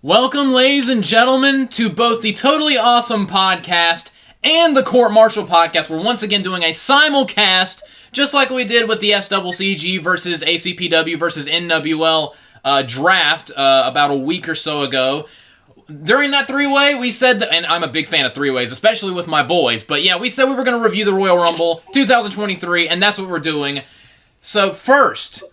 Welcome, ladies and gentlemen, to both the Totally Awesome podcast and the Court Martial podcast. We're once again doing a simulcast, just like we did with the SCCG versus ACPW versus NWL draft about a week or so ago. During that three-way, we said that, and I'm a big fan of three-ways, especially with my boys, but yeah, we said we were going to review the Royal Rumble 2023, and that's what we're doing. So first,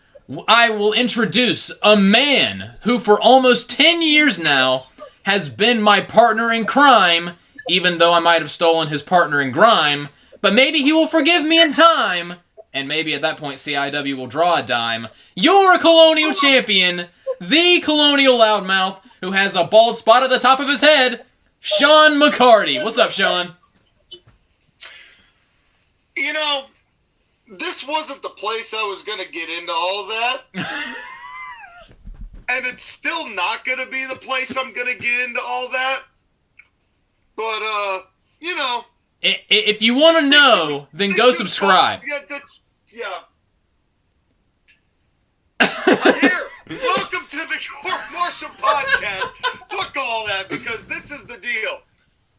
I will introduce a man who for almost 10 years now has been my partner in crime, even though I might have stolen his partner in grime, but maybe he will forgive me in time, and maybe at that point CIW will draw a dime. Your Colonial Champion, the Colonial Loudmouth, who has a bald spot at the top of his head, Sean McCarty. What's up, Sean? You know, this wasn't the place I was going to get into all that. And it's still not going to be the place I'm going to get into all that. But, you know. If you want to know, then go subscribe. Yeah. I'm here. Welcome to the Court Martial podcast. Fuck all that, because this is the deal.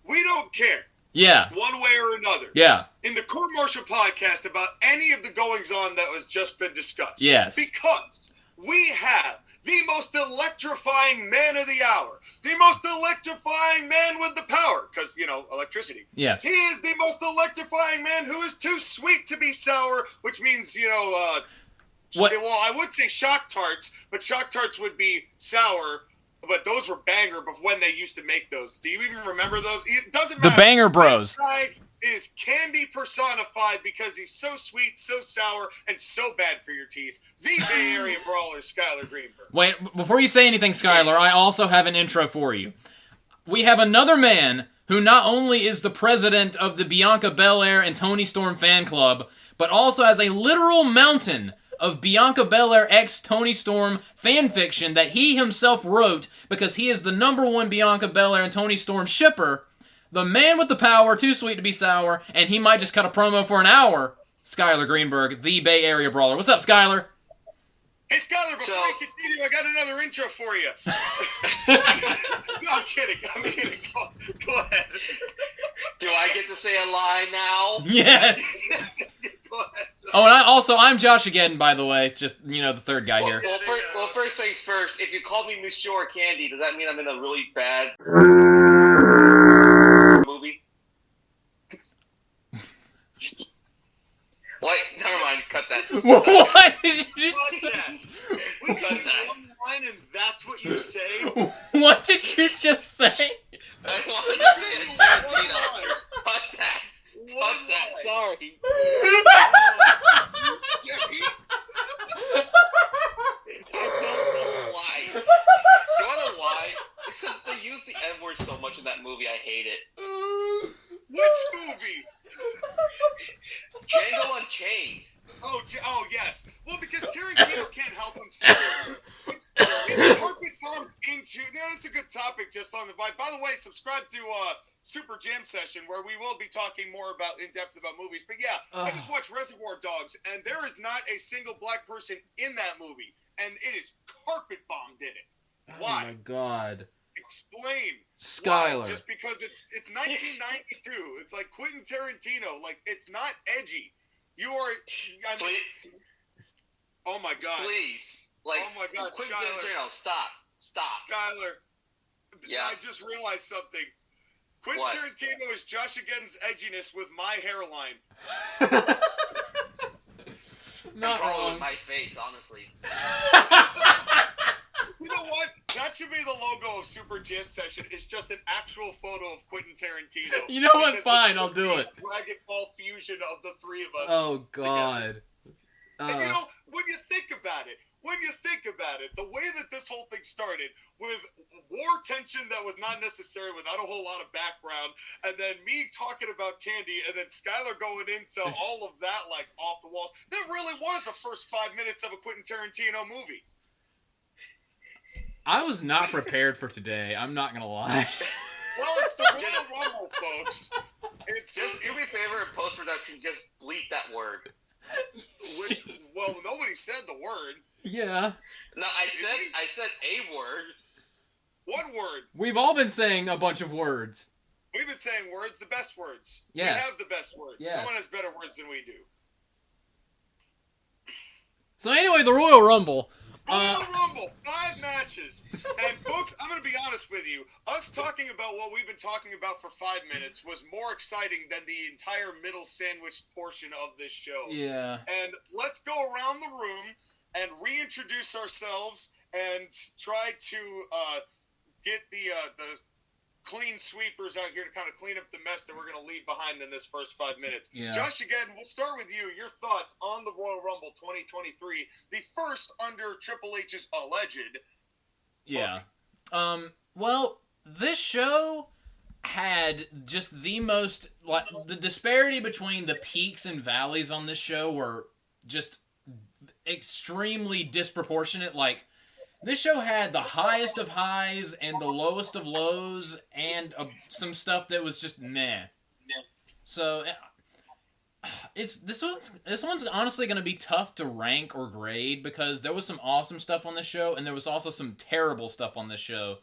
We don't care. Yeah. One way or another. Yeah. In the Court Martial podcast about any of the goings-on that was just been discussed. Yes. Because we have the most electrifying man of the hour. The most electrifying man with the power. Because, you know, electricity. Yes. He is the most electrifying man who is too sweet to be sour, which means, you know, what? Well, I would say Shock Tarts, but Shock Tarts would be sour. But those were banger before when they used to make those. Do you even remember those? It doesn't matter. The Banger Bros. This guy is candy personified because he's so sweet, so sour, and so bad for your teeth. The Bay Area Brawler, Skyler Greenberg. Wait, before you say anything, Skyler, I also have an intro for you. We have another man who not only is the president of the Bianca Belair and Toni Storm fan club, but also has a literal mountain of Bianca Belair x Toni Storm fan fiction that he himself wrote because he is the #1 Bianca Belair and Toni Storm shipper, the man with the power, too sweet to be sour, and he might just cut a promo for an hour, Skyler Greenberg, the Bay Area Brawler. What's up, Skyler? Hey, Skyler, before I continue, I got another intro for you. No, I'm kidding. Go ahead. Do I get to say a lie now? Yes. Go ahead. Oh, and I'm JoshAgeddon, by the way. It's just, you know, the third guy here. Well, first things first. If you call me Monsieur Candy, does that mean I'm in a really bad movie? What? Never mind. Cut that. What did you just say? We cut that. One line and that's what you say? What did you just say? I wanted to say it. Cut that. Cut that. Sorry. I don't know why. Do you want to lie? Because they use the N-word so much in that movie, I hate it. Which movie? Django Unchained. Oh, yes. Well, because Tarantino can't help himself. It's carpet bombed into. No, it's a good topic just on the vibe. By the way, subscribe to Super Jam Session where we will be talking more about in depth about movies. But yeah, I just watched Reservoir Dogs, and there is not a single black person in that movie, and it is carpet bombed in it. Why? Oh my God. Explain. Skyler. Why? Just because it's 1992. It's like Quentin Tarantino. Like, it's not edgy. You are. I mean, oh my God. Please. Like, oh my God, Quentin Skyler. Tarantino, stop. Skyler. Yeah. I just realized something. Quentin Tarantino is JoshAgeddon's edginess with my hairline. Not probably wrong. with my face, honestly. You know what? That should be the logo of Super Jam Session. It's just an actual photo of Quentin Tarantino. You know what? Because Fine, it's I'll just do the it. Dragon Ball fusion of the three of us. Oh God. And you know, when you think about it, the way that this whole thing started with war tension that was not necessary without a whole lot of background, and then me talking about candy, and then Skyler going into all of that like off the walls, that really was the first 5 minutes of a Quentin Tarantino movie. I was not prepared for today. I'm not gonna lie. Well, it's the Royal Rumble, folks. Just do me a favor in post-production, just bleep that word. Which, well, nobody said the word. Yeah. No, I said a word. What word? We've all been saying a bunch of words. We've been saying words, the best words. Yes. We have the best words. Yes. No one has better words than we do. So anyway, the Royal Rumble. Royal Rumble, 5 matches. And folks, I'm going to be honest with you. Us talking about what we've been talking about for 5 minutes was more exciting than the entire middle sandwiched portion of this show. Yeah. And let's go around the room and reintroduce ourselves and try to get the clean sweepers out here to kind of clean up the mess that we're going to leave behind in this first 5 minutes. Yeah. Josh, again, we'll start with you. Your thoughts on the Royal Rumble 2023, the first under Triple H's alleged. Yeah. Well, this show had just the most, like, the disparity between the peaks and valleys on this show were just extremely disproportionate. Like, this show had the highest of highs and the lowest of lows and some stuff that was just meh. So this one's honestly going to be tough to rank or grade because there was some awesome stuff on this show and there was also some terrible stuff on this show.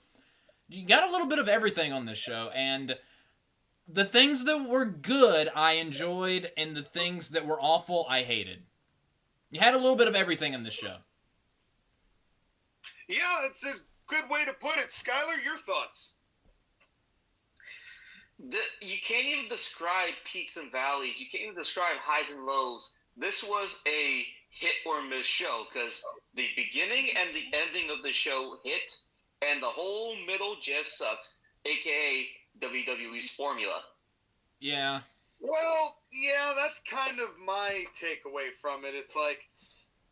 You got a little bit of everything on this show, and the things that were good I enjoyed and the things that were awful I hated. You had a little bit of everything in this show. Yeah, that's a good way to put it. Skyler, your thoughts? You can't even describe peaks and valleys. You can't even describe highs and lows. This was a hit or miss show because the beginning and the ending of the show hit, and the whole middle just sucked, a.k.a. WWE's formula. Yeah. Well, yeah, that's kind of my takeaway from it. It's like,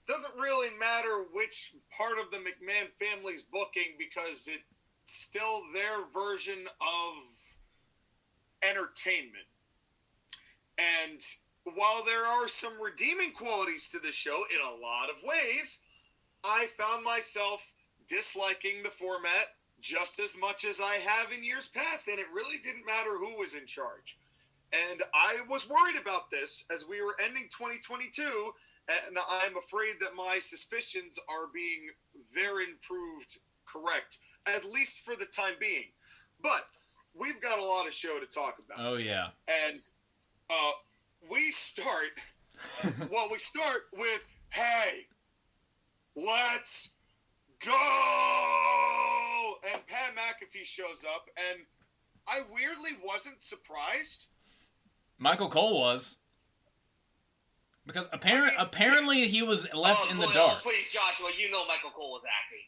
doesn't really matter which part of the McMahon family's booking because it's still their version of entertainment. And while there are some redeeming qualities to the show in a lot of ways, I found myself disliking the format just as much as I have in years past, and it really didn't matter who was in charge. And I was worried about this as we were ending 2022, and I'm afraid that my suspicions are being therein proved correct, at least for the time being. But we've got a lot of show to talk about. Oh, yeah. And we start with, hey, let's go! And Pat McAfee shows up, and I weirdly wasn't surprised. Michael Cole was. Because apparently he was left in the dark. Please, Joshua, you know Michael Cole was acting.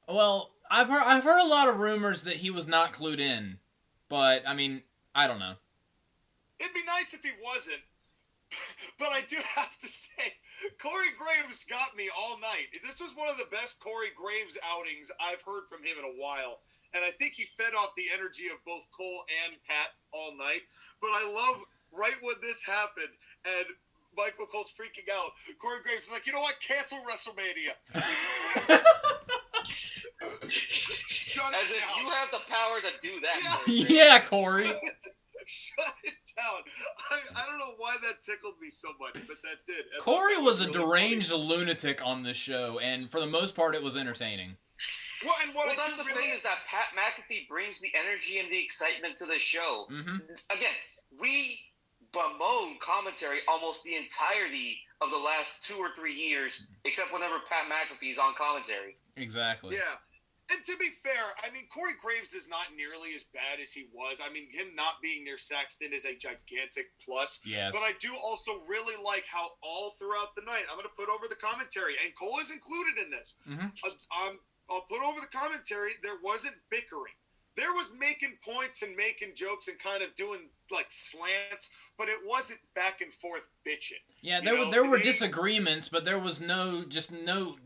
Well, I've heard a lot of rumors that he was not clued in. But, I mean, I don't know. It'd be nice if he wasn't. But I do have to say, Corey Graves got me all night. This was one of the best Corey Graves outings I've heard from him in a while. And I think he fed off the energy of both Cole and Pat all night. But I love right when this happened, and Michael Cole's freaking out, Corey Graves is like, you know what? Cancel WrestleMania. Shut As it if down. you have the power to do that. Yeah, Corey. Shut it down. I don't know why that tickled me so much, but that did. Corey was a really deranged funny. lunatic on this show, and for the most part, it was entertaining. Well, and what Well, I that's do the really... thing is that Pat McAfee brings the energy and the excitement to the show. Mm-hmm. Again, we bemoan commentary almost the entirety of the last 2 or 3 years, except whenever Pat McAfee's on commentary. Exactly. Yeah. And to be fair, I mean, Corey Graves is not nearly as bad as he was. I mean, him not being near Saxton is a gigantic plus. Yes. But I do also really like how all throughout the night, I'm going to put over the commentary, and Cole is included in this. Mm-hmm. I'll put over the commentary, there wasn't bickering. There was making points and making jokes and kind of doing, like, slants, but it wasn't back and forth bitching. Yeah, there were disagreements, but there was no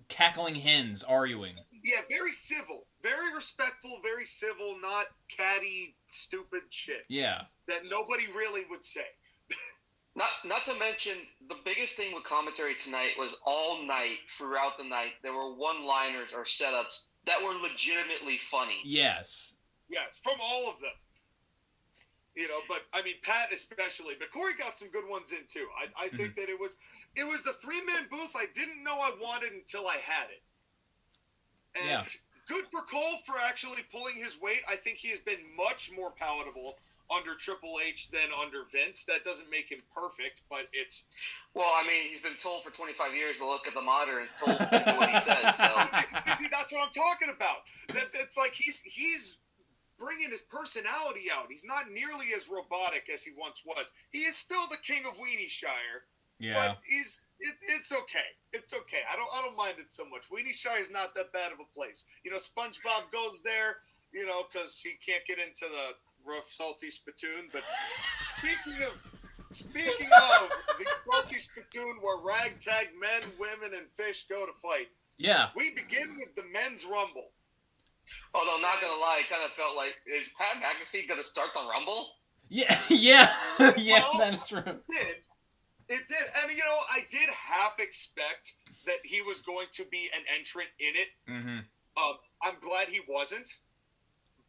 cackling hens arguing. Yeah, very civil, very respectful, very civil, not catty, stupid shit. Yeah. That nobody really would say. Not to mention, the biggest thing with commentary tonight was all night, throughout the night, there were one-liners or setups that were legitimately funny. Yes. Yes, from all of them. You know, but, I mean, Pat especially. But Corey got some good ones in, too. I think that it was the three-man booth I didn't know I wanted until I had it. And good for Cole for actually pulling his weight. I think he has been much more palatable under Triple H than under Vince. That doesn't make him perfect, but it's... Well, I mean, he's been told for 25 years to look at the monitor and told to do what he says, so... See, that's what I'm talking about. It's like he's bringing his personality out. He's not nearly as robotic as he once was. He is still the king of Weenie Shire. Yeah. But it's okay. It's okay. I don't mind it so much. Weenie Shire is not that bad of a place. You know, SpongeBob goes there, you know, because he can't get into the rough, salty spittoon. But speaking of the salty spittoon where ragtag men, women, and fish go to fight. Yeah. We begin with the men's rumble. Although, not gonna lie, it kind of felt like, is Pat McAfee gonna start the Rumble? Yeah, yeah, yeah, Well, that is true. It did. And, you know, I did half expect that he was going to be an entrant in it. Mm-hmm. I'm glad he wasn't.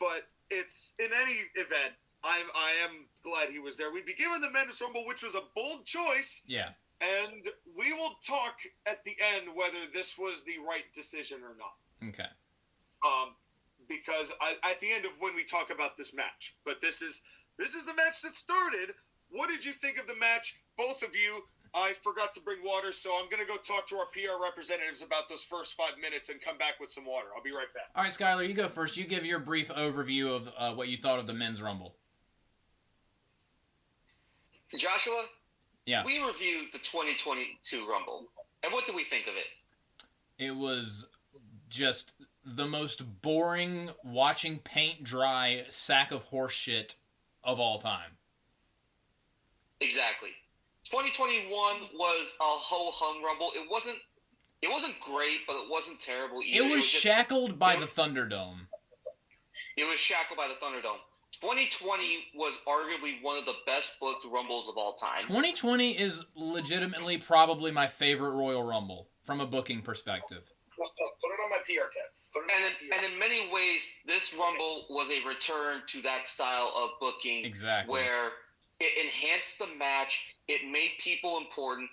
But it's, in any event, I am glad he was there. We begin with the Men's Rumble, which was a bold choice. Yeah. And we will talk at the end whether this was the right decision or not. Okay. Because at the end of when we talk about this match. But this is the match that started. What did you think of the match? Both of you. I forgot to bring water, so I'm going to go talk to our PR representatives about those first 5 minutes and come back with some water. I'll be right back. All right, Skyler, you go first. You give your brief overview of what you thought of the Men's Rumble. Joshua? Yeah. We reviewed the 2022 Rumble, and what do we think of it? It was just the most boring, watching paint dry sack of horse shit of all time. Exactly. 2021 was a ho-hum Rumble. It wasn't great, but it wasn't terrible either. It was shackled by the Thunderdome. It was shackled by the Thunderdome. 2020 was arguably one of the best booked Rumbles of all time. 2020 is legitimately probably my favorite Royal Rumble from a booking perspective. Put it on my PR tab. And in many ways, this Rumble was a return to that style of booking. Exactly. Where it enhanced the match. It made people important.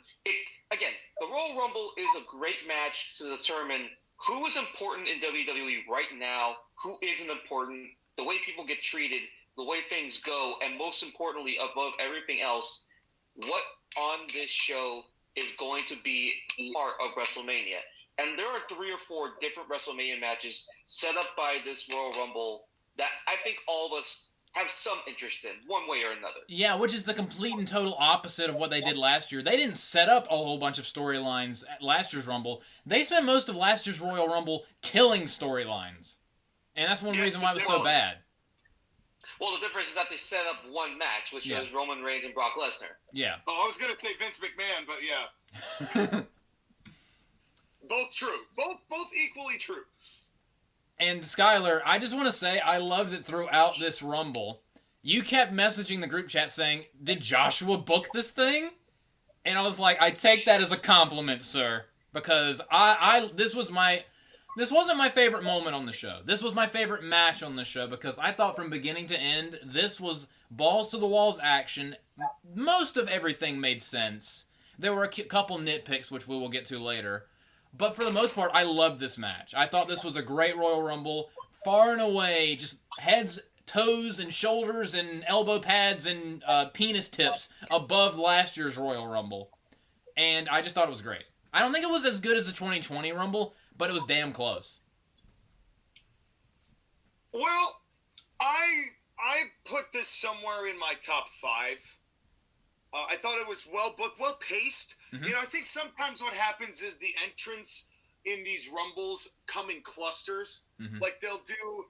Again, the Royal Rumble is a great match to determine who is important in WWE right now, who isn't important, the way people get treated, the way things go, and most importantly, above everything else, what on this show is going to be part of WrestleMania. And there are 3 or 4 different WrestleMania matches set up by this Royal Rumble that I think all of us have some interest in, one way or another. Yeah, which is the complete and total opposite of what they did last year. They didn't set up a whole bunch of storylines at last year's Rumble. They spent most of last year's Royal Rumble killing storylines. And that's one reason why it was so bad. Well, the difference is that they set up one match, which was Roman Reigns and Brock Lesnar. Yeah. Oh, I was going to say Vince McMahon, but yeah. Both true. Both equally true. And Skyler, I just want to say I love that throughout this Rumble, you kept messaging the group chat saying, "Did Joshua book this thing?" And I was like, I take that as a compliment, sir, because this wasn't my favorite moment on the show. This was my favorite match on the show because I thought from beginning to end, this was balls to the walls action. Most of everything made sense. There were a couple nitpicks, which we will get to later. But for the most part, I loved this match. I thought this was a great Royal Rumble. Far and away, just heads, toes, and shoulders, and elbow pads, and penis tips above last year's Royal Rumble. And I just thought it was great. I don't think it was as good as the 2020 Rumble, but it was damn close. Well, I put this somewhere in my top 5. I thought it was well booked, well paced. Mm-hmm. You know, I think sometimes what happens is the entrance in these Rumbles come in clusters. Mm-hmm. Like they'll do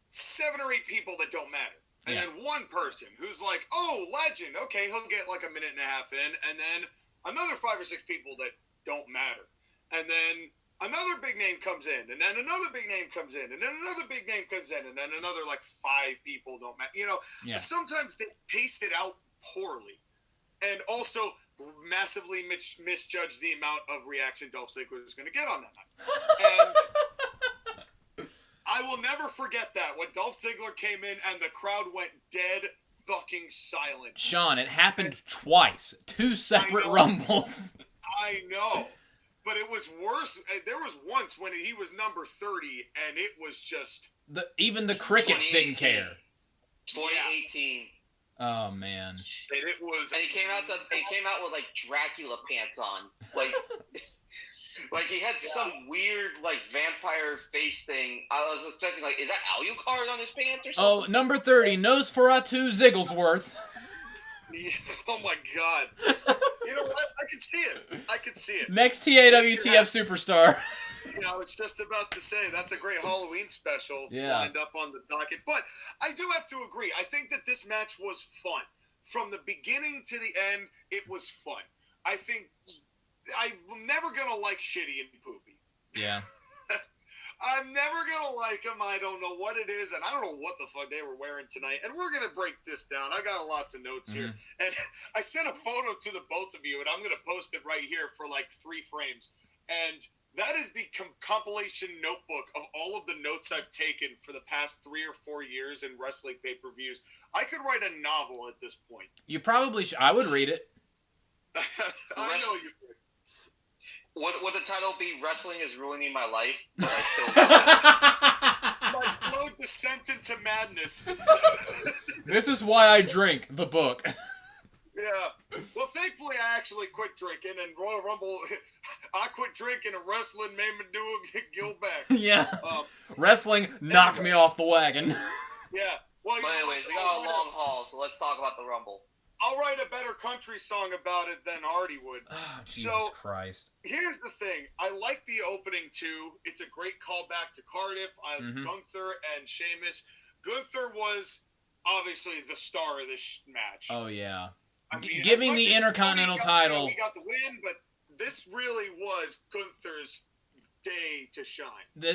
7 or 8 people that don't matter. And then one person who's like, oh, legend. Okay, he'll get like a minute and a half in. And then another 5 or 6 people that don't matter. And then another big name comes in. And then another big name comes in. And then another big name comes in. And then another like 5 people don't matter. You know, sometimes they paced it out poorly. And also massively misjudged the amount of reaction Dolph Ziggler is going to get on that night. And I will never forget that when Dolph Ziggler came in and the crowd went dead fucking silent. Sean, it happened twice. 2 separate Rumbles. I know. but it was worse. There was once when he was number 30, and it was just even the crickets didn't care. 2018. Oh man. And it was. And he came out with like Dracula pants on, like. Like, he had some weird, like, vampire face thing. I was expecting, like, is that Alucard on his pants or something? Oh, number 30, Nosferatu Zigglesworth. Oh, my God. You know what? I can see it. Next TAWTF superstar. You know, it's just about to say, that's a great Halloween special lined up on the docket. But I do have to agree. I think that this match was fun. From the beginning to the end, it was fun. I think... I'm never going to like Shitty and Poopy. Yeah. I'm never going to like them. I don't know what it is, and I don't know what the fuck they were wearing tonight. And we're going to break this down. I got lots of notes here. And I sent a photo to the both of you, and I'm going to post it right here for like 3 frames. And that is the compilation notebook of all of the notes I've taken for the past 3 or 4 years in wrestling pay-per-views. I could write a novel at this point. You probably should. I would read it. I know you could. Would the title be "Wrestling is Ruining My Life"? But I still My slow descent into madness. This is why I drink the book. Yeah. Well, thankfully, I actually quit drinking, and Royal Rumble, I quit drinking, and wrestling made me do a Gil back. Yeah. Wrestling knocked me off the wagon. Yeah. Well, but anyways, we got a long haul, so let's talk about the Rumble. I'll write a better country song about it than Hardy would. Oh, Jesus Christ. Here's the thing. I like the opening, too. It's a great callback to Cardiff. Gunther and Sheamus. Gunther was obviously the star of this match. Oh, yeah. I mean, giving the Intercontinental title. He got the win, but this really was Gunther's day to shine.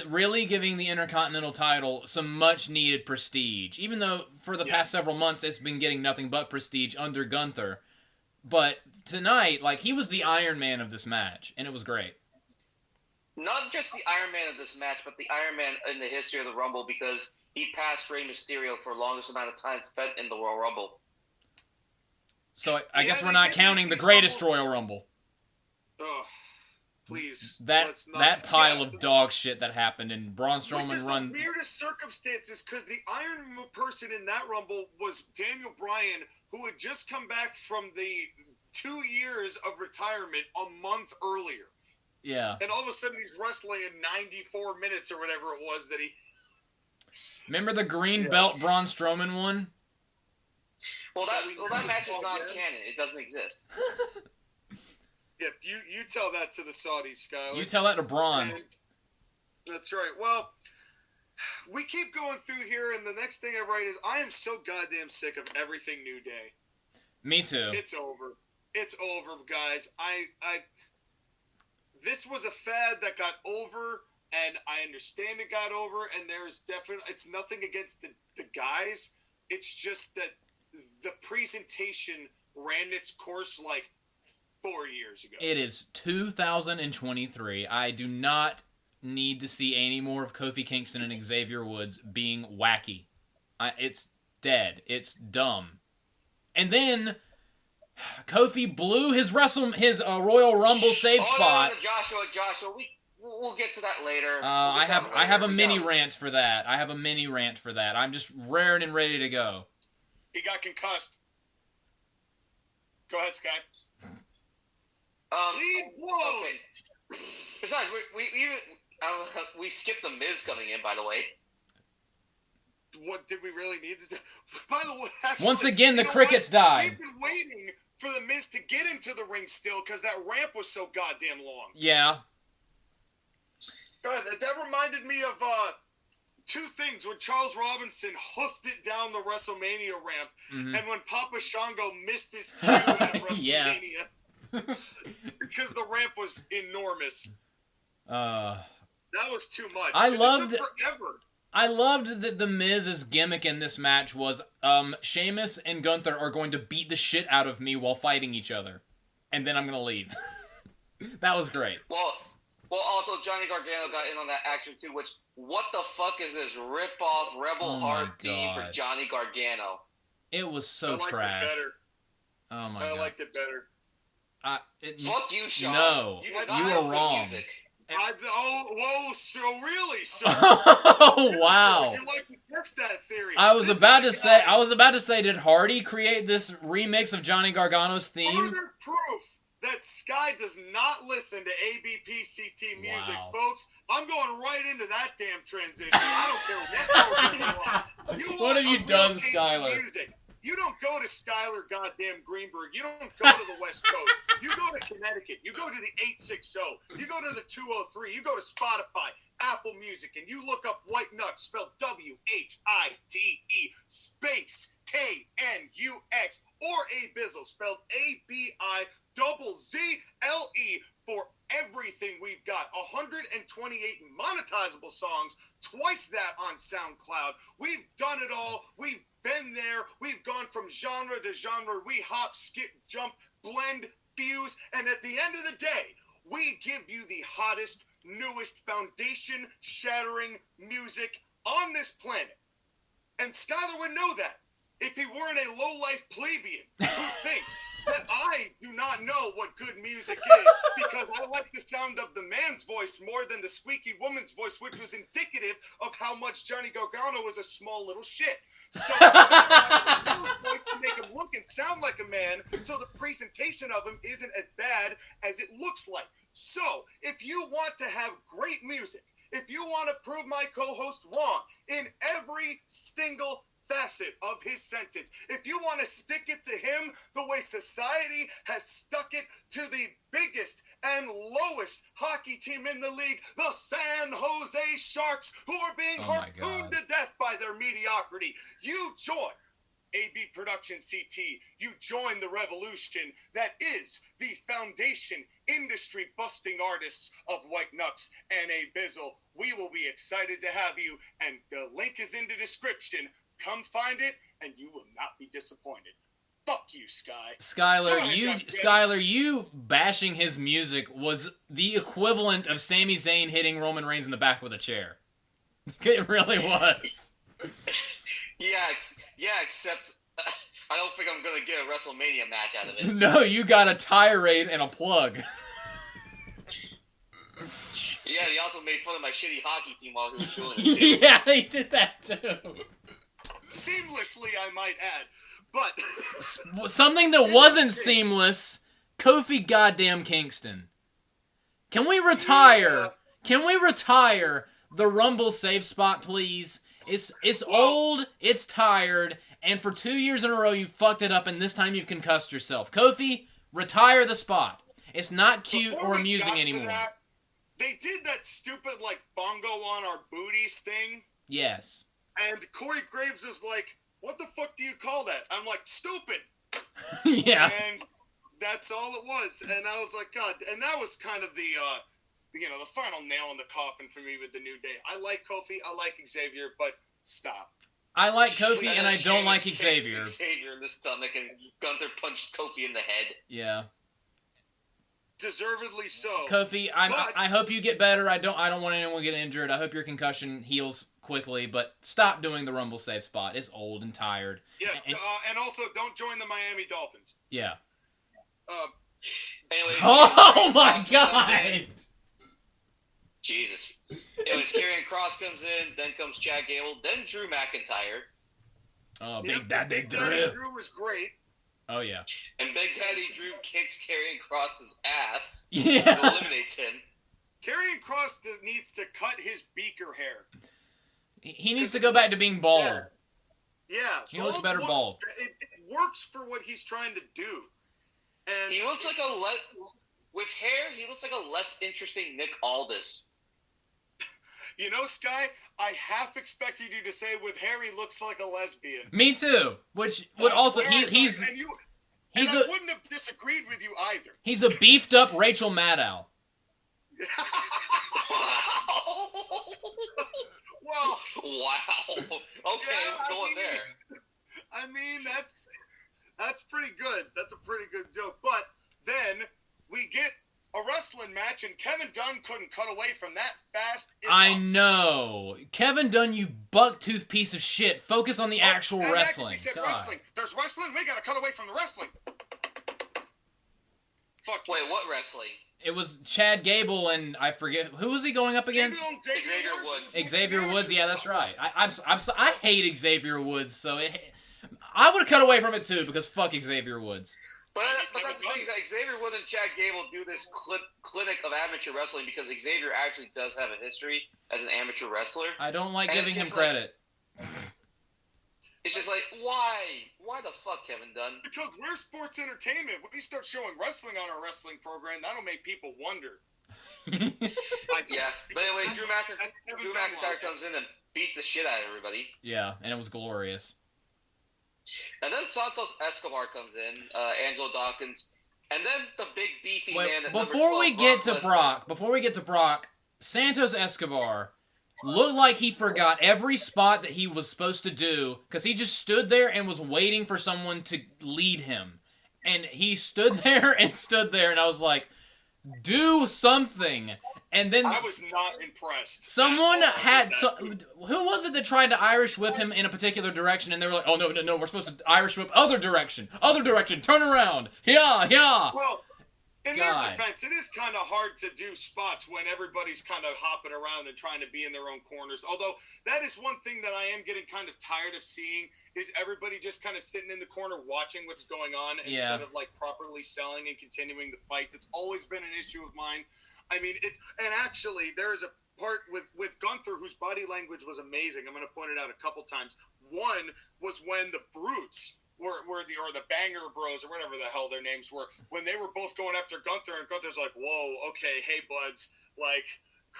Really giving the Intercontinental title some much-needed prestige. Even though for the past several months it's been getting nothing but prestige under Gunther. But tonight, like, he was the Iron Man of this match, and it was great. Not just the Iron Man of this match, but the Iron Man in the history of the Rumble, because he passed Rey Mysterio for the longest amount of time spent in the Royal Rumble. So I guess we're not counting the greatest Royal Rumble. Ugh. Please. That pile of dog shit that happened in Braun Strowman Which is run. the weirdest circumstances, because the Iron person in that Rumble was Daniel Bryan, who had just come back from the 2 years of retirement a month earlier. Yeah. And all of a sudden he's wrestling in 94 minutes or whatever it was that he... Remember the green belt Braun Strowman won? Well, that match is not canon. It doesn't exist. Yeah, you tell that to the Saudis, Skyler. You tell that to Braun. That's right. Well, we keep going through here, and the next thing I write is, I am so goddamn sick of everything New Day. Me too. It's over. It's over, guys. This was a fad that got over, and I understand it got over, and there's definitely, it's nothing against the guys. It's just that the presentation ran its course like 4 years ago. It is 2023. I do not need to see any more of Kofi Kingston and Xavier Woods being wacky. It's dead. It's dumb. And then Kofi blew his Royal Rumble save spot. No, Joshua, we'll get to that later. I have a mini rant for that. I'm just raring and ready to go. He got concussed. Go ahead, Sky. Whoa! Okay. Besides, we skipped the Miz coming in, by the way. What did we really need to do? By the way, actually, once again, the crickets died. We've been waiting for the Miz to get into the ring still because that ramp was so goddamn long. Yeah. God, that reminded me of two things. When Charles Robinson hoofed it down the WrestleMania ramp, and when Papa Shango missed his cue at WrestleMania. Because the ramp was enormous. That was too much. I loved it took forever. I loved that the Miz's gimmick in this match was Sheamus and Gunther are going to beat the shit out of me while fighting each other, and then I'm gonna leave. That was great. Well, also Johnny Gargano got in on that action too. Which, what the fuck is this rip-off Rebel Heart theme for Johnny Gargano? It was so trash. It better. Oh my god. I liked it better. Fuck you, Sean. No, you did you not are have good wrong. music. Whoa, so really, sir? Oh wow! Would you like to test that theory? I was about to say, did Hardy create this remix of Johnny Gargano's theme? Further proof that Sky does not listen to ABPCT music, Wow. folks. I'm going right into that damn transition. I don't care what you want. What have you done, Skyler? Music. You don't go to Skyler goddamn Greenberg. You don't go to the West Coast. You go to Connecticut. You go to the 860. You go to the 203. You go to Spotify, Apple Music, and you look up White Nux, spelled WHITE space KNUX, or A Bizzle, spelled ABIZZLE, for everything we've got. 128 monetizable songs, twice that on SoundCloud. We've done it all. We've been there. We've gone from genre to genre. We hop, skip, jump, blend, fuse, and at the end of the day, we give you the hottest, newest, foundation-shattering music on this planet. And Skyler would know that if he weren't a low-life plebeian who thinks that I do not know what good music is because I like the sound of the man's voice more than the squeaky woman's voice, which was indicative of how much Johnny Gargano was a small little shit. So voice to make him look and sound like a man, so the presentation of him isn't as bad as it looks like. So if you want to have great music, if you want to prove my co-host wrong in every single facet of his sentence, if you want to stick it to him the way society has stuck it to the biggest and lowest hockey team in the league, the San Jose Sharks, who are being harpooned to death by their mediocrity, you join AB Production CT. You join the revolution that is the foundation industry busting artists of White Nux and A Bizzle. We will be excited to have you, and the link is in the description. Come find it, and you will not be disappointed. Fuck you, Sky. Skyler, you bashing his music was the equivalent of Sami Zayn hitting Roman Reigns in the back with a chair. It really was. Yeah, except I don't think I'm gonna get a WrestleMania match out of it. No, you got a tirade and a plug. Yeah, he also made fun of my shitty hockey team while he was doing it too. Yeah, he did that too. Seamlessly, I might add. But something that wasn't seamless, Kofi goddamn Kingston. Can we retire? Yeah. Can we retire the Rumble save spot, please? It's old, it's tired, and for 2 years in a row you fucked it up, and this time you've concussed yourself. Kofi, retire the spot. It's not cute or amusing anymore. They did that stupid, bongo on our booties thing. Yes. And Corey Graves is like, what the fuck do you call that? I'm like, stupid. Yeah. And that's all it was. And I was like, God. And that was kind of the final nail in the coffin for me with the New Day. I like Kofi. I like Xavier, but stop. I like Kofi and I don't like Xavier. Xavier in the stomach and Gunther punched Kofi in the head. Yeah. Deservedly so. Kofi, I hope you get better. I don't want anyone to get injured. I hope your concussion heals quickly, but stop doing the Rumble save spot. It's old and tired. Yes, and also don't join the Miami Dolphins. Yeah. Anyways, oh my God! Jesus. Anyways, Karrion Kross comes in, then comes Chad Gable, then Drew McIntyre. Oh, Big Daddy Drew was great. Oh yeah. And Big Daddy Drew kicks Karrion Kross's ass. Yeah. Eliminates him. Karrion Kross needs to cut his beaker hair. He needs to go back to being bald. Yeah. He looks better bald. It works for what he's trying to do. And he looks like with hair, he looks like a less interesting Nick Aldis. You know, Sky, I half expected you to say with hair he looks like a lesbian. Me too. Which would also I wouldn't have disagreed with you either. He's a beefed up Rachel Maddow. Well, wow. Okay, yeah, going there. I mean, that's pretty good. That's a pretty good joke. But then we get a wrestling match, and Kevin Dunn couldn't cut away from that fast enough. I know. Kevin Dunn, you bucktooth piece of shit. Focus on the actual wrestling. He said wrestling. There's wrestling. We got to cut away from the wrestling. Fuck. Wait, what wrestling? It was Chad Gable and I forget who was he going up against. Xavier Woods. Xavier Woods, yeah, that's right. I hate Xavier Woods, so I would have cut away from it too because fuck Xavier Woods. But that's the thing is that Xavier Woods and Chad Gable do this clinic of amateur wrestling because Xavier actually does have a history as an amateur wrestler. I don't like giving him credit. It's just like, why? Why the fuck, Kevin Dunn? Because we're sports entertainment. When we start showing wrestling on our wrestling program, that'll make people wonder. Yeah. But anyway, Drew McIntyre comes in and beats the shit out of everybody. Yeah, and it was glorious. And then Santos Escobar comes in, Angelo Dawkins, and then the big beefy man. Before we get to Brock, Santos Escobar looked like he forgot every spot that he was supposed to do because he just stood there and was waiting for someone to lead him. And he stood there, and I was like, do something. And then I was not impressed. Someone who was it that tried to Irish whip him in a particular direction, and they were like, oh, no, we're supposed to Irish whip other direction, turn around, yeah. Well, in their defense, it is kind of hard to do spots when everybody's kind of hopping around and trying to be in their own corners. Although, that is one thing that I am getting kind of tired of seeing is everybody just kind of sitting in the corner watching what's going on instead of, like, properly selling and continuing the fight. That's always been an issue of mine. I mean, and actually, there's a part with Gunther whose body language was amazing. I'm going to point it out a couple times. One was when the Brutes or the Banger Bros or whatever the hell their names were, when they were both going after Gunther, and Gunther's like, whoa, okay, hey buds, like,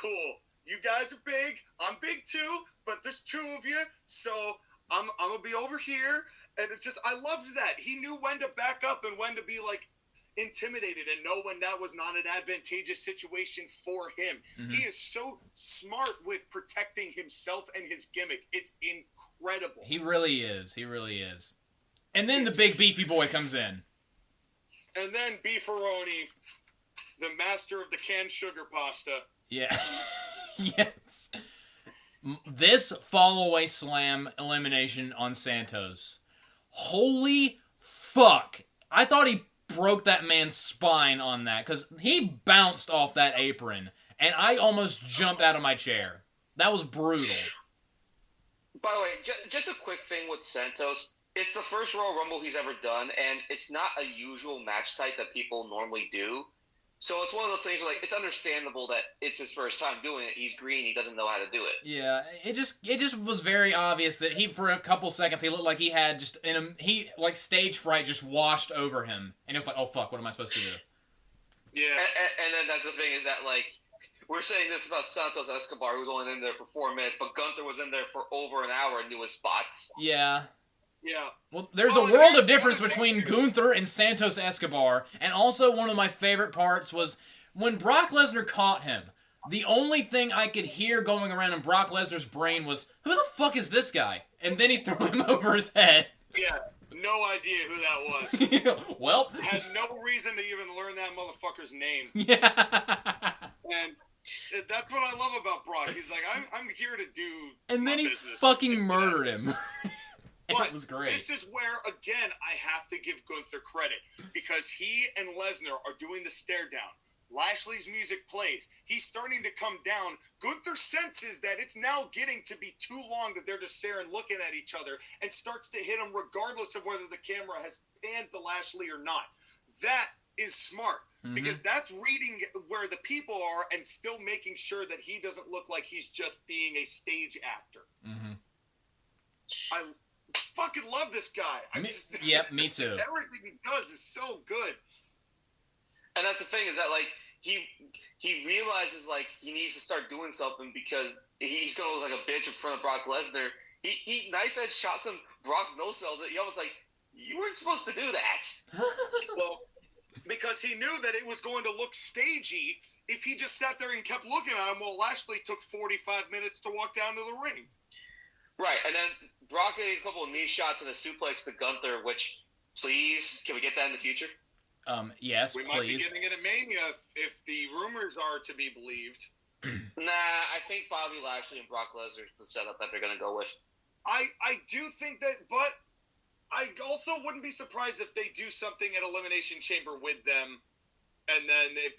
cool, you guys are big, I'm big too, but there's two of you, so I'm gonna be over here. And it just, I loved that. He knew when to back up and when to be like intimidated and know when that was not an advantageous situation for him. Mm-hmm. He is so smart with protecting himself and his gimmick. It's incredible. He really is. And then the big beefy boy comes in. And then Beefaroni, the master of the canned sugar pasta. Yeah. Yes. This fall-away slam elimination on Santos. Holy fuck. I thought he broke that man's spine on that, because he bounced off that apron, and I almost jumped out of my chair. That was brutal. By the way, just a quick thing with Santos. It's the first Royal Rumble he's ever done, and it's not a usual match type that people normally do. So it's one of those things where, like, it's understandable that it's his first time doing it. He's green. He doesn't know how to do it. Yeah, it just was very obvious that he, for a couple seconds, he looked like he had just, stage fright just washed over him. And it was like, oh, fuck, what am I supposed to do? Yeah. And then that's the thing is that, like, we're saying this about Santos Escobar, who was only in there for 4 minutes, but Gunther was in there for over an hour and knew his spots. Yeah. Yeah. Well, there's a world of difference between Gunther and Santos Escobar, and also one of my favorite parts was when Brock Lesnar caught him. The only thing I could hear going around in Brock Lesnar's brain was, who the fuck is this guy? And then he threw him over his head. Yeah, no idea who that was. Well. Had no reason to even learn that motherfucker's name. Yeah. And that's what I love about Brock. He's like, I'm here to do and then he business. Fucking murdered him. But it was great. This is where, again, I have to give Gunther credit, because he and Lesnar are doing the stare down. Lashley's music plays. He's starting to come down. Gunther senses that it's now getting to be too long that they're just staring, looking at each other, and starts to hit him regardless of whether the camera has panned to Lashley or not. That is smart, because that's reading where the people are and still making sure that he doesn't look like he's just being a stage actor. Mm-hmm. I fucking love this guy. Yep, me too. Everything he does is so good. And that's the thing is that, like, he realizes, like, he needs to start doing something because he's going to look like a bitch in front of Brock Lesnar. He knife edge shots him. Brock no-sells it. He almost like, you weren't supposed to do that. Well, because he knew that it was going to look stagey if he just sat there and kept looking at him while Lashley took 45 minutes to walk down to the ring. Right, and then Brock getting a couple of knee shots and a suplex to Gunther, which, please, can we get that in the future? Yes, we please. might be getting it at Mania if the rumors are to be believed. Nah, I think Bobby Lashley and Brock Lesnar is the setup that they're going to go with. I do think that, but I also wouldn't be surprised if they do something at Elimination Chamber with them and then they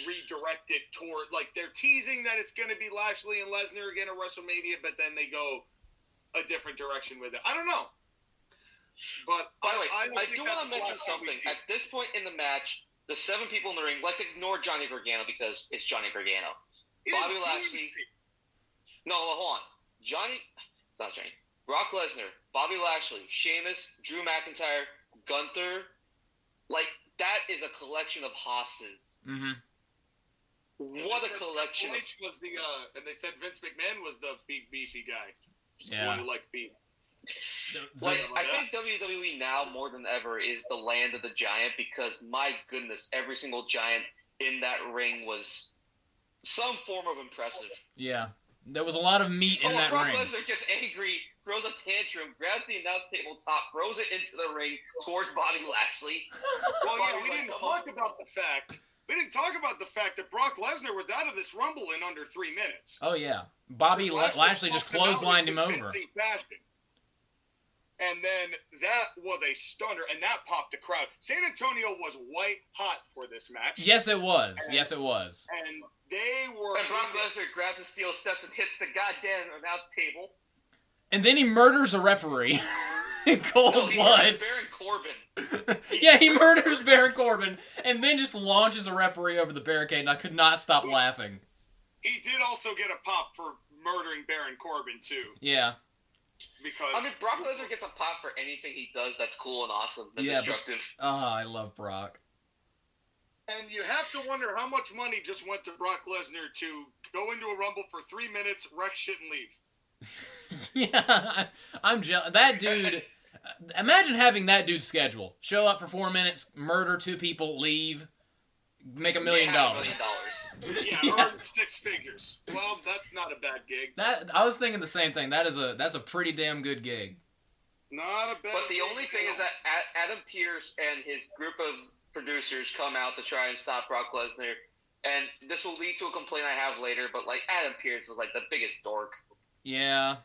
redirect it toward, like, they're teasing that it's going to be Lashley and Lesnar again at WrestleMania, but then they go a different direction with it. I don't know. But by the way, I do want to mention something. At this point in the match, the 7 people in the ring, let's ignore Johnny Gargano because it's Johnny Gargano. Bobby Lashley. No, hold on. It's not Johnny. Brock Lesnar, Bobby Lashley, Sheamus, Drew McIntyre, Gunther. Like, that is a collection of hosses. Mm-hmm. What a collection. Was the, and they said Vince McMahon was the big beefy guy. Yeah. Who liked beef. Like, I think WWE now more than ever is the land of the giant because, my goodness, every single giant in that ring was some form of impressive. Yeah. There was a lot of meat in that Brock ring. Lesnar gets angry, throws a tantrum, grabs the announce table top, throws it into the ring towards Bobby Lashley. Well, yeah, we didn't talk about the fact that Brock Lesnar was out of this Rumble in under 3 minutes. Oh, yeah. Bobby Lashley just clotheslined him over. And then that was a stunner, and that popped the crowd. San Antonio was white hot for this match. Yes, it was. And they were. And Brock Lesnar grabs the steel steps and hits the goddamn announce table. And then he murders a referee in cold blood. Baron Corbin. He murders Baron Corbin, and then just launches a referee over the barricade, and I could not stop laughing. He did also get a pop for murdering Baron Corbin, too. Yeah. Because Brock Lesnar gets a pop for anything he does that's cool and awesome and destructive. I love Brock. And you have to wonder how much money just went to Brock Lesnar to go into a Rumble for 3 minutes, wreck shit, and leave. Yeah, I'm jealous. That dude, imagine having that dude's schedule. Show up for 4 minutes, murder 2 people, leave, make $1 million. Yeah, earn 6 figures. Well, that's not a bad gig. I was thinking the same thing. That's a pretty damn good gig. Not a bad But the only thing is that Adam Pearce and his group of producers come out to try and stop Brock Lesnar, and this will lead to a complaint I have later, but, like, Adam Pearce is, like, the biggest dork. Yeah.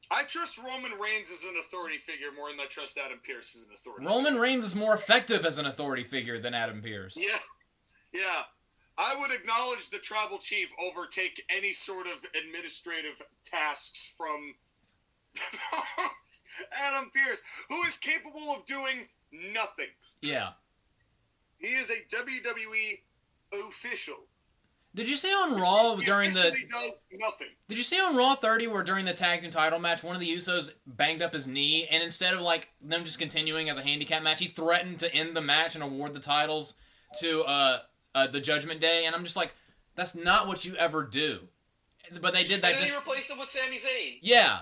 I trust Roman Reigns as an authority figure more than I trust Adam Pearce as an authority Roman Reigns is more effective as an authority figure than Adam Pearce. Yeah. I would acknowledge the tribal chief overtake any sort of administrative tasks from Adam Pearce, who is capable of doing nothing. Yeah. He is a WWE official. Did you see on Raw during the... does nothing. Did you see on Raw 30 where during the tag team title match, one of the Usos banged up his knee, and instead of, like, them just continuing as a handicap match, he threatened to end the match and award the titles to the Judgment Day, and I'm just like, that's not what you ever do. But they did that. And then he replaced him with Sami Zayn. Yeah.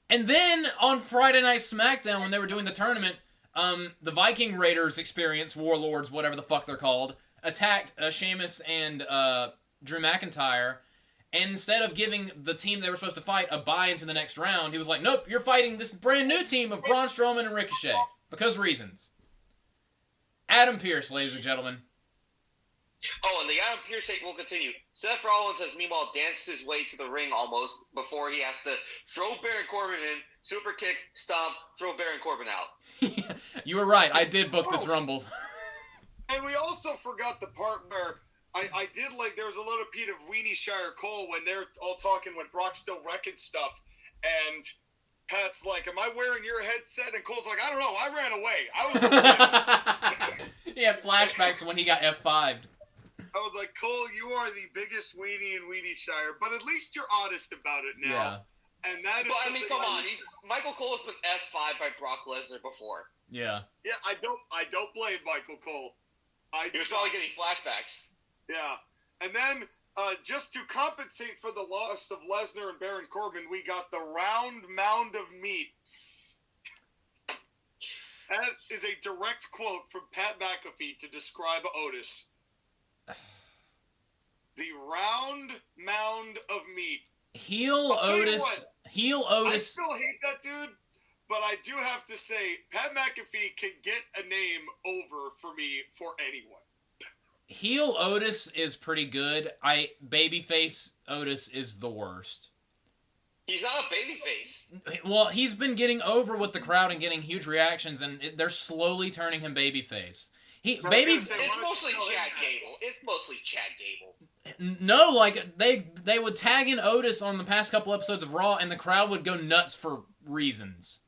And then on Friday Night SmackDown, when they were doing the tournament, the Viking Raiders Experience, Warlords, whatever the fuck they're called, attacked Sheamus and Drew McIntyre, and instead of giving the team they were supposed to fight a bye into the next round, he was like, nope, you're fighting this brand new team of Braun Strowman and Ricochet. Because reasons. Adam Pearce, ladies and gentlemen. Oh, and the Adam Pearce hate will continue. Seth Rollins has meanwhile danced his way to the ring almost before he has to throw Baron Corbin in, super kick, stomp, throw Baron Corbin out. You were right. I did book this Rumble. And we also forgot the part where I did, like, there was a little bit of Weenie Shire Cole when they're all talking when Brock's still wrecking stuff, and Pat's like, am I wearing your headset? And Cole's like, I don't know, I ran away. I was He had flashbacks when he got F5'd. I was like, Cole, you are the biggest weenie in Weenie Shire, but at least you're honest about it now. Yeah. And that is. But I mean, come on, Michael Cole has been F5'd by Brock Lesnar before. Yeah. Yeah, I don't blame Michael Cole. He was probably getting flashbacks. Yeah, and then just to compensate for the loss of Lesnar and Baron Corbin, we got the round mound of meat. That is a direct quote from Pat McAfee to describe Otis. The round mound of meat. Heel Otis. I still hate that dude, but I do have to say, Pat McAfee can get a name over for me for anyone. Heel Otis is pretty good. Babyface Otis is the worst. He's not a babyface. Well, he's been getting over with the crowd and getting huge reactions, and they're slowly turning him babyface. He I was baby. gonna say, It's why don't mostly you tell him Chad that? Gable. It's mostly Chad Gable. No, like they would tag in Otis on the past couple episodes of Raw, and the crowd would go nuts for reasons.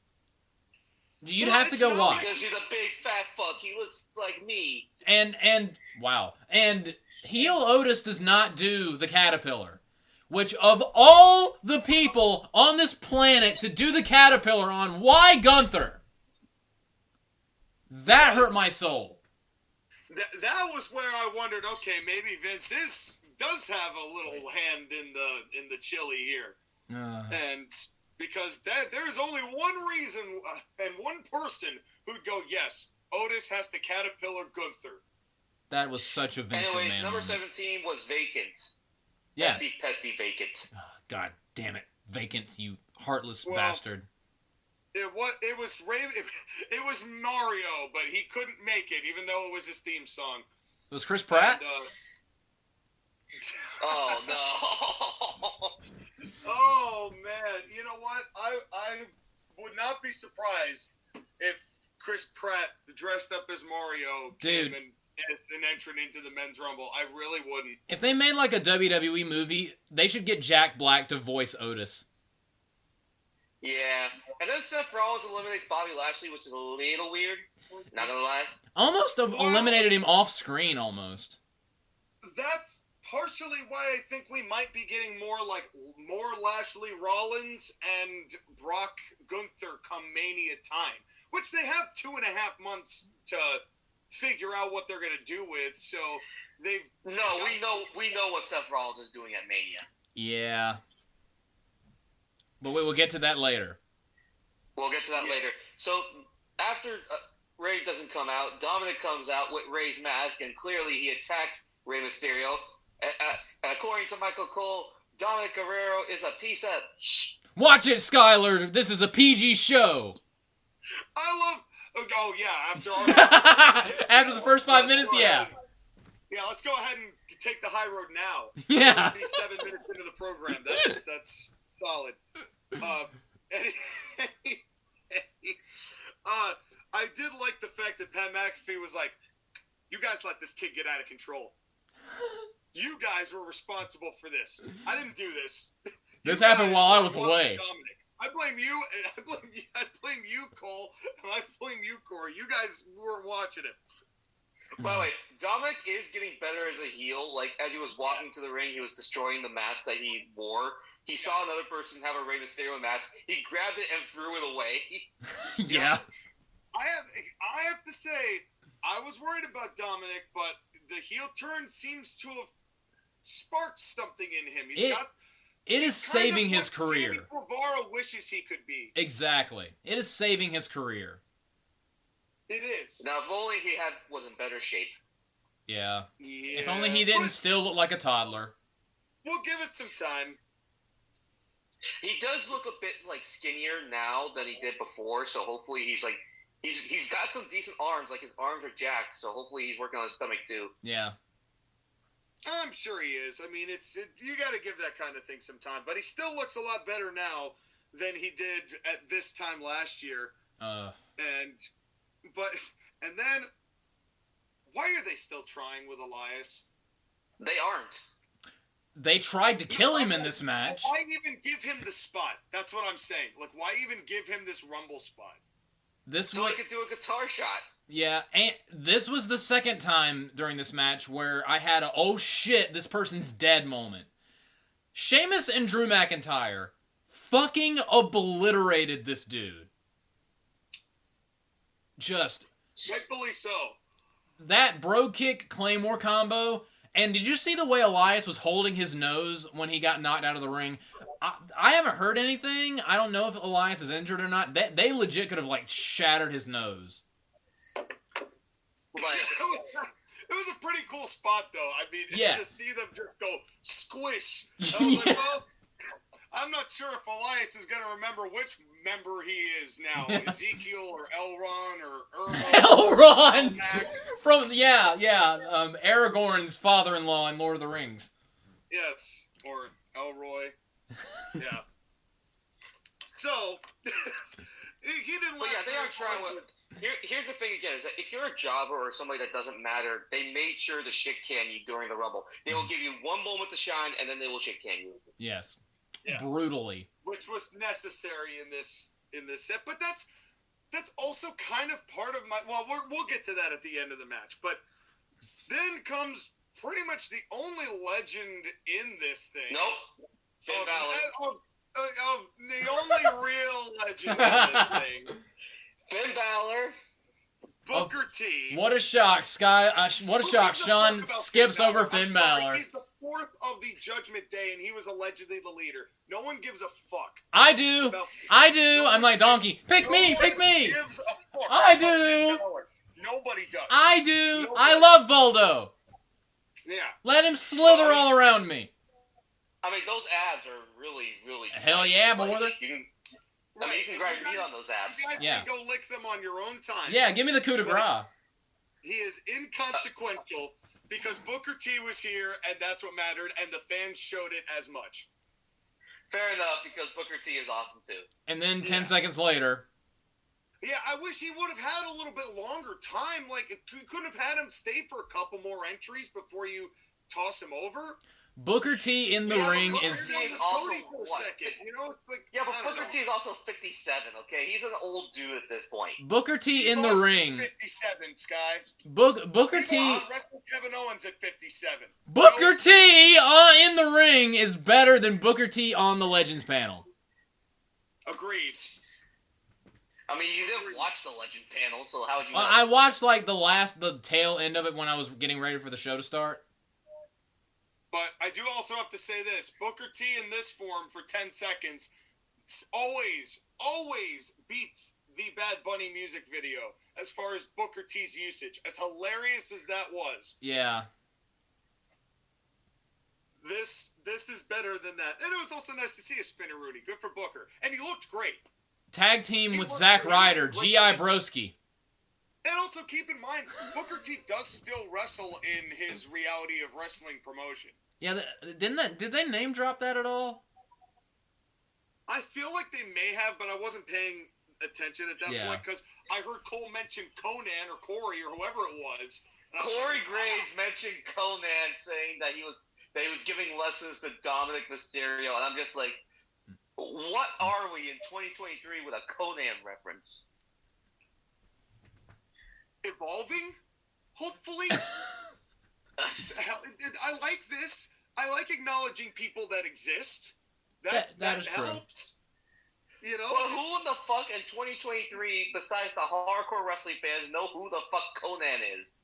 You'd Well, have to it's go not watch. Because he's a big fat fuck. He looks like me. And wow. And heel Otis does not do the Caterpillar. Which, of all the people on this planet to do the Caterpillar on, why Gunther? That hurt my soul. That was where I wondered, okay, maybe Vince does have a little hand in the chili here. And because there is only one reason and one person who'd go, yes, Otis has the Caterpillar Gunther. That was such a Vince Anyways, McMahon number moment. 17 was Vacant. Yes. Pesty Vacant. God damn it. Vacant, you heartless Well, bastard. It was Mario, but he couldn't make it, even though it was his theme song. It was Chris Pratt? And, Oh, no. oh man, you know what? I would not be surprised if Chris Pratt dressed up as Mario Dude. came and as an entrant into the men's rumble. I really wouldn't. If they made like a WWE movie, they should get Jack Black to voice Otis. Yeah. And then Seth Rollins eliminates Bobby Lashley, which is a little weird. Not gonna lie. Almost eliminated him off screen, almost. That's partially why I think we might be getting more Lashley Rollins and Brock Gunther come Mania time, which they have 2.5 months to figure out what they're gonna do with. So they've We know what Seth Rollins is doing at Mania. Yeah. But we will get to that later. We'll get to that later. So after Ray doesn't come out, Dominic comes out with Ray's mask, and clearly he attacked Rey Mysterio. According to Michael Cole, Dominic Guerrero is a piece of shh. Watch it, Skyler. This is a PG show. I love. Oh yeah, after all. After the first 5 minutes, yeah. Yeah, let's go ahead and take the high road now. Yeah. 7 minutes into the program. That's solid. I did like the fact that Pat McAfee was like, "You guys let this kid get out of control. You guys were responsible for this. I didn't do this. This You happened guys while I were was watching away." Dominic. I blame you, and I blame you, Cole, and I blame you, Corey. You guys were watching it. By the way, Dominic is getting better as a heel. Like, as he was walking to the ring, he was destroying the mask that he wore. He saw another person have a Rey Mysterio mask. He grabbed it and threw it away. Yeah. I have to say, I was worried about Dominic, but the heel turn seems to have sparked something in him. It is saving his career. Sammy Guevara wishes he could be. Exactly. It is saving his career. It is. Now, if only he was in better shape. Yeah. Yeah, If only he didn't but still look like a toddler. we'll give it some time. He does look a bit like skinnier now than he did before, so hopefully he's got some decent arms. Like, his arms are jacked, so hopefully he's working on his stomach too. Yeah. I'm sure he is. I mean, you got to give that kind of thing some time. But he still looks a lot better now than he did at this time last year. And then, why are they still trying with Elias? They aren't. They tried to kill him in this match. Why even give him the spot? That's what I'm saying. Like, why even give him this Rumble spot? So he could do a guitar shot. Yeah, and this was the second time during this match where I had a, oh shit, this person's dead moment. Sheamus and Drew McIntyre fucking obliterated this dude. Just. Rightfully so. That bro kick Claymore combo. And did you see the way Elias was holding his nose when he got knocked out of the ring? I haven't heard anything. I don't know if Elias is injured or not. They legit could have, like, shattered his nose. It was a pretty cool spot, though. I mean, yeah. To see them just go squish. I was like, well, I'm not sure if Elias is going to remember which member he is now. Ezekiel or Elron or Ermo. Elron! From, Aragorn's father-in-law in Lord of the Rings. Yes, or Elroy. Yeah. So, he didn't But yeah, they are trying with... Here's the thing again, is that if you're a jobber or somebody that doesn't matter, they made sure to shit can you during the Rumble. They will give you one moment to shine, and then they will shit can you. Yes. Yeah. Brutally. Which was necessary in this set, but that's also kind of part of my. Well, we'll get to that at the end of the match, but then comes pretty much the only legend in this thing. Nope. Finn Balor. Of the only real legend in this thing. Finn Balor. Booker T. What a shock, Sky. What a shock. Sean skips over Finn Balor. He's the fourth of the Judgment Day, and he was allegedly the leader. No one gives a fuck. I do. I'm like Donkey. Pick me. Gives a fuck. I do. Nobody does. I do. I love Voldo. Yeah. Let him slither all around me. I mean, those abs are really, really Hell nice. yeah, boy. You can grind meat on those abs. You guys can go lick them on your own time. Yeah, give me the coup de grace. He is inconsequential because Booker T was here, and that's what mattered, and the fans showed it as much. Fair enough, because Booker T is awesome, too. And then 10 seconds later. Yeah, I wish he would have had a little bit longer time. Like, you couldn't have had him stay for a couple more entries before you toss him over. Booker T in the ring is... Yeah, but Booker T is also 57, okay? He's an old dude at this point. Booker T in the ring. 57, Sky. Booker T... wrestled Kevin Owens at 57. Booker T in the ring is better than Booker T on the Legends panel. Agreed. I mean, you didn't watch the Legend panel, so how would you know? I watched, like, the tail end of it when I was getting ready for the show to start. But I do also have to say this. Booker T in this form for 10 seconds always beats the Bad Bunny music video as far as Booker T's usage. As hilarious as that was. Yeah. This is better than that. And it was also nice to see a Spinneroonie. Good for Booker. And he looked great. Tag team with Zack Ryder, G.I. Broski. And also keep in mind, Booker T does still wrestle in his Reality of Wrestling promotion. Yeah, did they name drop that at all? I feel like they may have, but I wasn't paying attention at that point because I heard Cole mention Conan or Corey or whoever it was. Corey Graves mentioned Conan, saying that he was giving lessons to Dominic Mysterio, and I'm just like, what are we in 2023 with a Conan reference? Evolving, hopefully. I like this. I like acknowledging people that exist. That helps. You know. Well, who in the fuck in 2023, besides the hardcore wrestling fans, know who the fuck Conan is?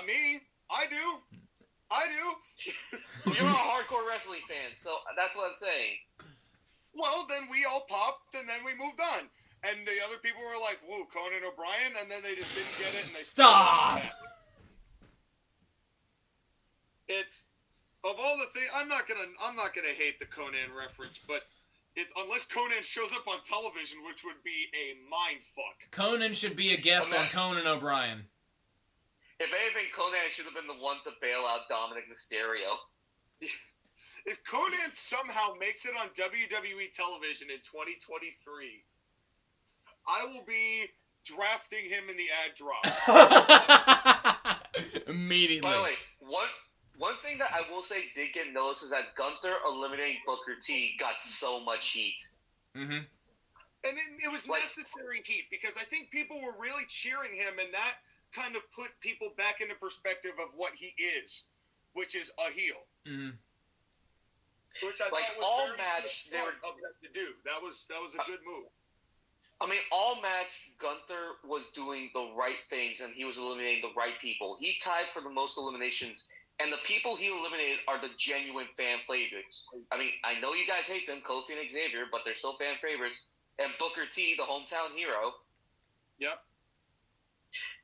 Me. I do. You're a hardcore wrestling fan, so that's what I'm saying. Well, then we all popped, and then we moved on. And the other people were like, "Whoa, Conan O'Brien," and then they just didn't get it, and they stop. It's of all the things. I'm not gonna hate the Conan reference, but it's unless Conan shows up on television, which would be a mind fuck. Conan should be a guest on Conan O'Brien. If anything, Conan should have been the one to bail out Dominic Mysterio. If Conan somehow makes it on WWE television in 2023, I will be drafting him in the ad drops. Immediately. By the way, one thing that I will say did get noticed is that Gunther eliminating Booker T got so much heat. Mm-hmm. And it was necessary heat because I think people were really cheering him, and that kind of put people back into perspective of what he is, which is a heel. Mm-hmm. Which I thought was very smart of them to do. That was a good move. I mean, all match, Gunther was doing the right things, and he was eliminating the right people. He tied for the most eliminations, and the people he eliminated are the genuine fan favorites. I mean, I know you guys hate them, Kofi and Xavier, but they're still fan favorites. And Booker T, the hometown hero. Yep.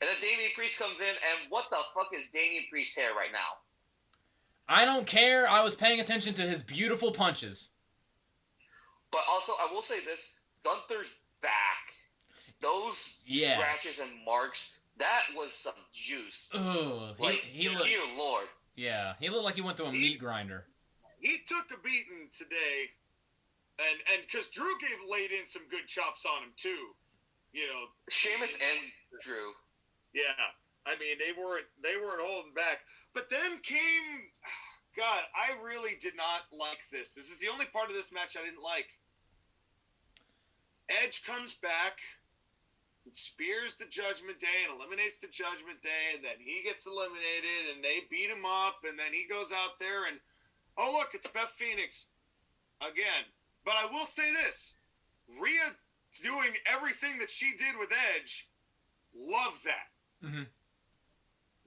And then Damian Priest comes in, and what the fuck is Damian Priest's hair right now? I don't care. I was paying attention to his beautiful punches. But also, I will say this. Gunther's back. Those scratches and marks, that was some juice. Ugh. Dear Lord. Yeah, he looked like he went through a meat grinder. He took a beating today. And because Drew laid in some good chops on him, too. Sheamus and Drew. Yeah, I mean they weren't holding back. But then came, God, I really did not like this. This is the only part of this match I didn't like. Edge comes back, and spears the Judgment Day and eliminates the Judgment Day, and then he gets eliminated, and they beat him up, and then he goes out there and, oh look, it's Beth Phoenix again. But I will say this, Rhea doing everything that she did with Edge, love that. Mm-hmm.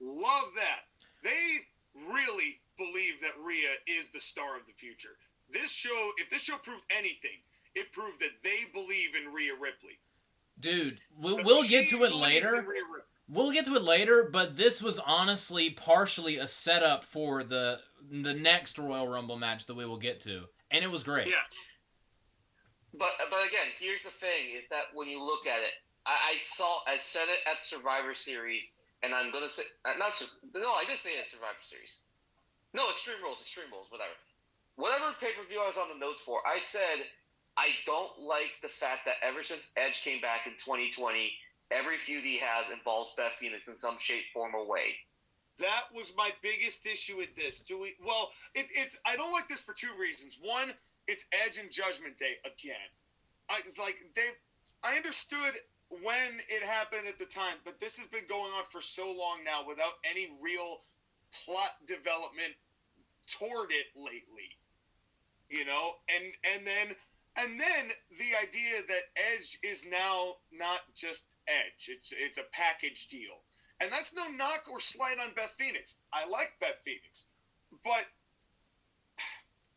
Love that. They really believe that Rhea is the star of the future. This show, if this show proved anything, it proved that they believe in Rhea Ripley. Dude, we'll get to it later. We'll get to it later, but this was honestly partially a setup for the next Royal Rumble match that we will get to, and it was great. Yeah. But again, here's the thing: is that when you look at it, I said it at Survivor Series, and I'm gonna say I did say it at Survivor Series. No, Extreme Rules, whatever pay-per-view I was on the notes for. I said I don't like the fact that ever since Edge came back in 2020, every feud he has involves Beth Phoenix in some shape, form, or way. That was my biggest issue with this. It's I don't like this for two reasons. One, it's Edge and Judgment Day again. I understood when it happened at the time, but this has been going on for so long now without any real plot development toward it lately. And then the idea that Edge is now not just Edge. It's a package deal. And that's no knock or slight on Beth Phoenix. I like Beth Phoenix. But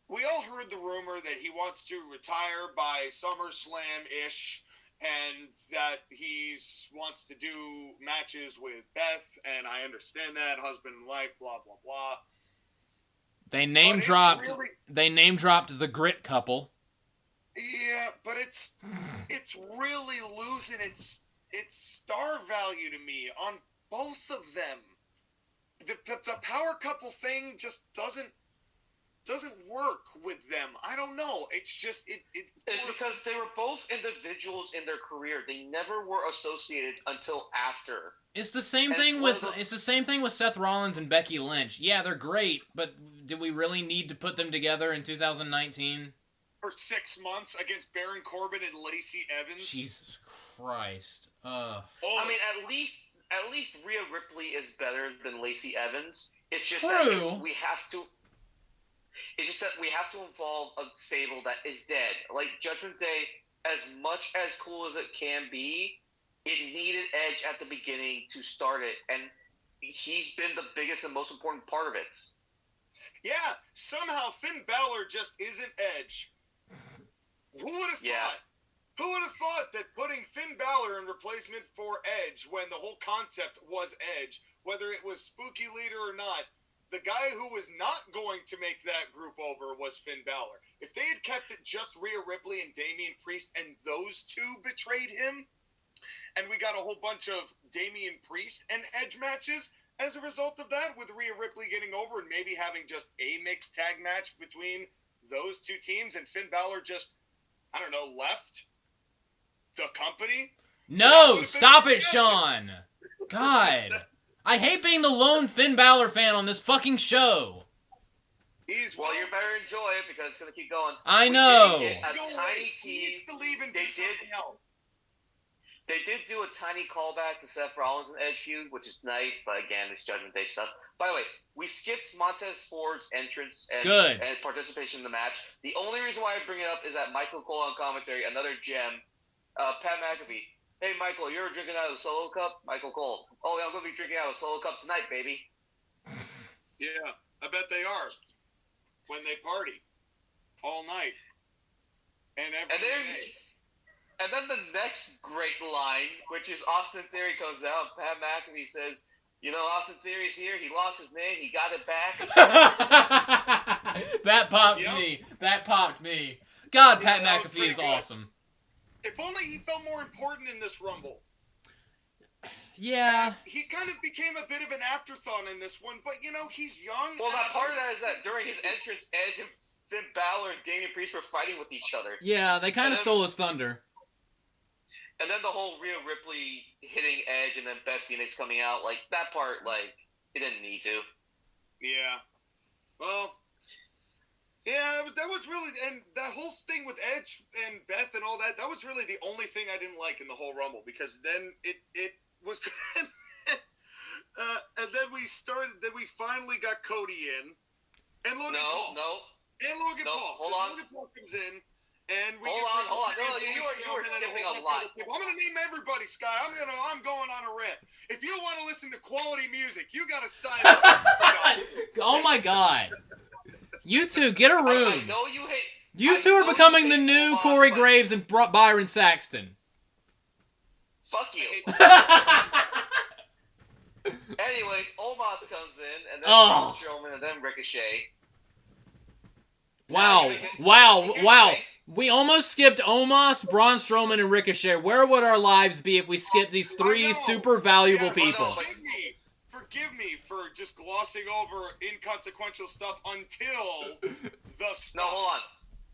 we all heard the rumor that he wants to retire by SummerSlam-ish, and that he wants to do matches with Beth, and I understand that, husband and wife, blah, blah, blah. They name dropped the Grit couple. Yeah, but it's really losing its star value to me on both of them. The power couple thing just doesn't work with them. I don't know. It's just it's because they were both individuals in their career. They never were associated until after. It's the same thing with Seth Rollins and Becky Lynch. Yeah, they're great, but do we really need to put them together in 2019? For 6 months against Baron Corbin and Lacey Evans. Jesus Christ. I mean, at least Rhea Ripley is better than Lacey Evans. It's just that we have to. It's just that we have to involve a stable that is dead. Like Judgment Day, as much as cool as it can be, it needed Edge at the beginning to start it, and he's been the biggest and most important part of it. Yeah, somehow Finn Balor just isn't Edge. Who would have thought? Who would have thought that putting Finn Balor in replacement for Edge when the whole concept was Edge, whether it was Spooky Leader or not, the guy who was not going to make that group over was Finn Balor. If they had kept it just Rhea Ripley and Damian Priest and those two betrayed him, and we got a whole bunch of Damian Priest and Edge matches as a result of that, with Rhea Ripley getting over and maybe having just a mixed tag match between those two teams, and Finn Balor just, I don't know, left the company? No, stop it, Sean. God. I hate being the lone Finn Balor fan on this fucking show. Well, you better enjoy it because it's going to keep going. I know. He needs to leave and do something else. They did do a tiny callback to Seth Rollins and Edge feud, which is nice, but again, it's Judgment Day stuff. By the way, we skipped Montez Ford's entrance and participation in the match. The only reason why I bring it up is that Michael Cole on commentary, another gem, Pat McAfee. Hey, Michael, you're drinking out of a solo cup? Michael Cole. Oh, yeah, I'm going to be drinking out of a solo cup tonight, baby. Yeah, I bet they are. When they party. All night. And every day. And then the next great line, which is Austin Theory comes out, Pat McAfee says, you know, Austin Theory's here. He lost his name. He got it back. That popped me. That popped me. God, Pat McAfee is awesome. If only he felt more important in this Rumble. Yeah. He kind of became a bit of an afterthought in this one, but, you know, he's young. Well, that part of that is that during his entrance, Edge and Finn Balor and Damian Priest were fighting with each other. Yeah, they kind of stole his thunder. And then the whole Rhea Ripley hitting Edge and then Beth Phoenix coming out, like, that part, like, it didn't need to. Yeah. Well, yeah, that was really, and that whole thing with Edge and Beth and all that, that was really the only thing I didn't like in the whole Rumble, because then it was and then we finally got Cody in, and Logan Paul. And Logan Paul. Hold on. Logan Paul comes in, and we Hold on. No, you were skipping a lot. I'm gonna name everybody, Sky. I'm going on a rant. If you want to listen to quality music, you gotta sign up. Oh my God. You two, get a room. I know you hate. You two are becoming the new Corey Graves and Byron Saxton. Fuck you. Anyways, Omos comes in, and then Braun Strowman, and then Ricochet. Wow. We almost skipped Omos, Braun Strowman, and Ricochet. Where would our lives be if we skipped these three super valuable people? Forgive me for just glossing over inconsequential stuff until the spot. No, hold on.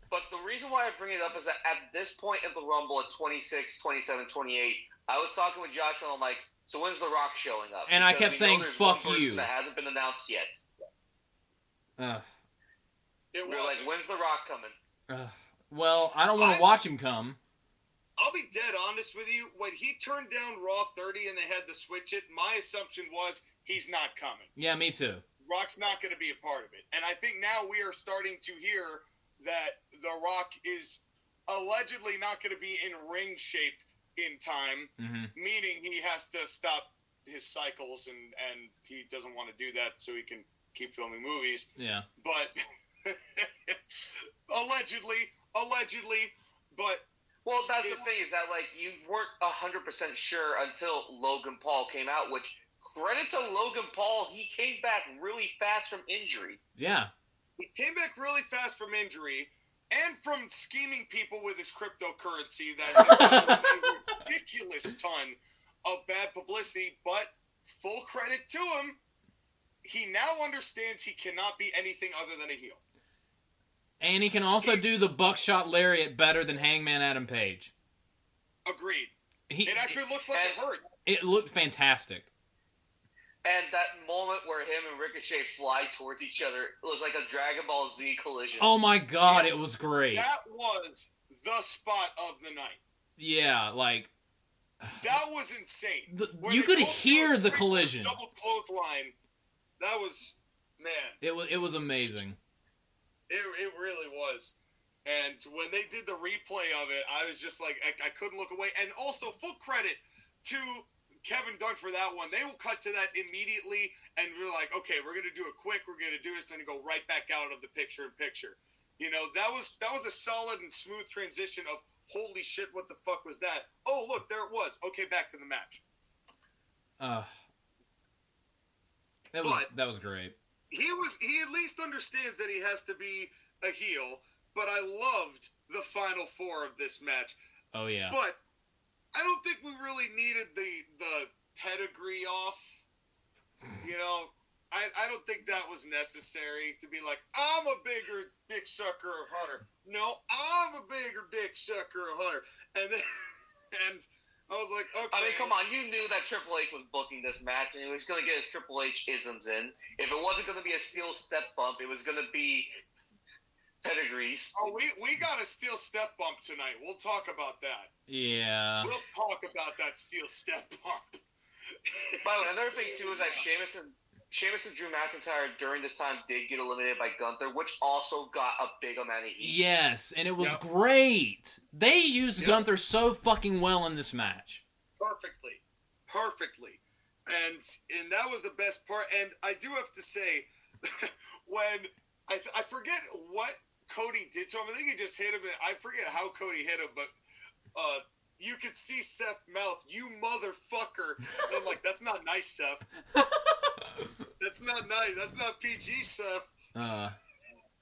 But the reason why I bring it up is that at this point in the Rumble at 26, 27, 28, I was talking with Josh and I'm like, so when's The Rock showing up? And I kept saying, fuck you. That hasn't been announced yet. We were like, when's The Rock coming? Well, I don't want to watch him come. I'll be dead honest with you. When he turned down Raw 30 and they had to switch it, my assumption was he's not coming. Yeah, me too. Rock's not going to be a part of it. And I think now we are starting to hear that The Rock is allegedly not going to be in ring shape in time, meaning he has to stop his cycles and he doesn't want to do that so he can keep filming movies. Yeah. But allegedly, but well, that's the thing is that like you weren't 100% sure until Logan Paul came out. Which credit to Logan Paul, he came back really fast from injury. Yeah, he came back really fast from injury and from scheming people with his cryptocurrency that has gotten a ridiculous ton of bad publicity. But full credit to him, he now understands he cannot be anything other than a heel. And he can also do the buckshot lariat better than Hangman Adam Page. Agreed. It actually looks like it hurt. It looked fantastic. And that moment where him and Ricochet fly towards each other, it was like a Dragon Ball Z collision. Oh my God, it was great. That was the spot of the night. Yeah, like... That was insane. You could hear the collision. Double clothesline. That was... Man. It was amazing. It really was. And when they did the replay of it, I was just like, I couldn't look away. And also, full credit to Kevin Dunn for that one. They will cut to that immediately, and we're like, okay, we're going to do it quick. We're going to do this, and go right back out of the picture-in-picture. You know, that was a solid and smooth transition of, holy shit, what the fuck was that? Oh, look, there it was. Okay, back to the match. That was great. He at least understands that he has to be a heel, but I loved the final four of this match. Oh yeah. But I don't think we really needed the pedigree off. You know, I don't think that was necessary to be like, I'm a bigger dick sucker of Hunter. No, I'm a bigger dick sucker of Hunter. And I was like, okay. I mean, come on. You knew that Triple H was booking this match, and he was going to get his Triple H isms in. If it wasn't going to be a steel step bump, it was going to be pedigrees. Oh, we got a steel step bump tonight. We'll talk about that. Yeah. We'll talk about that steel step bump. By the way, another thing, too, is that Sheamus and Drew McIntyre during this time did get eliminated by Gunther, which also got a big amount of heat. Yes, and it was great. They used Gunther so fucking well in this match. Perfectly. And that was the best part. And I do have to say, when I forget what Cody did to him. I think he just hit him. I forget how Cody hit him, but you could see Seth's mouth, you motherfucker. And I'm like, that's not nice, Seth. That's not nice. That's not PG, Seth.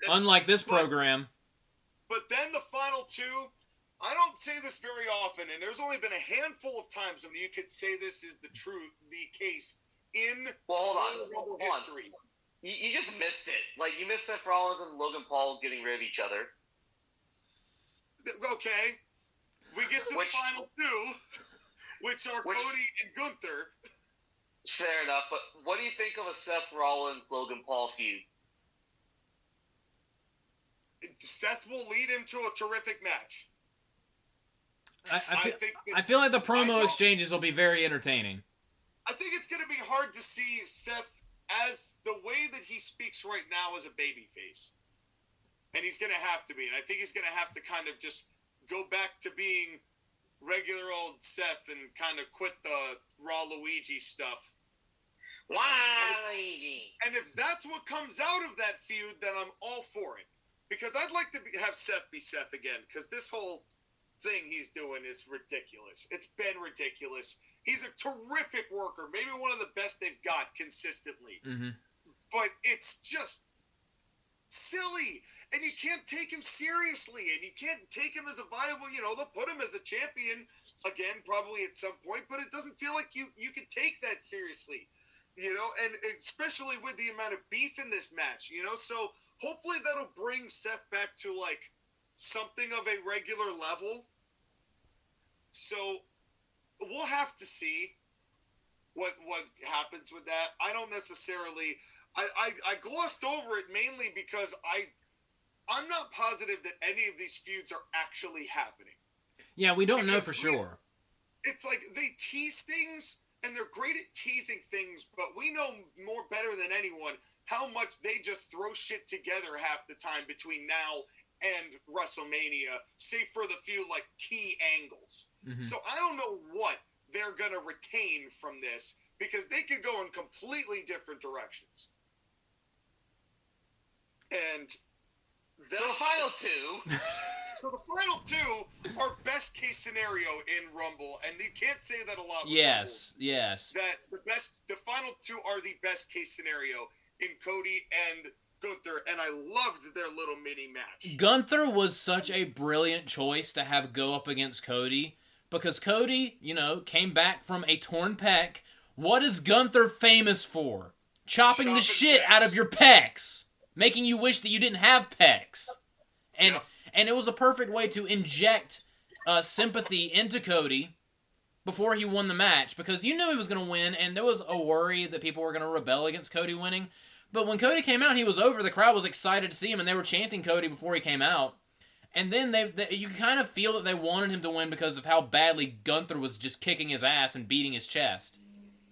Unlike this program. But then the final two, I don't say this very often, and there's only been a handful of times when you could say this is the case in Rumble history. You just missed it. Like, you missed Seth Rollins and Logan Paul getting rid of each other. Okay. we get to the final two, which are Cody and Gunther. Fair enough, but what do you think of a Seth Rollins-Logan Paul feud? Seth will lead him to a terrific match. I feel like the promo exchanges will be very entertaining. I think it's going to be hard to see Seth as the way that he speaks right now as a babyface. And he's going to have to be. And I think he's going to have to kind of just go back to being regular old Seth and kind of quit the Raw Luigi stuff. Luigi! And if that's what comes out of that feud, then I'm all for it. Because I'd like to have Seth be Seth again. Because this whole thing he's doing is ridiculous. It's been ridiculous. He's a terrific worker. Maybe one of the best they've got consistently. Mm-hmm. But it's just silly. And you can't take him seriously. And you can't take him as a viable, they'll put him as a champion again, probably at some point. But it doesn't feel like you can take that seriously. And especially with the amount of beef in this match, so hopefully that'll bring Seth back to like something of a regular level. So we'll have to see what happens with that. I don't necessarily I glossed over it mainly because I'm not positive that any of these feuds are actually happening. Yeah, we don't know for sure. It's like they tease things. And they're great at teasing things, but we know more better than anyone how much they just throw shit together half the time between now and WrestleMania, save for the few, like, key angles. Mm-hmm. So I don't know what they're going to retain from this, because they could go in completely different directions. And so the final two... So the final two are best case scenario in Rumble, and you can't say that a lot. Yes, Rumbles, yes. That the final two are the best case scenario in Cody and Gunther, and I loved their little mini match. Gunther was such a brilliant choice to have go up against Cody, because Cody, came back from a torn pec. What is Gunther famous for? Chopping the shit out of your pecs, making you wish that you didn't have pecs, and. Yep. And it was a perfect way to inject sympathy into Cody before he won the match, because you knew he was going to win, and there was a worry that people were going to rebel against Cody winning. But when Cody came out, he was over. The crowd was excited to see him, and they were chanting Cody before he came out. And then you kind of feel that they wanted him to win because of how badly Gunther was just kicking his ass and beating his chest.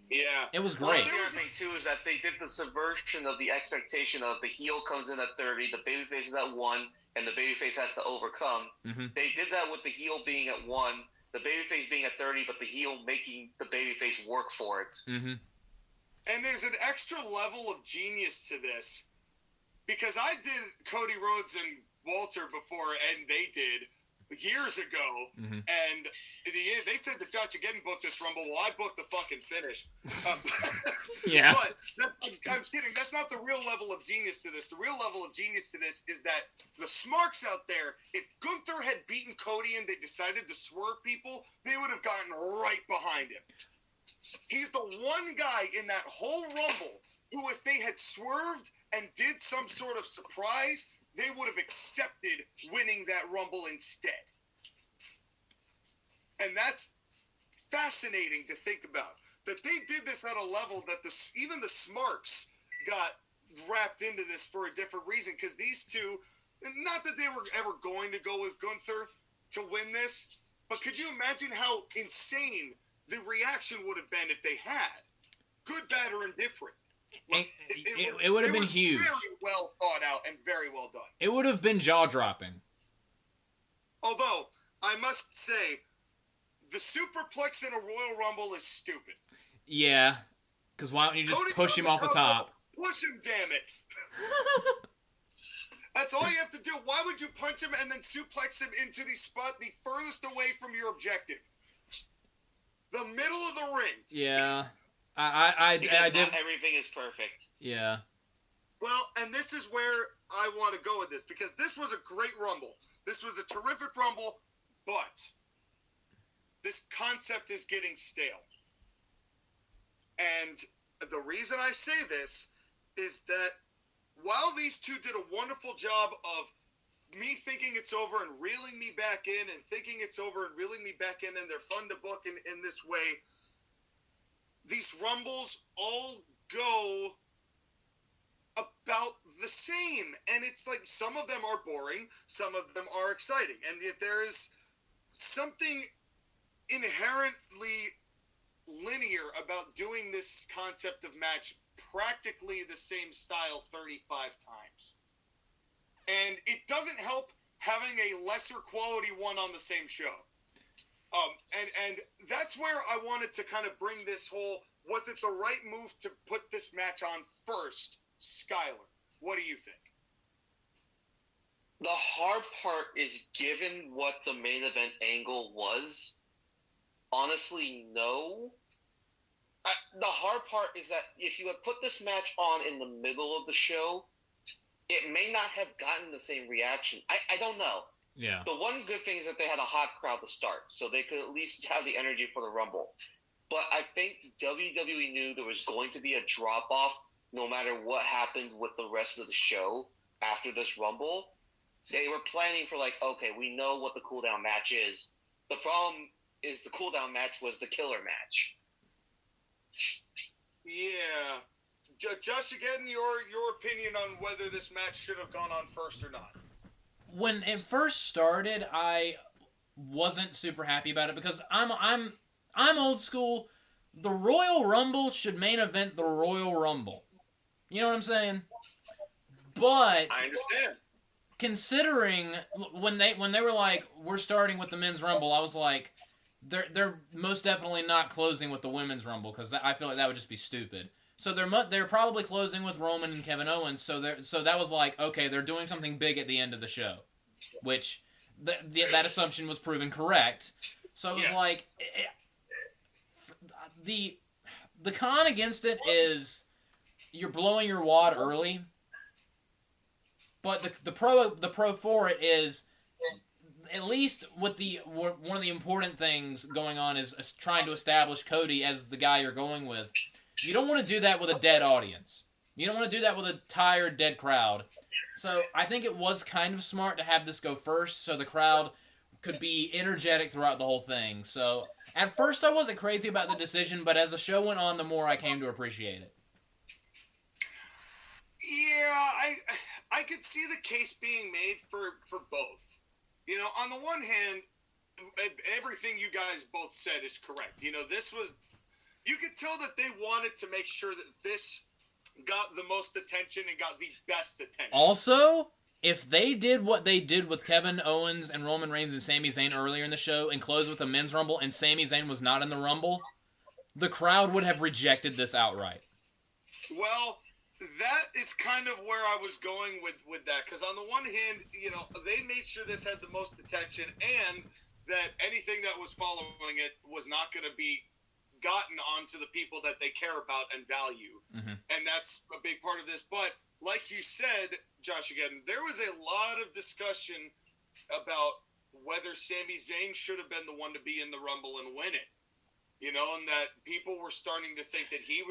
Yeah. It was great. The other thing, too, is that they did the subversion of the expectation of the heel comes in at 30, the babyface is at 1, and the babyface has to overcome. Mm-hmm. They did that with the heel being at 1, the babyface being at 30, but the heel making the babyface work for it. Mm-hmm. And there's an extra level of genius to this, because I did Cody Rhodes and Walter before, and they did years ago, mm-hmm. And they said the JoshAgeddon booked this Rumble. Well, I booked the fucking finish. Yeah. But I'm kidding. That's not the real level of genius to this. The real level of genius to this is that the smarks out there, if Gunther had beaten Cody and they decided to swerve people, they would have gotten right behind him. He's the one guy in that whole Rumble who, if they had swerved and did some sort of surprise, they would have accepted winning that Rumble instead. And that's fascinating to think about. That they did this at a level that even the smarks got wrapped into this for a different reason. Because these two, not that they were ever going to go with Gunther to win this, but could you imagine how insane the reaction would have been if they had? Good, bad, or indifferent. It would have been huge. Very well thought out and very well done. It would have been jaw-dropping. Although, I must say, the superplex in a Royal Rumble is stupid. Yeah, because why don't you just push him off the top? Push him, damn it. That's all you have to do. Why would you punch him and then suplex him into the spot the furthest away from your objective? The middle of the ring. Yeah. I did. Everything is perfect. Yeah. Well, and this is where I want to go with this, because this was a great Rumble. This was a terrific Rumble, but this concept is getting stale. And the reason I say this is that while these two did a wonderful job of me thinking it's over and reeling me back in and thinking it's over and reeling me back in, and they're fun to book in this way. These Rumbles all go about the same, and it's like some of them are boring, some of them are exciting, and yet there is something inherently linear about doing this concept of match practically the same style 35 times. And it doesn't help having a lesser quality one on the same show. And that's where I wanted to kind of bring this whole, was it the right move to put this match on first? Skyler, what do you think? The hard part is, given what the main event angle was, honestly, no. The hard part is that if you had put this match on in the middle of the show, it may not have gotten the same reaction. I don't know. Yeah. The one good thing is that they had a hot crowd to start, so they could at least have the energy for the Rumble. But I think WWE knew there was going to be a drop-off no matter what happened with the rest of the show after this Rumble. They were planning for, like, okay, we know what the cooldown match is. The problem is the cooldown match was the killer match. Yeah. JoshAgeddon, your opinion on whether this match should have gone on first or not? When it first started, I wasn't super happy about it because I'm old school. The Royal Rumble should main event the Royal Rumble. You know what I'm saying? But I understand. Considering when they were like, we're starting with the Men's Rumble, I was like, they're most definitely not closing with the Women's Rumble because I feel like that would just be stupid. So they're probably closing with Roman and Kevin Owens. So that was like, okay, they're doing something big at the end of the show, which that assumption was proven correct. So it was like, the con against it is you're blowing your wad early. But the pro for it is, at least with one of the important things going on is trying to establish Cody as the guy you're going with. You don't want to do that with a dead audience. You don't want to do that with a tired, dead crowd. So I think it was kind of smart to have this go first so the crowd could be energetic throughout the whole thing. So at first I wasn't crazy about the decision, but as the show went on, the more I came to appreciate it. Yeah, I could see the case being made for both. You know, on the one hand, everything you guys both said is correct. You know, you could tell that they wanted to make sure that this got the most attention and got the best attention. Also, if they did what they did with Kevin Owens and Roman Reigns and Sami Zayn earlier in the show and closed with a Men's Rumble and Sami Zayn was not in the Rumble, the crowd would have rejected this outright. Well, that is kind of where I was going with that, because on the one hand, you know, they made sure this had the most attention and that anything that was following it was not going to be gotten onto the people that they care about and value. Mm-hmm. And that's a big part of this. But like you said, JoshAgeddon, there was a lot of discussion about whether Sami Zayn should have been the one to be in the Rumble and win it. You know, and that people were starting to think that he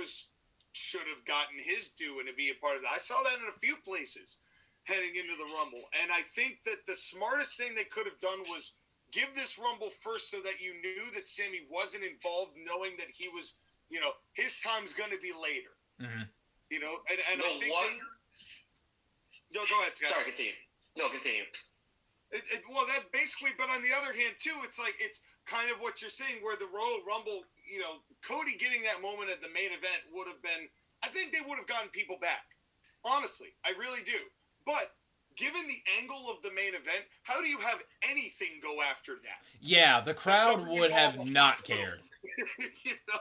should have gotten his due and to be a part of that. I saw that in a few places heading into the Rumble. And I think that the smartest thing they could have done was give this Rumble first so that you knew that Sami wasn't involved, knowing that he was, you know, his time's going to be later. Mm-hmm. You know, and I think no, go ahead, Scott. Sorry, continue. No, continue. Well, that basically, but on the other hand, too, it's like, it's kind of what you're saying, where the Royal Rumble, you know, Cody getting that moment at the main event would have been, I think they would have gotten people back. Honestly, I really do. But given the angle of the main event, how do you have anything go after that? Yeah, the crowd would have not cared. You know,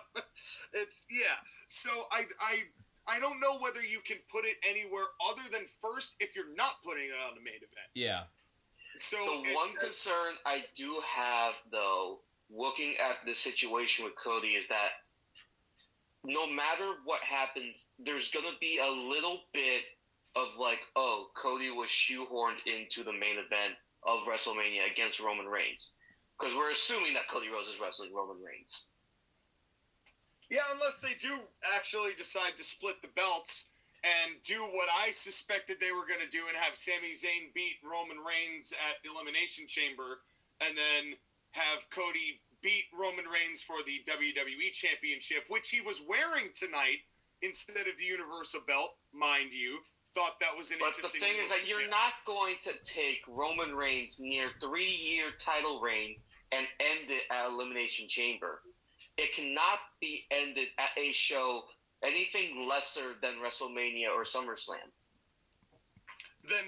So I don't know whether you can put it anywhere other than first if you're not putting it on the main event. Yeah. So the one concern I do have, though, looking at the situation with Cody, is that no matter what happens, there's going to be a little bit of like, oh, Cody was shoehorned into the main event of WrestleMania against Roman Reigns. Because we're assuming that Cody Rhodes is wrestling Roman Reigns. Yeah, unless they do actually decide to split the belts and do what I suspected they were going to do and have Sami Zayn beat Roman Reigns at Elimination Chamber, and then have Cody beat Roman Reigns for the WWE Championship, which he was wearing tonight instead of the Universal belt, mind you. Thought that was an interesting. But the thing is that you're not going to take Roman Reigns' near 3-year title reign and end it at Elimination Chamber. It cannot be ended at a show anything lesser than WrestleMania or SummerSlam. Then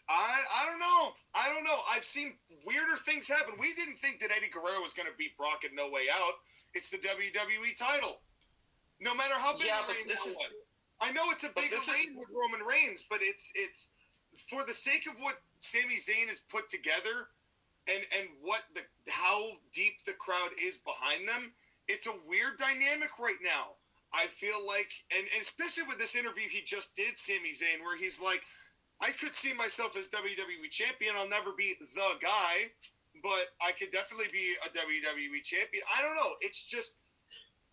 I don't know. I've seen weirder things happen. We didn't think that Eddie Guerrero was going to beat Brock at No Way Out. It's the WWE title. No matter how big the reign was. I know it's a big reign with Roman Reigns, but it's for the sake of what Sami Zayn has put together and how deep the crowd is behind them. It's a weird dynamic right now. I feel like, and especially with this interview he just did, Sami Zayn, where he's like, I could see myself as WWE champion. I'll never be the guy, but I could definitely be a WWE champion. I don't know. It's just...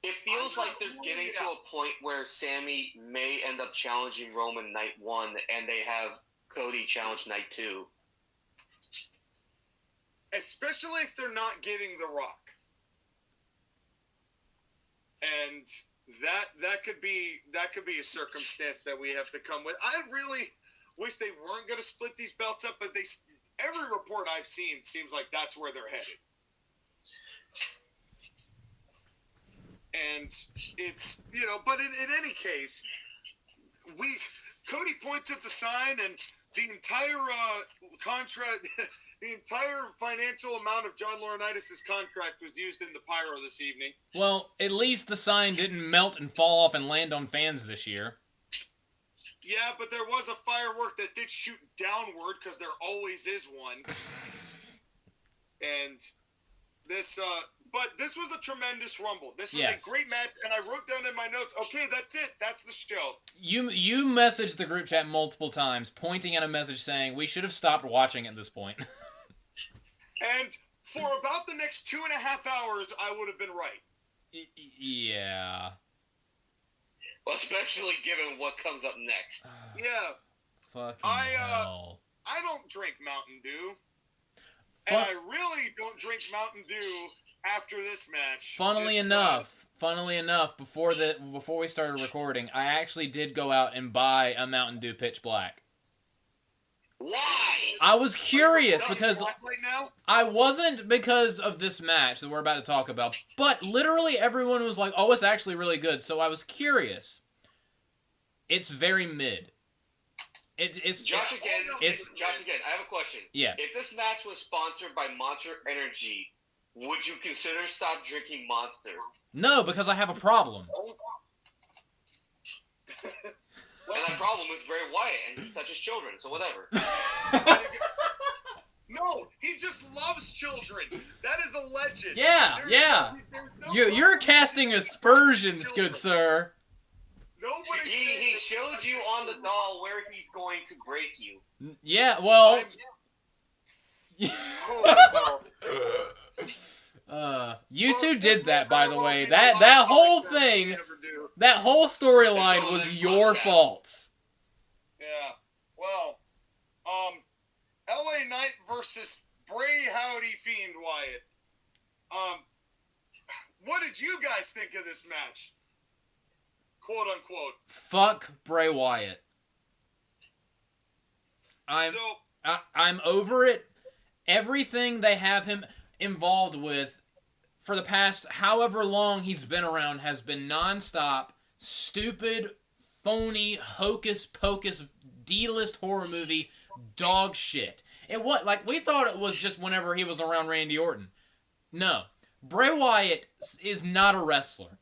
It feels like they're getting to a point where Sami may end up challenging Roman night 1, and they have Cody challenge night 2. Especially if they're not getting The Rock. And that could be a circumstance that we have to come with. I really wish they weren't going to split these belts up, but every report I've seen seems like that's where they're headed. And it's, but in any case, Cody points at the sign, and the entire contract, the entire financial amount of John Laurinaitis' contract was used in the pyro this evening. Well, at least the sign didn't melt and fall off and land on fans this year. Yeah, but there was a firework that did shoot downward, because there always is one. And this, but this was a tremendous Rumble. This was a great match, and I wrote down in my notes, okay, that's it. That's the show. You messaged the group chat multiple times, pointing at a message saying, we should have stopped watching at this point. And for about the next 2.5 hours, I would have been right. Yeah. Well, especially given what comes up next. Yeah. Fucking hell. I don't drink Mountain Dew. And I really don't drink Mountain Dew after this match. Funnily enough, before we started recording, I actually did go out and buy a Mountain Dew Pitch Black. Why? I was curious because right now? I wasn't because of this match that we're about to talk about, but literally everyone was like, "Oh, it's actually really good." So I was curious. It's very mid. Josh, again, I have a question. Yes. If this match was sponsored by Monster Energy, would you consider stop drinking Monster? No, because I have a problem. And that problem is Bray Wyatt, and he touches children, so whatever. No, he just loves children. That is a legend. Yeah, You're casting aspersions, good sir. Nobody. He showed you on the doll where he's going to break you. Yeah, well. You two did that, by the way. That whole thing, that whole storyline was your fault. Yeah. Well, LA Knight versus Bray Howdy Fiend Wyatt. What did you guys think of this match? Quote unquote. Fuck Bray Wyatt. I'm over it. Everything they have him involved with for the past however long he's been around has been nonstop, stupid, phony, hocus pocus, D-list horror movie dog shit. We thought it was just whenever he was around Randy Orton. No. Bray Wyatt is not a wrestler.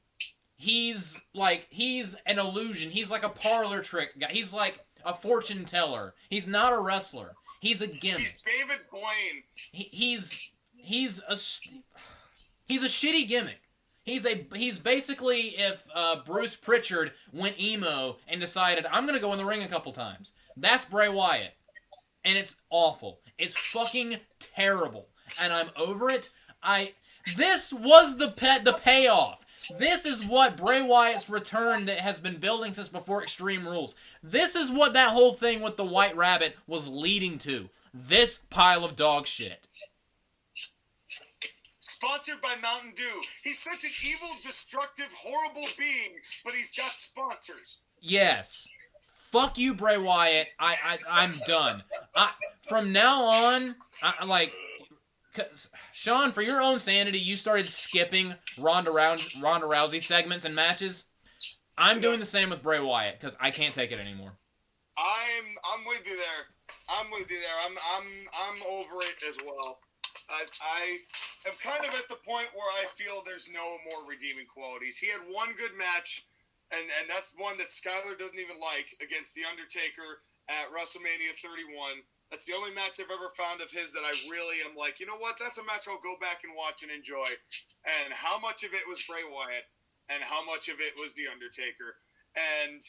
He's an illusion. He's like a parlor trick guy. He's like a fortune teller. He's not a wrestler. He's a gimmick. He's David Blaine. He's a shitty gimmick. He's basically if Bruce Pritchard went emo and decided, I'm gonna go in the ring a couple times. That's Bray Wyatt. And it's awful. It's fucking terrible. And I'm over it. This was the payoff. This is what Bray Wyatt's return that has been building since before Extreme Rules. This is what that whole thing with the White Rabbit was leading to. This pile of dog shit. Sponsored by Mountain Dew. He's such an evil, destructive, horrible being, but he's got sponsors. Yes. Fuck you, Bray Wyatt. I'm done. From now on, Sean, for your own sanity, you started skipping Ronda Rousey segments and matches. I'm doing the same with Bray Wyatt because I can't take it anymore. I'm with you there. I'm over it as well. I am kind of at the point where I feel there's no more redeeming qualities. He had one good match, and that's one that Skyler doesn't even like, against The Undertaker at WrestleMania 31. That's the only match I've ever found of his that I really am like, you know what, that's a match I'll go back and watch and enjoy. And how much of it was Bray Wyatt, and how much of it was The Undertaker. And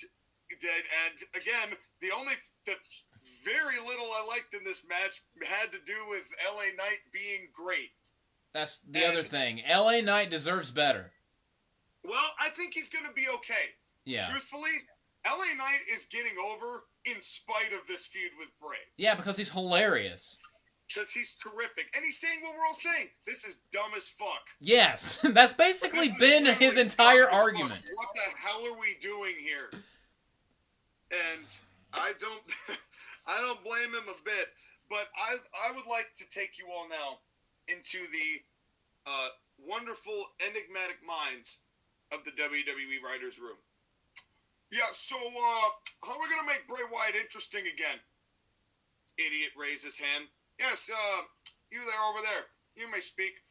again, the very little I liked in this match had to do with LA Knight being great. That's the other thing. LA Knight deserves better. Well, I think he's going to be okay. Yeah. Truthfully, LA Knight is getting over in spite of this feud with Bray. Yeah, because he's hilarious. Because he's terrific. And he's saying what we're all saying. This is dumb as fuck. Yes. That's basically been his entire argument. What the hell are we doing here? And I don't blame him a bit. But I would like to take you all now into the wonderful, enigmatic minds of the WWE writers' room. Yeah, so how are we going to make Bray Wyatt interesting again? Idiot raised his hand. Yes, you there over there. You may speak.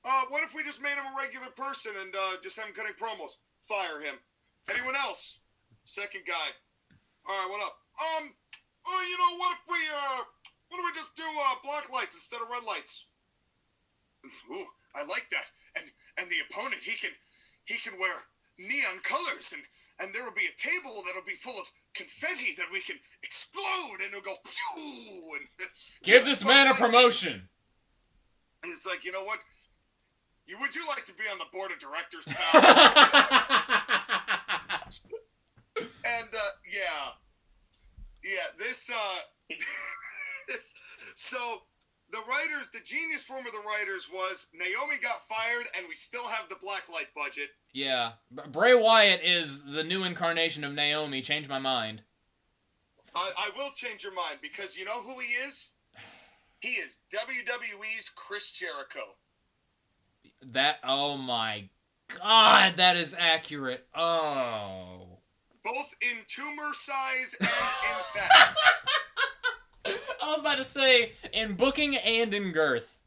What if we just made him a regular person and just have him cutting promos? Fire him. Anyone else? Second guy. All right, what up? What if we just do black lights instead of red lights? Ooh, I like that. And the opponent, he can wear neon colors, and there will be a table that'll be full of confetti that we can explode, and it'll go pew, and give this man a promotion. It's like, you know what? Would you like to be on the board of directors, pal? And so the writers, the genius form of the writers was Naomi got fired, and we still have the blacklight budget. Yeah. Bray Wyatt is the new incarnation of Naomi. Change my mind. I will change your mind, because you know who he is? He is WWE's Chris Jericho. Oh my God, that is accurate. Oh. Both in tumor size and in fat. I was about to say, in booking and in girth.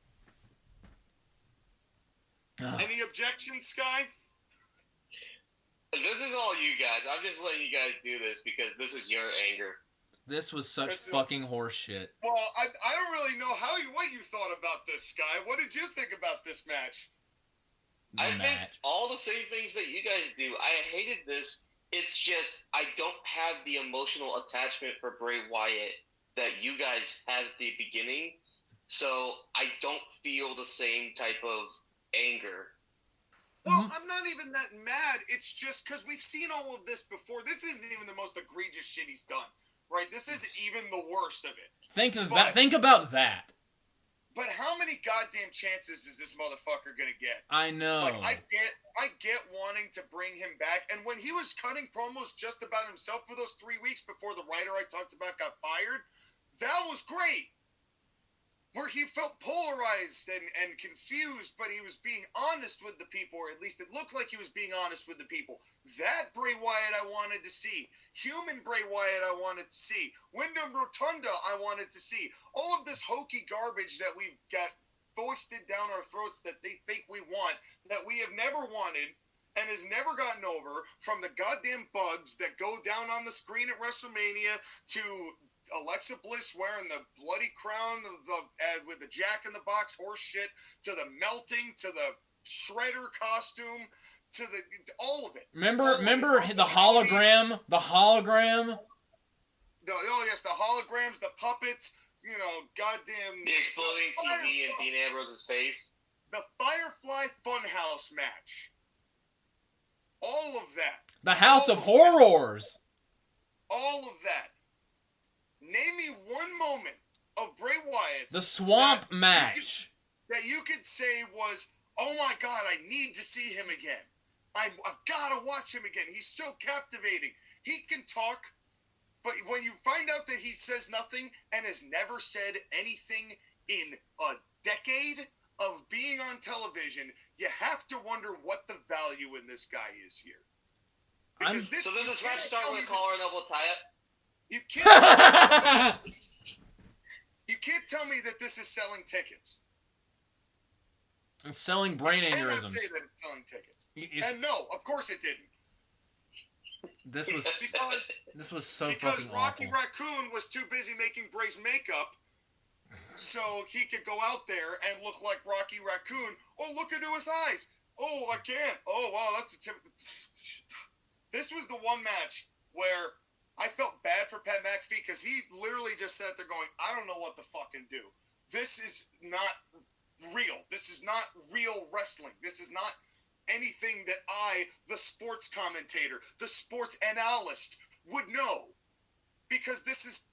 Any objections, Sky? This is all you guys. I'm just letting you guys do this because this is your anger. This was such fucking horseshit. Well, I don't really know what you thought about this, Sky. What did you think about this match? I think all the same things that you guys do. I hated this. It's just I don't have the emotional attachment for Bray Wyatt that you guys had at the beginning, so I don't feel the same type of anger. Well, I'm not even that mad. It's just because we've seen all of this before. This isn't even the most egregious shit he's done, right? This isn't even the worst of it. Think about that. But how many goddamn chances is this motherfucker gonna get? I know. Like, I get wanting to bring him back. And when he was cutting promos just about himself for those 3 weeks before the writer I talked about got fired, that was great. Where he felt polarized and confused, but he was being honest with the people, or at least it looked like he was being honest with the people. That Bray Wyatt I wanted to see. Human Bray Wyatt I wanted to see. Wyndham Rotunda I wanted to see. All of this hokey garbage that we've got foisted down our throats that they think we want, that we have never wanted and has never gotten over, from the goddamn bugs that go down on the screen at WrestleMania to Alexa Bliss wearing the bloody crown with the Jack in the Box horse shit, to the melting, to the Shredder costume, to all of it. Remember the hologram? The hologram? Oh yes, the holograms, the puppets, goddamn... The exploding TV in Dean Ambrose's face. The Firefly Funhouse match. all of that. The House of Horrors. All of that. Name me one moment of Bray Wyatt's The swamp match. That you could say was, oh my God, I need to see him again. I've got to watch him again. He's so captivating. He can talk, but when you find out that he says nothing and has never said anything in a decade of being on television, you have to wonder what the value in this guy is here. So does this match start with a collar and elbow tie-up? You can't tell me that this is selling tickets. It's selling brain aneurysms. I cannot aneurysms. say that it's selling tickets. And no, of course it didn't. This was so fucking because Rocky awful. Raccoon was too busy making Bray's makeup so he could go out there and look like Rocky Raccoon. Oh, look into his eyes. Oh, I can't. Oh, wow, that's a tip. This was the one match where I felt bad for Pat McAfee because he literally just sat there going, I don't know what to fucking do. This is not real. This is not real wrestling. This is not anything that I, the sports commentator, the sports analyst, would know. Because this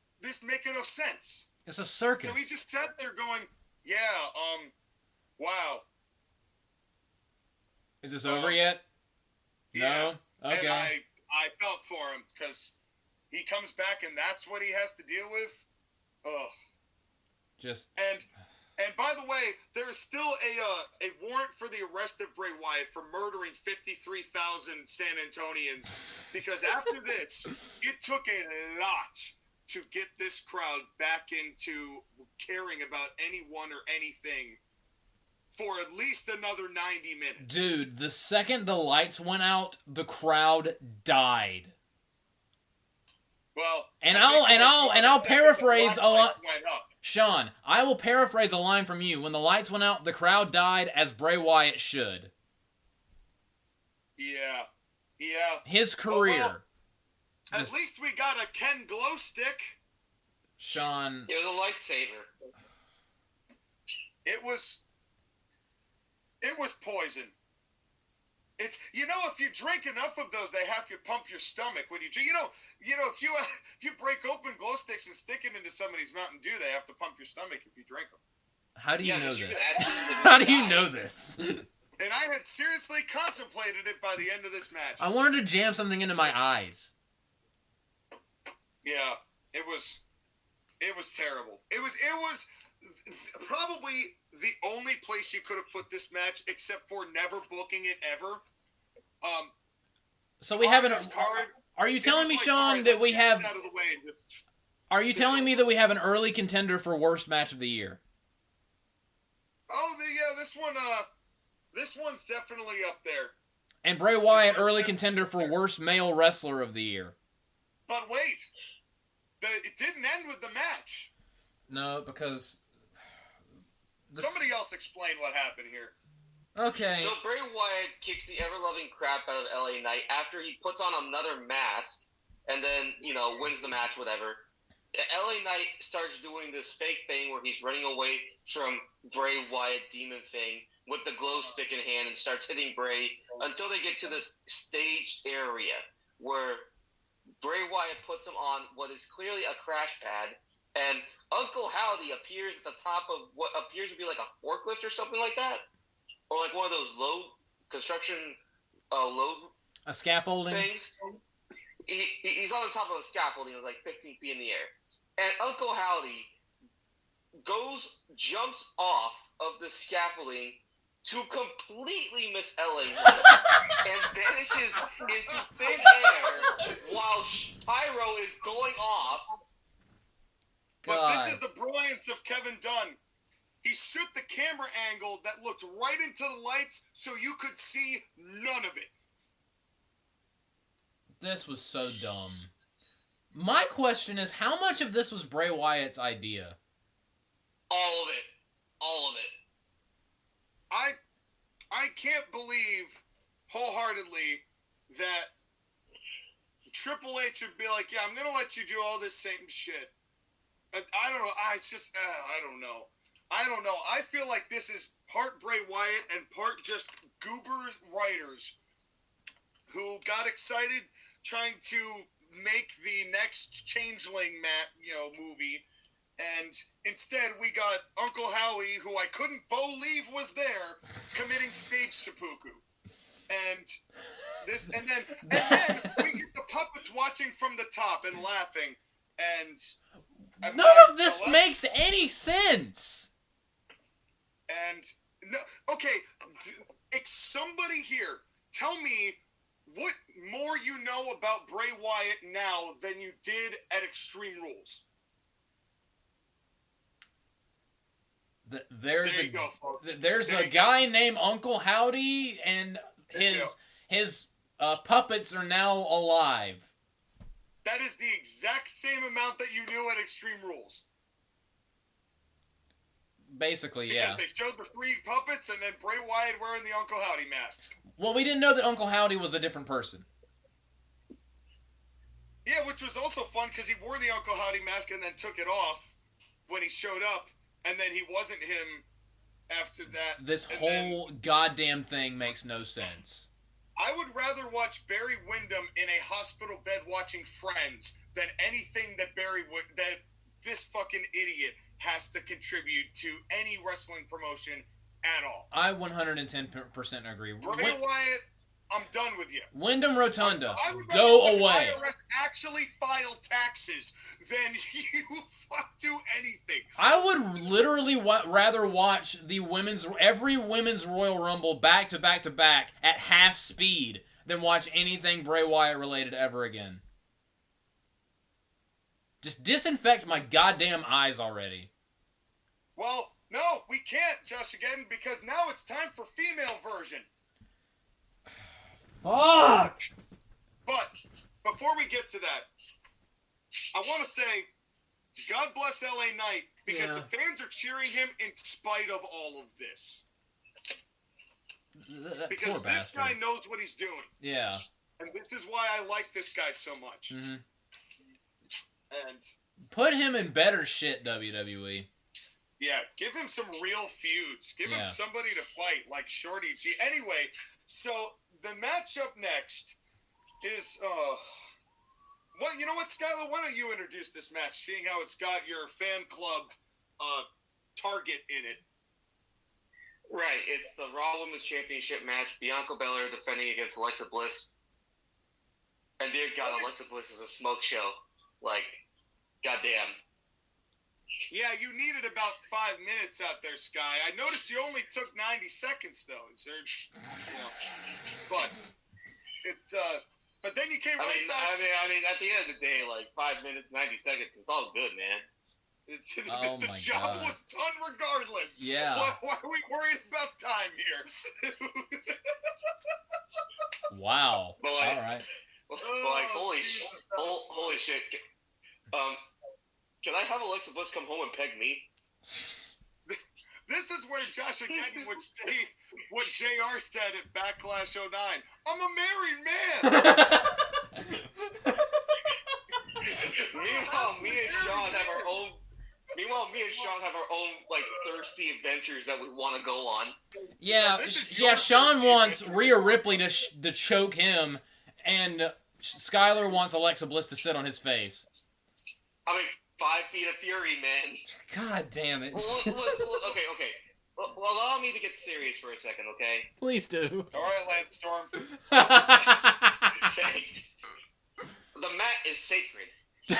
making no sense. It's a circus. So he just sat there going, yeah, wow. Is this over yet? Yeah. No? Okay. And I felt for him because he comes back and that's what he has to deal with. Ugh. Just... And by the way, there is still a warrant for the arrest of Bray Wyatt for murdering 53,000 San Antonians. Because after this, it took a lot to get this crowd back into caring about anyone or anything for at least another 90 minutes. Dude, the second the lights went out, the crowd died. Well, and I'll paraphrase a lot. Sean, I will paraphrase a line from you. When the lights went out, the crowd died as Bray Wyatt should. Yeah. His career. Well, at least we got a Ken glow stick. Sean. It was a lightsaber. It was poison. It's, if you drink enough of those, they have you pump your stomach when you drink. If you break open glow sticks and stick it into somebody's Mountain Dew, they have to pump your stomach if you drink them. How do you know this? How do you know this? And I had seriously contemplated it by the end of this match. I wanted to jam something into my eyes. Yeah, it was terrible. It was probably the only place you could have put this match, except for never booking it ever. So we have an. Are you telling me, Sean, that we have? Are you telling me that we have an early contender for worst match of the year? Oh, yeah, this one's definitely up there. And Bray Wyatt, early contender for worst male wrestler of the year. But wait, it didn't end with the match. No, because... Somebody else explain what happened here. Okay. So Bray Wyatt kicks the ever-loving crap out of LA Knight after he puts on another mask and then, wins the match, whatever. LA Knight starts doing this fake thing where he's running away from Bray Wyatt demon thing with the glow stick in hand and starts hitting Bray until they get to this staged area where Bray Wyatt puts him on what is clearly a crash pad, and Uncle Howdy appears at the top of what appears to be like a forklift or something like that, or like one of those low construction a scaffolding things. He's on the top of a scaffolding. It was like 15 feet in the air, and Uncle Howdy jumps off of the scaffolding to completely miss LA Knight and vanishes into thin air while Pyro is going off. But this is the brilliance of Kevin Dunn. He shoot the camera angle that looked right into the lights so you could see none of it. This was so dumb. My question is, how much of this was Bray Wyatt's idea? All of it. All of it. I can't believe wholeheartedly that Triple H would be like, yeah, I'm going to let you do all this same shit. I don't know. I don't know. I don't know. I feel like this is part Bray Wyatt and part just goober writers who got excited trying to make the next Changeling movie, and instead we got Uncle Howie, who I couldn't believe was there, committing stage seppuku. And then we get the puppets watching from the top and laughing, and none of this makes any sense. And no, okay, somebody here, tell me what more you know about Bray Wyatt now than you did at Extreme Rules. There's a guy named Uncle Howdy, and his puppets are now alive. That is the exact same amount that you knew at Extreme Rules. Basically, because they showed the 3 puppets and then Bray Wyatt wearing the Uncle Howdy mask. Well, we didn't know that Uncle Howdy was a different person. Yeah, which was also fun because he wore the Uncle Howdy mask and then took it off when he showed up, and then he wasn't him after that. This whole goddamn thing makes no sense. I would rather watch Barry Windham in a hospital bed watching Friends than anything that that this fucking idiot has to contribute to any wrestling promotion at all. I 110% agree. Bray Wyatt, I'm done with you. Wyndham Rotunda, I would go rather away. IRS actually file taxes than you do anything. I would literally rather watch every women's Royal Rumble back to back to back at half speed than watch anything Bray Wyatt related ever again. Just disinfect my goddamn eyes already. Well, no, we can't, JoshAgeddon, because now it's time for female version. Fuck! But before we get to that, I want to say, God bless LA Knight, because the fans are cheering him in spite of all of this. Because this guy knows what he's doing. Yeah. And this is why I like this guy so much. Mm-hmm. And put him in better shit, WWE. Yeah, give him some real feuds. Give him somebody to fight, like Shorty G. Anyway, so the matchup next is, you know what, Skyler? Why don't you introduce this match, seeing how it's got your fan club target in it? Right, it's the Raw Women's Championship match. Bianca Belair defending against Alexa Bliss. And dear God, Alexa Bliss is a smoke show. Like, goddamn. Yeah, you needed about 5 minutes out there, Sky. I noticed you only took 90 seconds, though. But it's but then you came right back. I mean, at the end of the day, like 5 minutes, 90 seconds, it's all good, man. The job was done regardless. Yeah. Why are we worried about time here? Wow. But like, all right. But like, holy shit. Can I have Alexa Bliss come home and peg me? This is where JoshAgeddon would say what JR said at Backlash 09. I'm a married man! Meanwhile, me and Sean have our own like thirsty adventures that we want to go on. Yeah, Sean wants Rhea Ripley to choke him, and Skyler wants Alexa Bliss to sit on his face. I mean, 5 feet of fury, man. God damn it. Okay. Well, allow me to get serious for a second, okay? Please do. All right, Lance Storm. The mat is sacred. This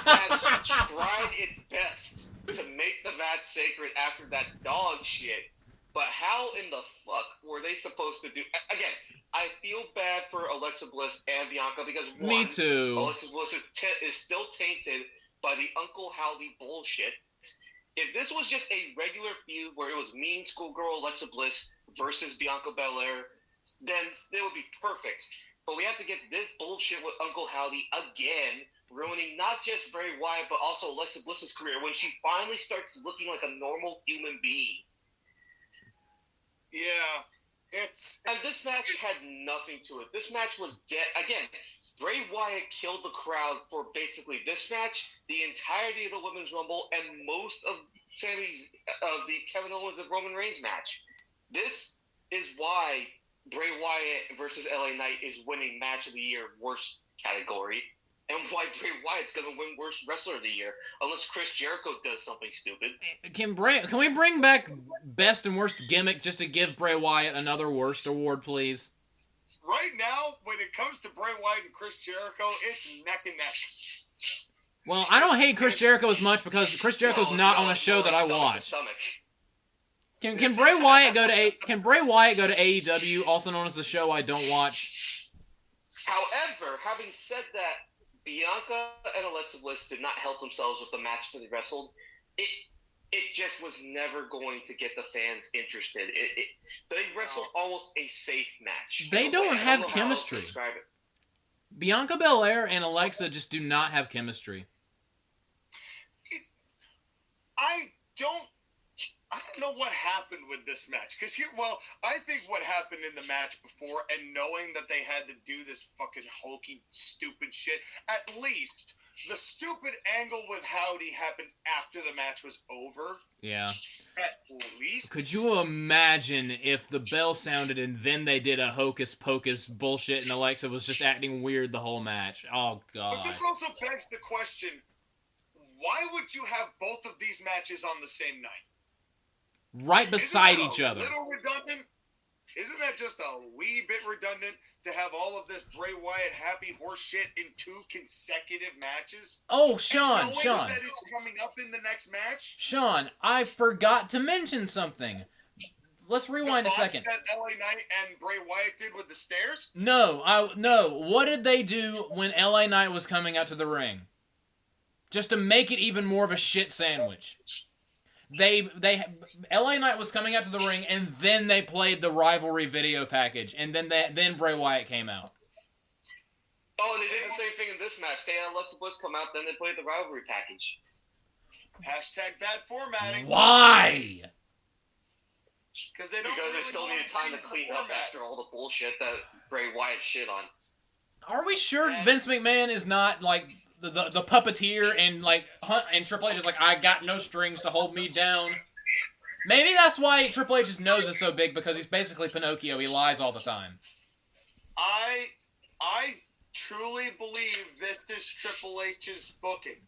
match tried its best to make the mat sacred after that dog shit. But how in the fuck were they supposed to do... Again, I feel bad for Alexa Bliss and Bianca because, one, me too. Alexa Bliss is still tainted by the Uncle Howdy bullshit. If this was just a regular feud where it was mean schoolgirl Alexa Bliss versus Bianca Belair, then it would be perfect. But we have to get this bullshit with Uncle Howdy again, ruining not just Bray Wyatt, but also Alexa Bliss's career when she finally starts looking like a normal human being. Yeah, And this match had nothing to it. This match was dead. Again, Bray Wyatt killed the crowd for basically this match, the entirety of the Women's Rumble, and most of the Kevin Owens and Roman Reigns match. This is why Bray Wyatt versus LA Knight is winning Match of the Year worst category, and why Bray Wyatt's going to win worst Wrestler of the Year, unless Chris Jericho does something stupid. Can we bring back best and worst gimmick just to give Bray Wyatt another worst award, please? Right now, when it comes to Bray Wyatt and Chris Jericho, it's neck and neck. Well, I don't hate Chris Jericho as much because Chris Jericho's not on a show that I watch. Can Bray Wyatt go to AEW, also known as the show I don't watch? However, having said that, Bianca and Alexa Bliss did not help themselves with the match that they wrestled. It just was never going to get the fans interested. They wrestled almost a safe match. They don't have chemistry. Bianca Belair and Alexa just do not have chemistry. I don't know what happened with this match. I think what happened in the match before, and knowing that they had to do this fucking hokey, stupid shit, at least the stupid angle with Howdy happened after the match was over. Yeah. At least. Could you imagine if the bell sounded and then they did a hocus pocus bullshit and Alexa was just acting weird the whole match? Oh, God. But this also begs the question, why would you have both of these matches on the same night? Right beside each other. A little redundant? Isn't that just a wee bit redundant to have all of this Bray Wyatt happy horse shit in 2 consecutive matches? Oh, Sean. That it's coming up in the next match? Sean, I forgot to mention something. Let's rewind a second. That LA Knight and Bray Wyatt did with the stairs? No. What did they do when LA Knight was coming out to the ring? Just to make it even more of a shit sandwich. LA Knight was coming out to the ring, and then they played the rivalry video package, and then Bray Wyatt came out. Oh, and they did the same thing in this match. They had Alexa Bliss come out, then they played the rivalry package. Hashtag bad formatting. Why? Because they still needed time to clean up after all the bullshit that Bray Wyatt shit on. Are we sure Vince McMahon is not like the puppeteer and Triple H is like, I got no strings to hold me down? Maybe that's why Triple H's nose is so big, because he's basically Pinocchio. He lies all the time. I truly believe this is Triple H's booking.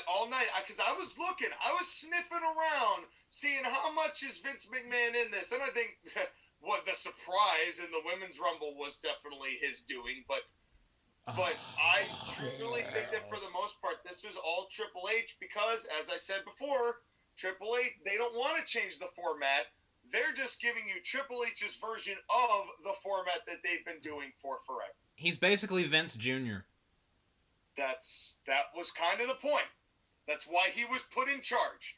All night, because I was sniffing around, seeing how much is Vince McMahon in this, and I think what the surprise in the Women's Rumble was definitely his doing, but I truly think that for the most part, this is all Triple H because, as I said before, Triple H, they don't want to change the format. They're just giving you Triple H's version of the format that they've been doing for forever. He's basically Vince Jr. That was kind of the point. That's why he was put in charge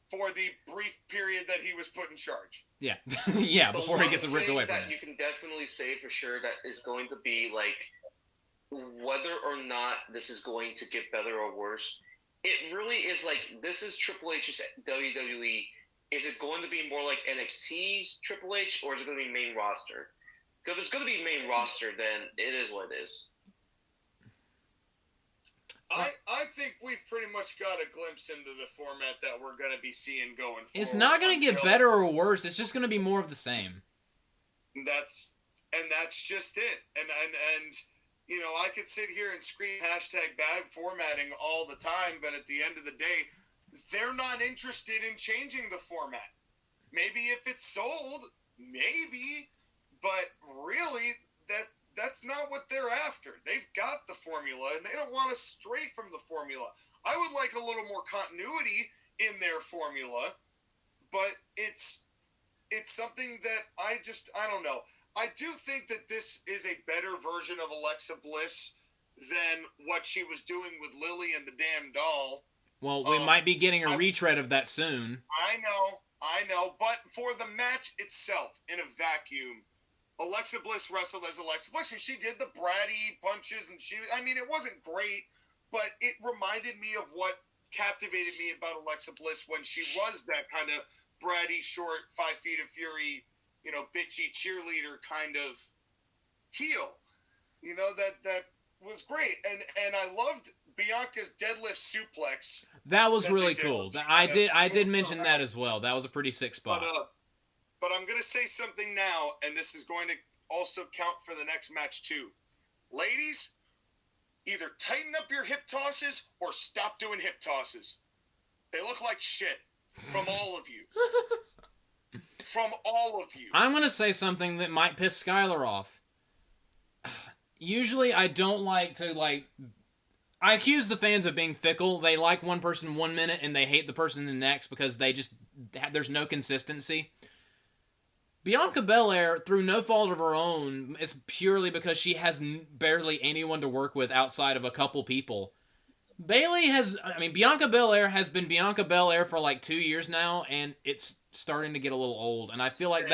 for the brief period that he was put in charge. Yeah, yeah. Before he gets ripped away from it. You can definitely say for sure that is going to be like, whether or not this is going to get better or worse, it really is like, this is Triple H's WWE. Is it going to be more like NXT's Triple H, or is it going to be main roster? Because if it's going to be main roster, then it is what it is. I think we've pretty much got a glimpse into the format that we're going to be seeing going forward. It's not going to get better or worse. It's just going to be more of the same. That's just it. And you know, I could sit here and scream hashtag bad formatting all the time, but at the end of the day, they're not interested in changing the format. Maybe if it's sold, maybe, but really that's not what they're after. They've got the formula, and they don't want to stray from the formula. I would like a little more continuity in their formula, but it's something that I don't know. I do think that this is a better version of Alexa Bliss than what she was doing with Lily and the damn doll. Well, we might be getting a retread of that soon. I know, but for the match itself, in a vacuum, Alexa Bliss wrestled as Alexa Bliss, and she did the bratty punches, and it wasn't great, but it reminded me of what captivated me about Alexa Bliss when she was that kind of bratty, short, 5 feet of fury, you know, bitchy cheerleader kind of heel. You know, that was great, and I loved Bianca's deadlift suplex. That was really cool. I did mention that as well. That was a pretty sick spot. but I'm going to say something now, and this is going to also count for the next match too. Ladies, either tighten up your hip tosses or stop doing hip tosses. They look like shit from all of you. From all of you. I'm going to say something that might piss Skyler off. Usually I don't like to, I accuse the fans of being fickle. They like one person 1 minute and they hate the person the next because there's no consistency. Bianca Belair, through no fault of her own, is purely because she has barely anyone to work with outside of a couple people. Bianca Belair has been Bianca Belair for like 2 years now, and it's starting to get a little old. And I feel like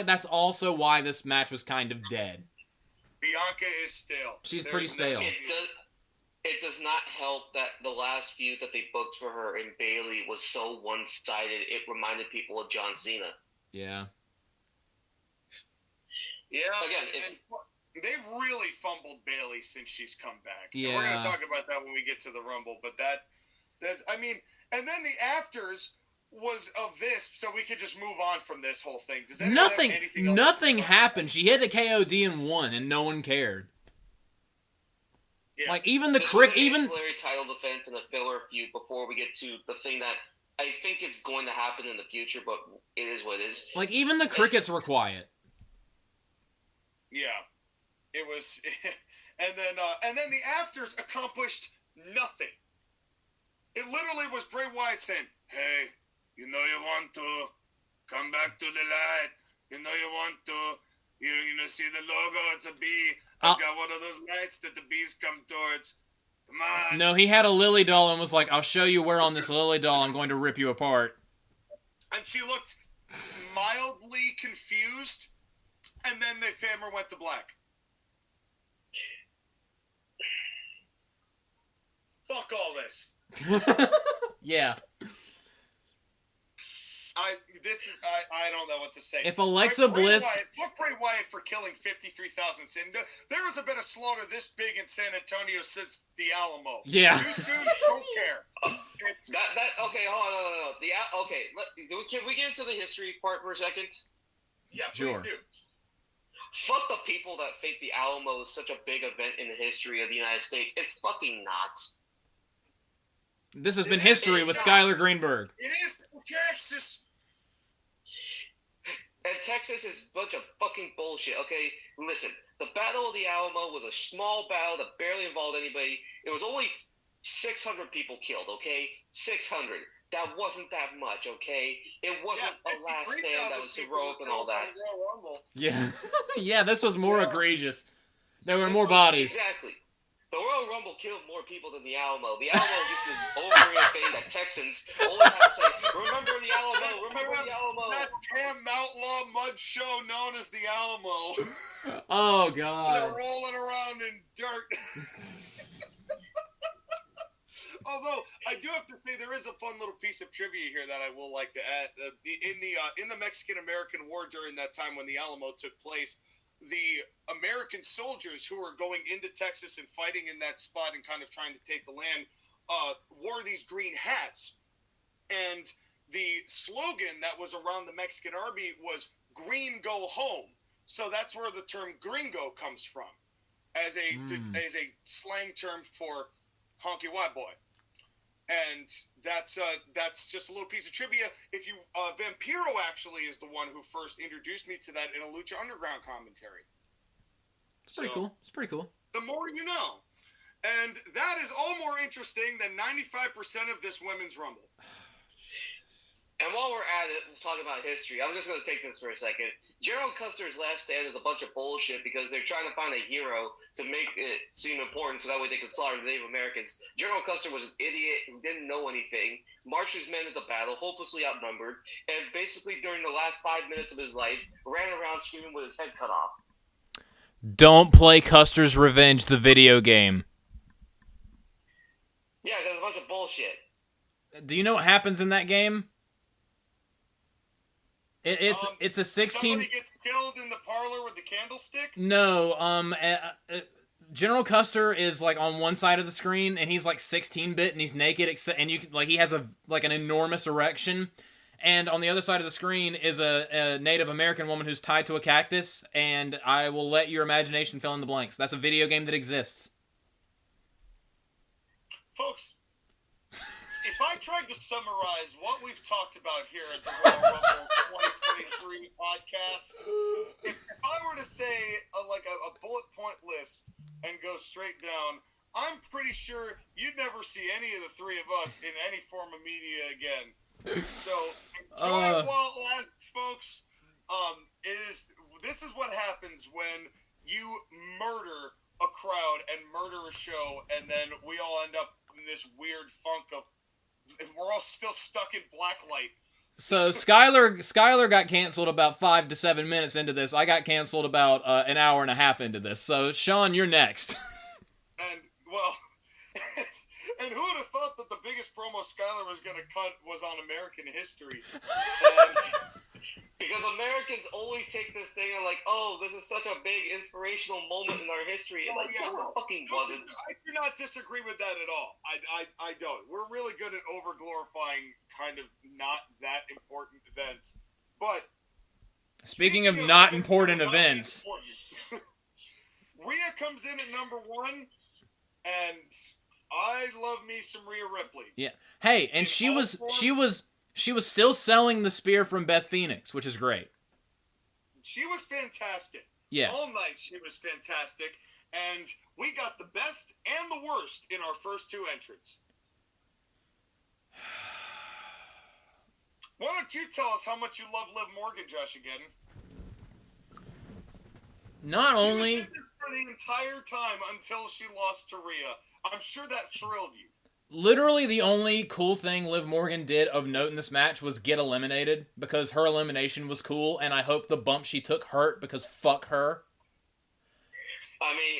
that's also why this match was kind of dead. Bianca is stale. She's pretty stale. It does not help that the last feud that they booked for her in Bayley was so one-sided. It reminded people of John Cena. Yeah. Yeah. Again, they've really fumbled Bayley since she's come back. Yeah. And we're going to talk about that when we get to the Rumble, but that's and then the afters was of this, so we could just move on from this whole thing. Does anyone have anything else? Nothing happened. She hit a KOD and won, and no one cared. Yeah. Like, even the ancillary title defense and a filler feud before we get to the thing that I think is going to happen in the future, but it is what it is. Like, even the crickets were quiet. Yeah. It was, and then the afters accomplished nothing. It literally was Bray Wyatt saying, "Hey, you know you want to come back to the light. You know you want to, you see the logo. It's a bee. I've got one of those lights that the bees come towards. Come on." No, he had a lily doll and was like, "I'll show you where on this lily doll I'm going to rip you apart." And she looked mildly confused, and then the camera went to black. Fuck all this. Yeah. I don't know what to say. If Alexa Bliss... Fuck Bray Wyatt for killing 53,000 sin. There was a bit of slaughter this big in San Antonio since the Alamo. Yeah. Too soon? Don't care. Okay, hold on. Can we get into the history part for a second? Yeah, please Sure. do. Fuck the people that think the Alamo is such a big event in the history of the United States. It's fucking not. This has been history with Skyler Greenberg. It is Texas. And Texas is a bunch of fucking bullshit, okay? Listen, the Battle of the Alamo was a small battle that barely involved anybody. It was only 600 people killed, okay? 600. That wasn't that much, okay? It wasn't a last stand that was heroic and all that. Yeah. Yeah, this was more egregious. There were more bodies. Exactly. The Royal Rumble killed more people than the Alamo. The Alamo just is overreacting that Texans always have to say, "Remember the Alamo, remember the Alamo." That damn outlaw mud show known as the Alamo. Oh, They're God. rolling around in dirt. Although I do have to say there is a fun little piece of trivia here that I will like to add. In the Mexican-American War during that time when the Alamo took place, the American soldiers who were going into Texas and fighting in that spot and kind of trying to take the land wore these green hats. And the slogan that was around the Mexican army was "Green Go Home." So that's where the term gringo comes from, as a slang term for honky white boy. And that's just a little piece of trivia. If you Vampiro actually is the one who first introduced me to that in a Lucha Underground commentary. It's pretty cool. It's pretty cool. The more you know. And that is all more interesting than 95% of this women's Rumble. And while we're at it, we're talking about history. I'm just going to take this for a second. Gerald Custer's last stand is a bunch of bullshit because they're trying to find a hero to make it seem important so that way they could slaughter the Native Americans. Gerald Custer was an idiot who didn't know anything, marched his men into battle, hopelessly outnumbered, and basically during the last 5 minutes of his life, ran around screaming with his head cut off. Don't play Custer's Revenge, the video game. Yeah, that's a bunch of bullshit. Do you know what happens in that game? It's a 16. Somebody gets killed in the parlor with the candlestick? No, General Custer is like on one side of the screen, and he's like 16-bit, and he's naked, and he has an enormous erection, And on the other side of the screen is a Native American woman who's tied to a cactus, and I will let your imagination fill in the blanks. That's a video game that exists. Folks, if I tried to summarize what we've talked about here at the Royal Rumble 2023 podcast, if I were to say a bullet point list and go straight down, I'm pretty sure you'd never see any of the three of us in any form of media again. So enjoy it while it lasts, folks. This is what happens when you murder a crowd and murder a show, and then we all end up in this weird funk of we're all still stuck in blacklight. So Skyler got canceled about 5 to 7 minutes into this. I got canceled about an hour and a half into this. So Sean, you're next. And well. And who would have thought that the biggest promo Skyler was going to cut was on American history? Because Americans always take this thing and like, oh, this is such a big inspirational moment in our history. And like, no, it fucking wasn't. I do not disagree with that at all. I don't. We're really good at over-glorifying kind of not that important events. But speaking of not important events, Rhea comes in at number 1, and I love me some Rhea Ripley. Yeah. Hey, and she was still selling the spear from Beth Phoenix, which is great. She was fantastic. Yes. All night she was fantastic, and we got the best and the worst in our first 2 entrants. Why don't you tell us how much you love Liv Morgan, JoshAgeddon? Not only she was in this for the entire time until she lost to Rhea. I'm sure that thrilled you. Literally the only cool thing Liv Morgan did of note in this match was get eliminated, because her elimination was cool, and I hope the bump she took hurt, because fuck her. I mean,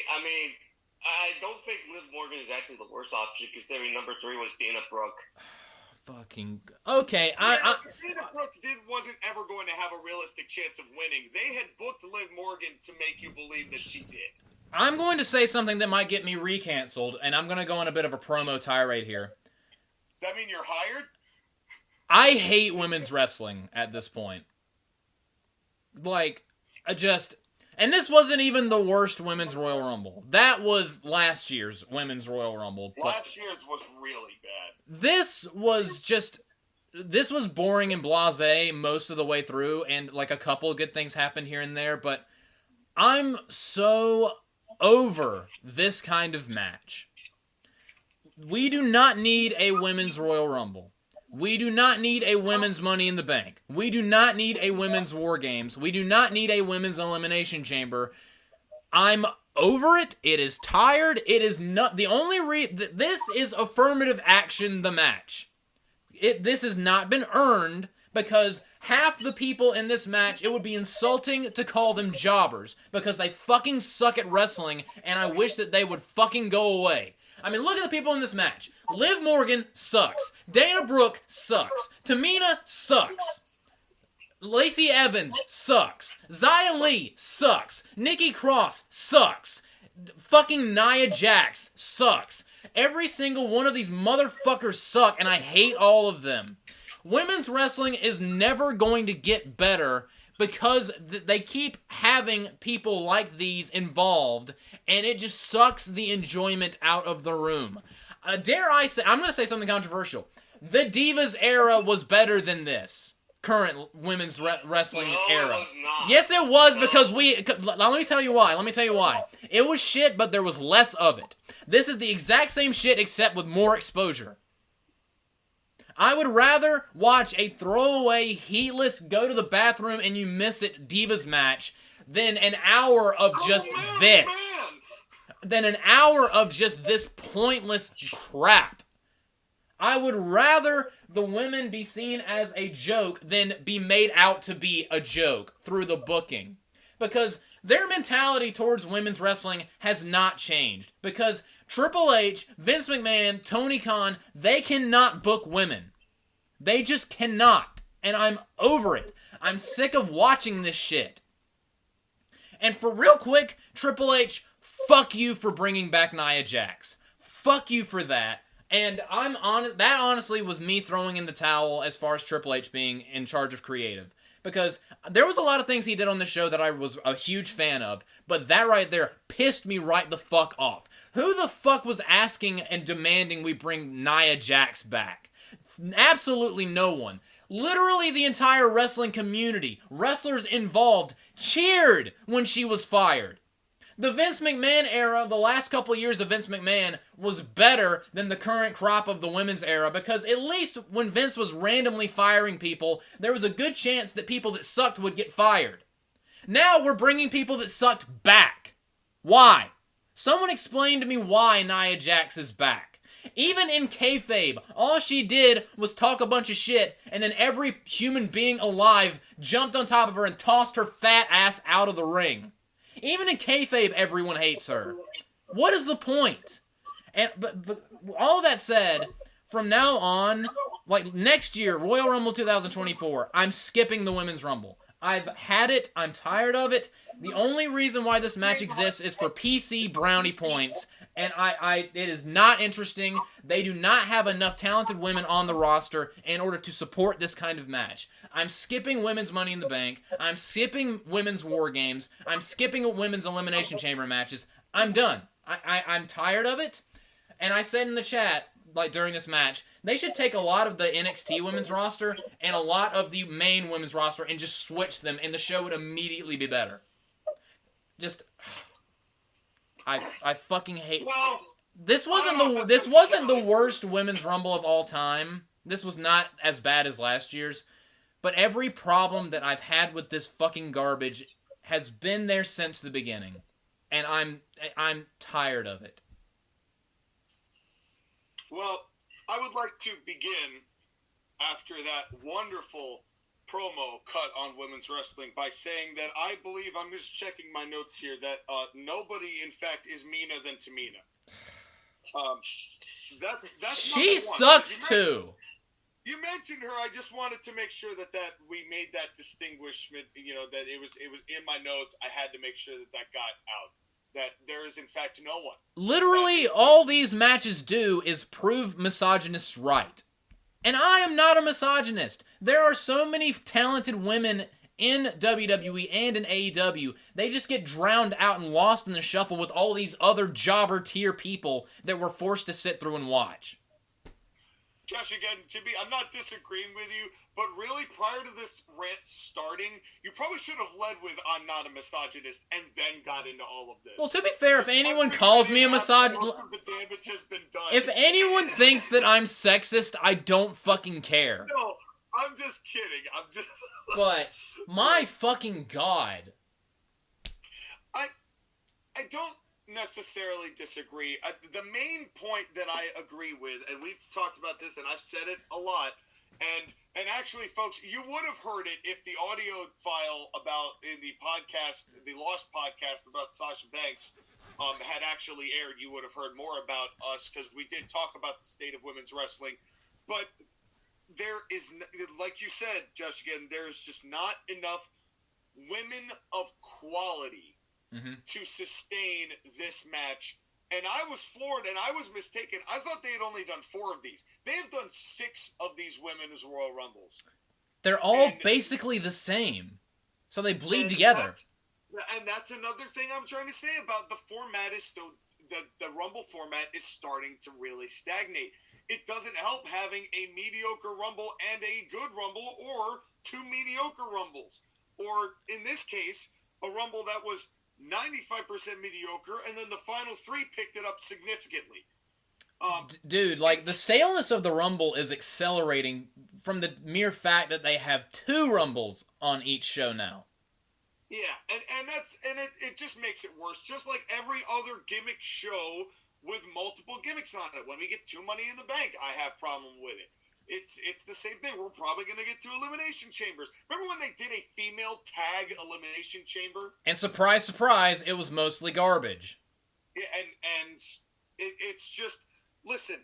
I don't think Liv Morgan is actually the worst option, considering number 3 was Dana Brooke. Fucking okay. Dana Brooke wasn't ever going to have a realistic chance of winning. They had booked Liv Morgan to make you believe that she did. I'm going to say something that might get me recanceled, and I'm going to go on a bit of a promo tirade here. Does that mean you're hired? I hate women's wrestling at this point. Like, and this wasn't even the worst women's Royal Rumble. That was last year's women's Royal Rumble. Last year's was really bad. This was boring and blasé most of the way through, and like a couple of good things happened here and there, but I'm so over this kind of match. We do not need a women's Royal Rumble. We do not need a women's Money in the Bank. We do not need a women's War Games. We do not need a women's Elimination Chamber. I'm over it. It is tired. It is not the only this is affirmative action, the match. This has not been earned, because half the people in this match, it would be insulting to call them jobbers, because they fucking suck at wrestling, and I wish that they would fucking go away. I mean, look at the people in this match. Liv Morgan sucks. Dana Brooke sucks. Tamina sucks. Lacey Evans sucks. Xia Li sucks. Nikki Cross sucks. Fucking Nia Jax sucks. Every single one of these motherfuckers suck, and I hate all of them. Women's wrestling is never going to get better because they keep having people like these involved, and it just sucks the enjoyment out of the room. Dare I say, I'm going to say something controversial. The Divas era was better than this current women's wrestling era. It was not. Yes, it was, because let me tell you why. It was shit, but there was less of it. This is the exact same shit, except with more exposure. I would rather watch a throwaway, heatless, go to the bathroom and you miss it Divas match than an hour of just this. Than an hour of just this pointless crap. I would rather the women be seen as a joke than be made out to be a joke through the booking. Because their mentality towards women's wrestling has not changed. Because Triple H, Vince McMahon, Tony Khan, they cannot book women. They just cannot. And I'm over it. I'm sick of watching this shit. And for real quick, Triple H, fuck you for bringing back Nia Jax. Fuck you for that. And I'm honest. That honestly was me throwing in the towel as far as Triple H being in charge of creative, because there was a lot of things he did on the show that I was a huge fan of, but that right there pissed me right the fuck off. Who the fuck was asking and demanding we bring Nia Jax back? Absolutely no one. Literally the entire wrestling community, wrestlers involved, cheered when she was fired. The Vince McMahon era, the last couple years of Vince McMahon, was better than the current crop of the women's era, because at least when Vince was randomly firing people, there was a good chance that people that sucked would get fired. Now we're bringing people that sucked back. Why? Someone explain to me why Nia Jax is back. Even in kayfabe, all she did was talk a bunch of shit, and then every human being alive jumped on top of her and tossed her fat ass out of the ring. Even in kayfabe, everyone hates her. What is the point? And but all of that said, from now on, like next year, Royal Rumble 2024, I'm skipping the Women's Rumble. I've had it. I'm tired of it. The only reason why this match exists is for PC brownie points, and it is not interesting. They do not have enough talented women on the roster in order to support this kind of match. I'm skipping women's Money in the Bank. I'm skipping women's War Games. I'm skipping women's Elimination Chamber matches. I'm done. I'm tired of it. And I said in the chat, like during this match, they should take a lot of the NXT women's roster and a lot of the main women's roster and just switch them, and the show would immediately be better. Just, I fucking hate. Well, This wasn't the worst women's Rumble of all time. This was not as bad as last year's. But every problem that I've had with this fucking garbage has been there since the beginning, and I'm tired of it. Well, I would like to begin after that wonderful promo cut on women's wrestling by saying that I believe, I'm just checking my notes here, that nobody, in fact, is meaner than Tamina. That's She number one. sucks too. You mentioned her. I just wanted to make sure that we made that distinguishment. You know, that it was in my notes. I had to make sure that got out. That there is in fact no one. Literally, all these matches do is prove misogynists right. And I am not a misogynist. There are so many talented women in WWE and in AEW. They just get drowned out and lost in the shuffle with all these other jobber tier people that we're forced to sit through and watch. Josh, again, Jimmy, I'm not disagreeing with you, but really, prior to this rant starting, you probably should have led with "I'm not a misogynist" and then got into all of this. Well, to be fair, if anyone calls me a misogynist, most of the damage has been done. if anyone thinks that I'm sexist, I don't fucking care. No, I'm just kidding. I'm just. But my fucking god. I don't necessarily disagree. The main point that I agree with, and we've talked about this, and I've said it a lot, and actually, folks, you would have heard it if the audio file about in the podcast, the Lost podcast about Sasha Banks, had actually aired. You would have heard more about us because we did talk about the state of women's wrestling, but there is, like you said, Josh, again, there's just not enough women of quality to sustain this match. And I was floored, and I was mistaken. I thought they had only done 4 of these. They have done 6 of these women's Royal Rumbles. They're all basically the same. So they bleed together. And that's another thing I'm trying to say about the format is still, the Rumble format is starting to really stagnate. It doesn't help having a mediocre Rumble and a good Rumble, or 2 mediocre Rumbles. Or, in this case, a Rumble that was 95% mediocre, and then the final 3 picked it up significantly. Dude, like, the staleness of the Rumble is accelerating from the mere fact that they have 2 Rumbles on each show now. Yeah, and it just makes it worse. Just like every other gimmick show with multiple gimmicks on it. When we get 2 Money in the Bank, I have problem with it. It's the same thing. We're probably going to get 2 Elimination Chambers. Remember when they did a female tag Elimination Chamber? And surprise, surprise, it was mostly garbage. Yeah, and it's just, listen,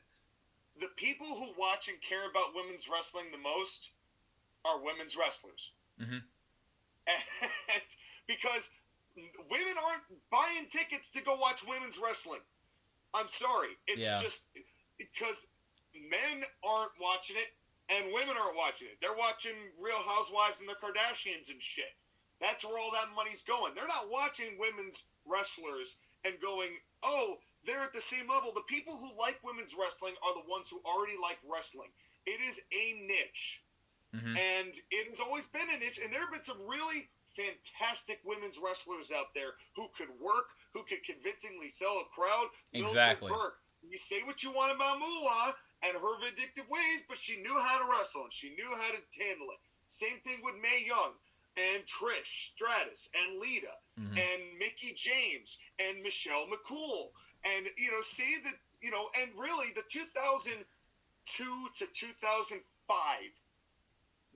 the people who watch and care about women's wrestling the most are women's wrestlers. Mm-hmm. And because women aren't buying tickets to go watch women's wrestling. I'm sorry. It's just because men aren't watching it, and women aren't watching it. They're watching Real Housewives and the Kardashians and shit. That's where all that money's going. They're not watching women's wrestlers and going, oh, they're at the same level. The people who like women's wrestling are the ones who already like wrestling. It is a niche. And it has always been a niche. And there have been some really fantastic women's wrestlers out there who could work, who could convincingly sell a crowd. Exactly. Mildred Burke. You say what you want about Moolah and her vindictive ways, but she knew how to wrestle and she knew how to handle it. Same thing with Mae Young and Trish Stratus and Lita and Mickie James and Michelle McCool. And, see that, and really the 2002 to 2005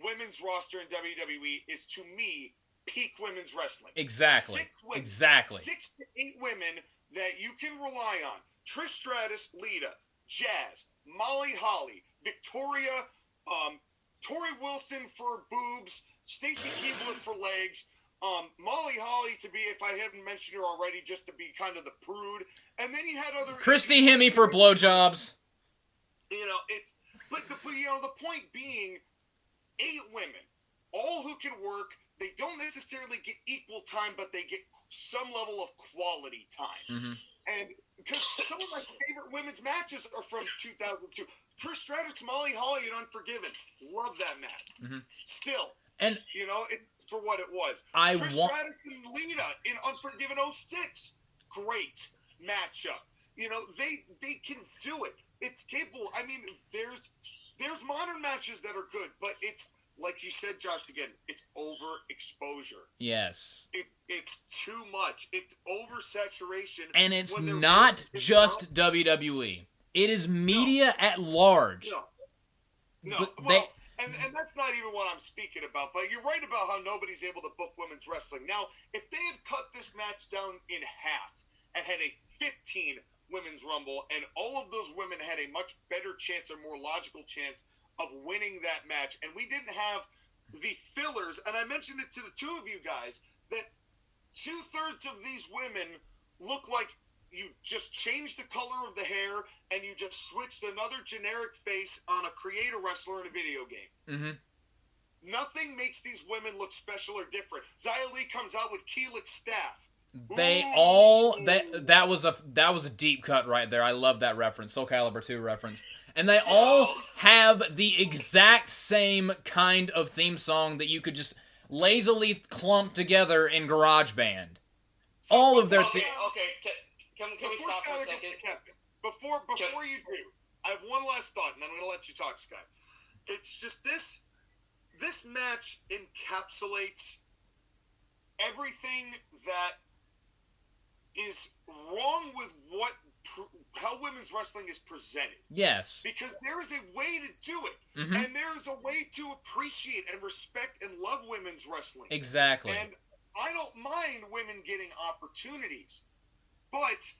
women's roster in WWE is, to me, peak women's wrestling. Exactly. 6 women, Exactly. 6 to 8 women that you can rely on. Trish Stratus, Lita, Jazz, Molly Holly, Victoria, Tori Wilson for boobs, Stacy Keibler for legs, Molly Holly to be, if I haven't mentioned her already, just to be kind of the prude. And then you had other... Christy Hemme for blowjobs. But the point being, 8 women, all who can work. They don't necessarily get equal time, but they get some level of quality time. And because some of my favorite women's matches are from 2002. Trish Stratus, Molly Holly, and Unforgiven. Love that match. Still. And it's for what it was. Trish Stratus and Lita in Unforgiven 06. Great matchup. They can do it. It's capable. I mean, there's modern matches that are good, but it's, like you said, Josh, again, it's overexposure. Yes. It's too much. It's oversaturation. And it's not just WWE. It is media at large. No. And that's not even what I'm speaking about. But you're right about how nobody's able to book women's wrestling. Now, if they had cut this match down in half and had a 15 women's rumble, and all of those women had a much better chance or more logical chance of winning that match, and we didn't have the fillers, and I mentioned it to the two of you guys, that 2/3 of these women look like you just changed the color of the hair and you just switched another generic face on a creator wrestler in a video game. Nothing makes these women look special or different. Xia Li comes out with Keelik's staff. That was a deep cut right there. I love that reference, Soul Calibur 2 reference. And they all have the exact same kind of theme song that you could just lazily clump together in GarageBand. So all of their... Okay, can we stop for a second? Before you do, I have one last thought, and then I'm going to let you talk, Sky. It's just this match encapsulates everything that is wrong with how women's wrestling is presented. Yes. Because there is a way to do it. And there is a way to appreciate and respect and love women's wrestling. Exactly. And I don't mind women getting opportunities. But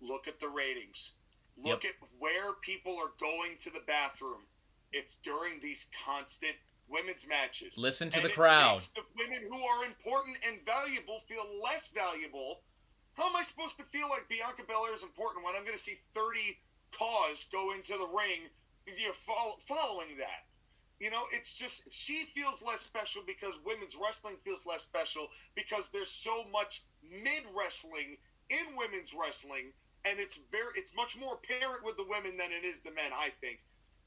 look at the ratings. Look at where people are going to the bathroom. It's during these constant women's matches. Listen to the crowd. Makes the women who are important and valuable feel less valuable. How am I supposed to feel like Bianca Belair is important when I'm going to see 30 TAWs go into the ring following that? It's just, she feels less special because women's wrestling feels less special because there's so much mid-wrestling in women's wrestling, and it's much more apparent with the women than it is the men, I think.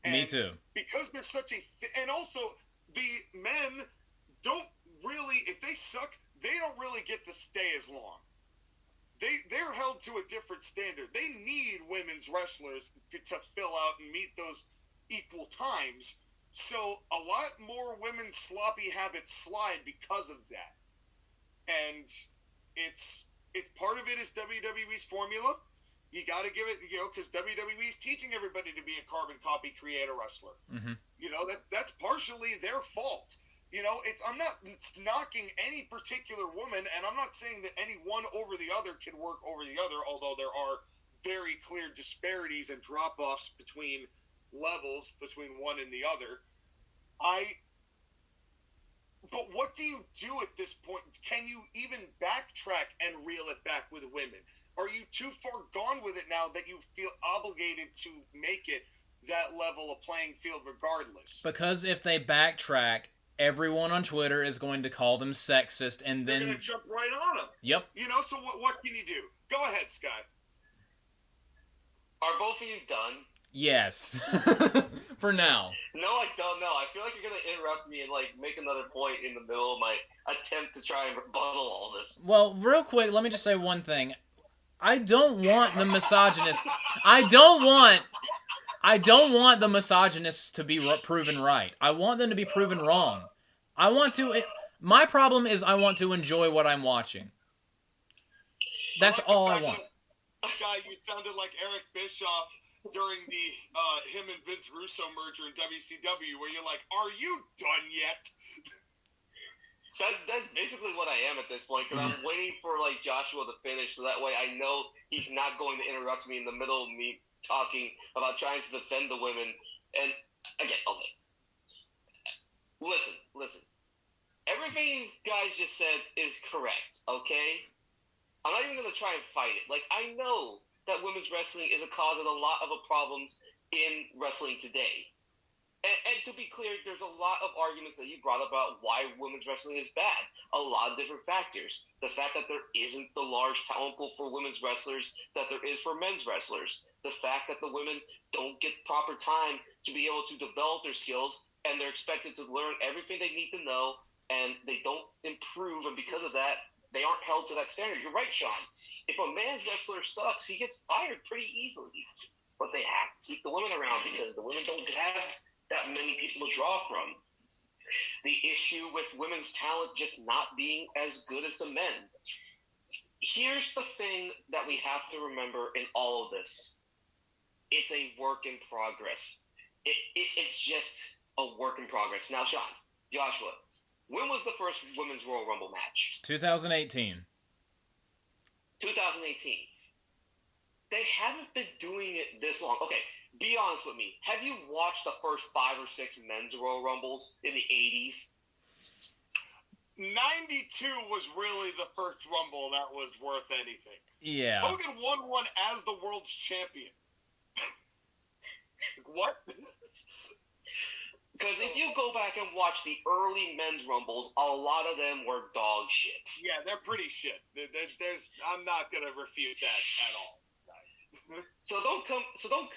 And me too. Because there's such and also the men don't really, if they suck, they don't really get to stay as long. They're held to a different standard. They need women's wrestlers to fill out and meet those equal times. So a lot more women's sloppy habits slide because of that. And it's part of it is WWE's formula. You got to give it, because WWE is teaching everybody to be a carbon copy creator wrestler. That's partially their fault. I'm not knocking any particular woman, and I'm not saying that any one over the other can work over the other, although there are very clear disparities and drop-offs between levels between one and the other. But what do you do at this point? Can you even backtrack and reel it back with women? Are you too far gone with it now that you feel obligated to make it that level of playing field regardless? Because if they backtrack, everyone on Twitter is going to call them sexist, and They're then... going to jump right on them. Yep. You know, so what can you do? Go ahead, Sky. Are both of you done? Yes. For now. No, I don't know. I feel like you're going to interrupt me and, like, make another point in the middle of my attempt to try and rebuttal all this. Well, real quick, let me just say one thing. I don't want the misogynist... I don't want the misogynists to be proven right. I want them to be proven wrong. My problem is I want to enjoy what I'm watching. That's all I want. Sky, you sounded like Eric Bischoff during the him and Vince Russo merger in WCW, where you're like, "Are you done yet?" That's basically what I am at this point, because I'm waiting for like Joshua to finish, so that way I know he's not going to interrupt me in the middle of me talking about trying to defend the women. And again, okay, listen. Everything you guys just said is correct, okay? I'm not even going to try and fight it. Like, I know that women's wrestling is a cause of a lot of the problems in wrestling today. And to be clear, there's a lot of arguments that you brought about why women's wrestling is bad. A lot of different factors. The fact that there isn't the large talent pool for women's wrestlers that there is for men's wrestlers. The fact that the women don't get proper time to be able to develop their skills, and they're expected to learn everything they need to know, and they don't improve, and because of that, they aren't held to that standard. You're right, Sean. If a man's wrestler sucks, he gets fired pretty easily. But they have to keep the women around because the women don't have that many people to draw from. The issue with women's talent just not being as good as the men. Here's the thing that we have to remember in all of this. It's a work in progress. It's just a work in progress. Now, Sean, Joshua, when was the first Women's Royal Rumble match? 2018. 2018. They haven't been doing it this long. Okay, be honest with me. Have you watched the first 5 or 6 Men's Royal Rumbles in the 80s? 92 was really the first Rumble that was worth anything. Yeah. Hogan won one as the world's champion. What? Because if you go back and watch the early men's rumbles, a lot of them were dog shit. Yeah, they're pretty shit. I'm not gonna refute that at all. So don't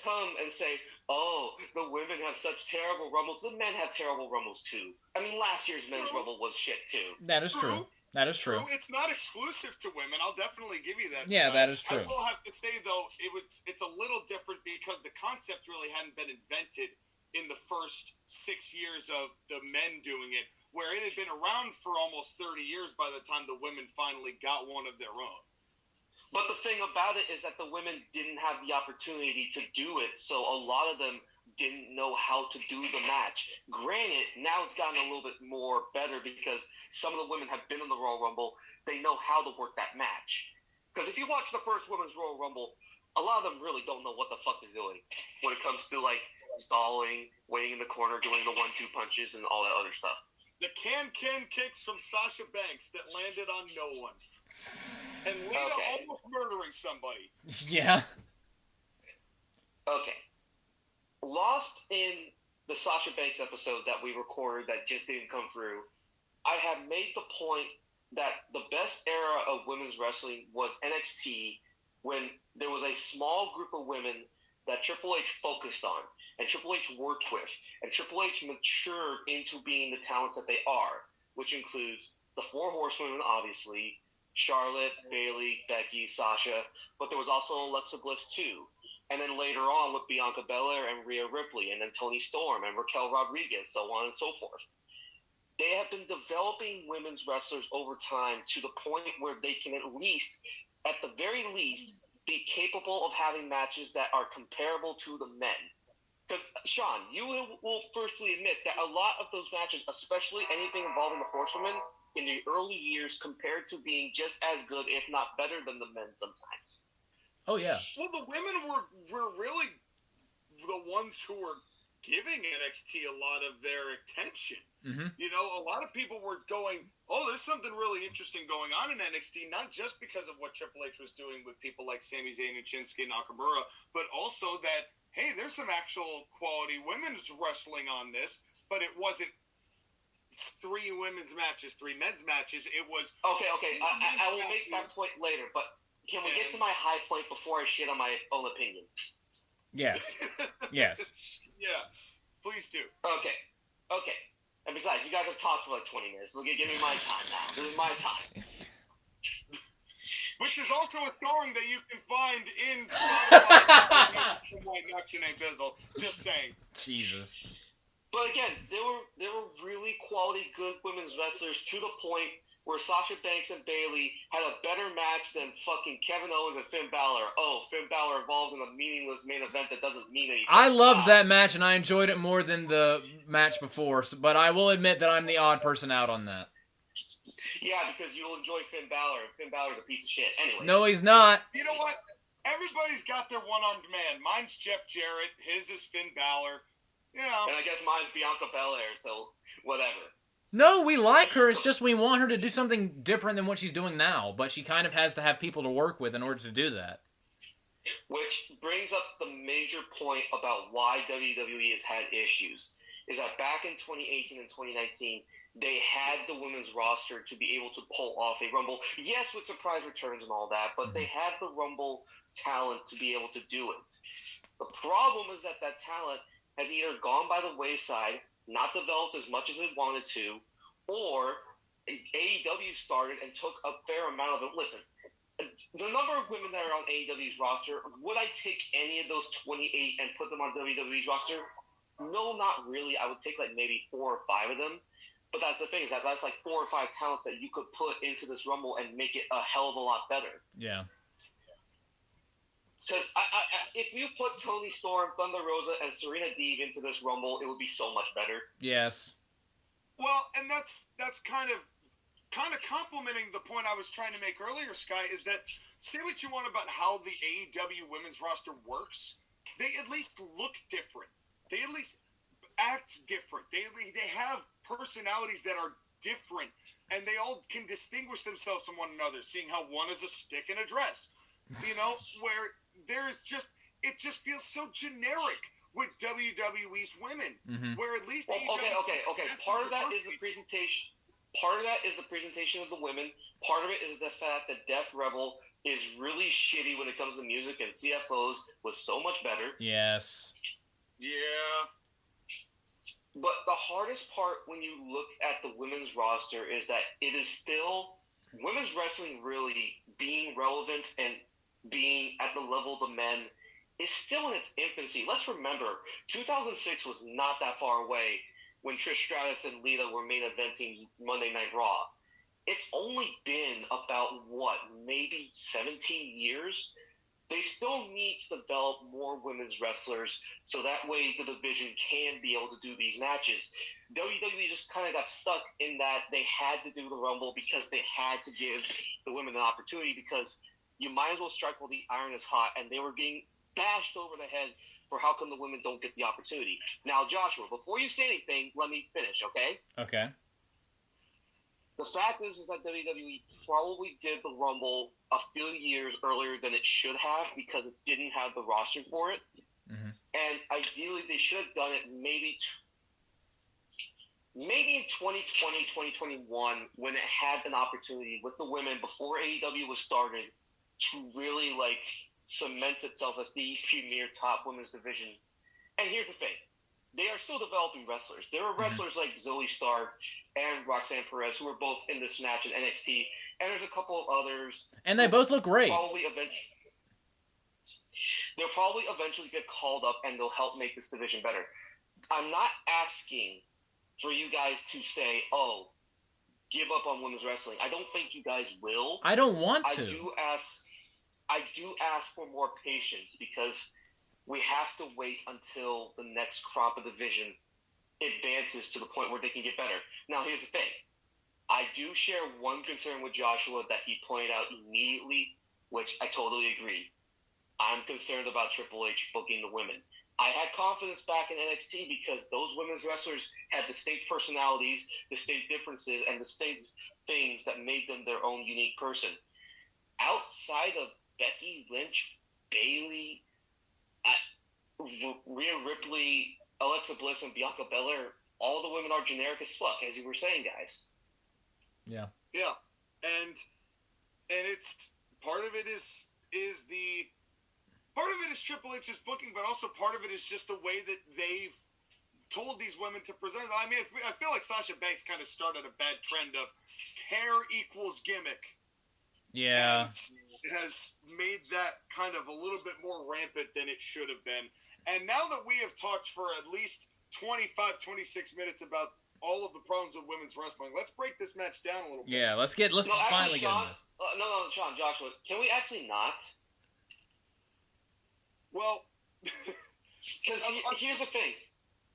come and say, "Oh, the women have such terrible rumbles." The men have terrible rumbles too. I mean, last year's men's rumble was shit too. That is true. That is true. It's not exclusive to women. I'll definitely give you that. Yeah, that is true. I will have to say though, it's a little different because the concept really hadn't been invented in the first 6 years of the men doing it, where it had been around for almost 30 years by the time the women finally got one of their own. But the thing about it is that the women didn't have the opportunity to do it, so a lot of them didn't know how to do the match. Granted, now it's gotten a little bit more better because some of the women have been in the Royal Rumble. They know how to work that match. Because if you watch the first Women's Royal Rumble, a lot of them really don't know what the fuck they're doing when it comes to, like, stalling, waiting in the corner, doing the 1-2 punches, and all that other stuff. The can kicks from Sasha Banks that landed on no one. And Lita almost murdering somebody. Yeah. Okay. Lost in the Sasha Banks episode that we recorded that just didn't come through, I have made the point that the best era of women's wrestling was NXT, when there was a small group of women that Triple H focused on, and Triple H worked with, and Triple H matured into being the talents that they are, which includes the 4 horsewomen, obviously, Charlotte, Bayley, Becky, Sasha, but there was also Alexa Bliss too. And then later on with Bianca Belair and Rhea Ripley, and then Toni Storm and Raquel Rodriguez, so on and so forth. They have been developing women's wrestlers over time to the point where they can at the very least, be capable of having matches that are comparable to the men. Because, Sean, you will firstly admit that a lot of those matches, especially anything involving the horsewomen, in the early years compared to being just as good, if not better, than the men sometimes. Oh, yeah. Well, the women were really the ones who were giving NXT a lot of their attention. Mm-hmm. You know, a lot of people were going, oh, there's something really interesting going on in NXT, not just because of what Triple H was doing with people like Sami Zayn and Shinsuke Nakamura, but also that, hey, there's some actual quality women's wrestling on this, but it wasn't 3 women's matches, 3 men's matches. It was... Okay. I will make that point later, but can we get to my high point before I shit on my own opinion? Yes. Yes. Yeah. Please do. Okay. And besides, you guys have talked for like 20 minutes. Look, give me my time now. This is my time. Which is also a song that you can find in Spotify. White Nuts and a Bizzle. Just saying. Jesus. But again, there were really quality, good women's wrestlers to the point where Sasha Banks and Bayley had a better match than fucking Kevin Owens and Finn Balor. Oh, Finn Balor involved in a meaningless main event that doesn't mean anything. I loved that match, and I enjoyed it more than the match before, but I will admit that I'm the odd person out on that. Yeah, because you'll enjoy Finn Balor, and Finn Balor's a piece of shit. Anyways. No, he's not. You know what? Everybody's got their one-armed man. Mine's Jeff Jarrett. His is Finn Balor. You know. And I guess mine's Bianca Belair, so whatever. No, we like her. It's just we want her to do something different than what she's doing now. But she kind of has to have people to work with in order to do that. Which brings up the major point about why WWE has had issues. Is that back in 2018 and 2019, they had the women's roster to be able to pull off a Rumble. Yes, with surprise returns and all that, but they had the Rumble talent to be able to do it. The problem is that talent has either gone by the wayside, not developed as much as it wanted to, or AEW started and took a fair amount of it. Listen, the number of women that are on AEW's roster, would I take any of those 28 and put them on WWE's roster? No, not really. I would take like maybe 4 or 5 of them. But that's the thing, is that's like 4 or 5 talents that you could put into this Rumble and make it a hell of a lot better. Yeah. Because if you put Toni Storm, Thunder Rosa, and Serena Deeb into this Rumble, it would be so much better. Yes. Well, and that's kind of complimenting the point I was trying to make earlier, Sky, is that say what you want about how the AEW women's roster works, they at least look different. They at least act different. They have personalities that are different, and they all can distinguish themselves from one another, seeing how one is a stick in a dress. You know, where it just feels so generic with WWE's women, where at least okay. Part of that is the presentation. Part of that is the presentation of the women. Part of it is the fact that Def Rebel is really shitty when it comes to music, and CFOs was so much better. Yes. Yeah. But the hardest part when you look at the women's roster is that it is still women's wrestling really being relevant and being at the level of the men is still in its infancy. Let's remember, 2006 was not that far away when Trish Stratus and Lita were main eventing Monday Night Raw. It's only been about, maybe 17 years? They still need to develop more women's wrestlers so that way the division can be able to do these matches. WWE just kind of got stuck in that they had to do the Rumble because they had to give the women an opportunity, because you might as well strike while the iron is hot, and they were getting bashed over the head for how come the women don't get the opportunity. Now, Joshua, before you say anything, let me finish, okay? Okay. The fact is that WWE probably did the Rumble a few years earlier than it should have because it didn't have the roster for it. Mm-hmm. And ideally, they should have done it maybe in 2020, 2021, when it had an opportunity with the women before AEW was started to really, cement itself as the premier top women's division. And here's the thing. They are still developing wrestlers. There are wrestlers like Zoe Stark and Roxanne Perez who are both in this match in NXT, and there's a couple of others. And they both look great. They'll probably eventually get called up, and they'll help make this division better. I'm not asking for you guys to say, "Oh, give up on women's wrestling." I don't think you guys will. I don't want to. I do ask for more patience, because we have to wait until the next crop of division advances to the point where they can get better. Now, here's the thing. I do share one concern with Joshua that he pointed out immediately, which I totally agree. I'm concerned about Triple H booking the women. I had confidence back in NXT because those women's wrestlers had distinct personalities, distinct differences, and distinct things that made them their own unique person. Outside of Becky Lynch, Bayley, Rhea Ripley, Alexa Bliss, and Bianca Belair, all the women are generic as fuck, as you were saying, guys. Yeah, and it's part of it is Triple H's booking, but also part of it is just the way that they've told these women to present. I mean, I feel like Sasha Banks kind of started a bad trend of hair equals gimmick. Yeah. And has made that kind of a little bit more rampant than it should have been. And now that we have talked for at least 25, 26 minutes about all of the problems with women's wrestling, let's break this match down a little bit. Yeah, let's finally get into this. No, Sean, Joshua, can we actually not? Well, because here's the thing.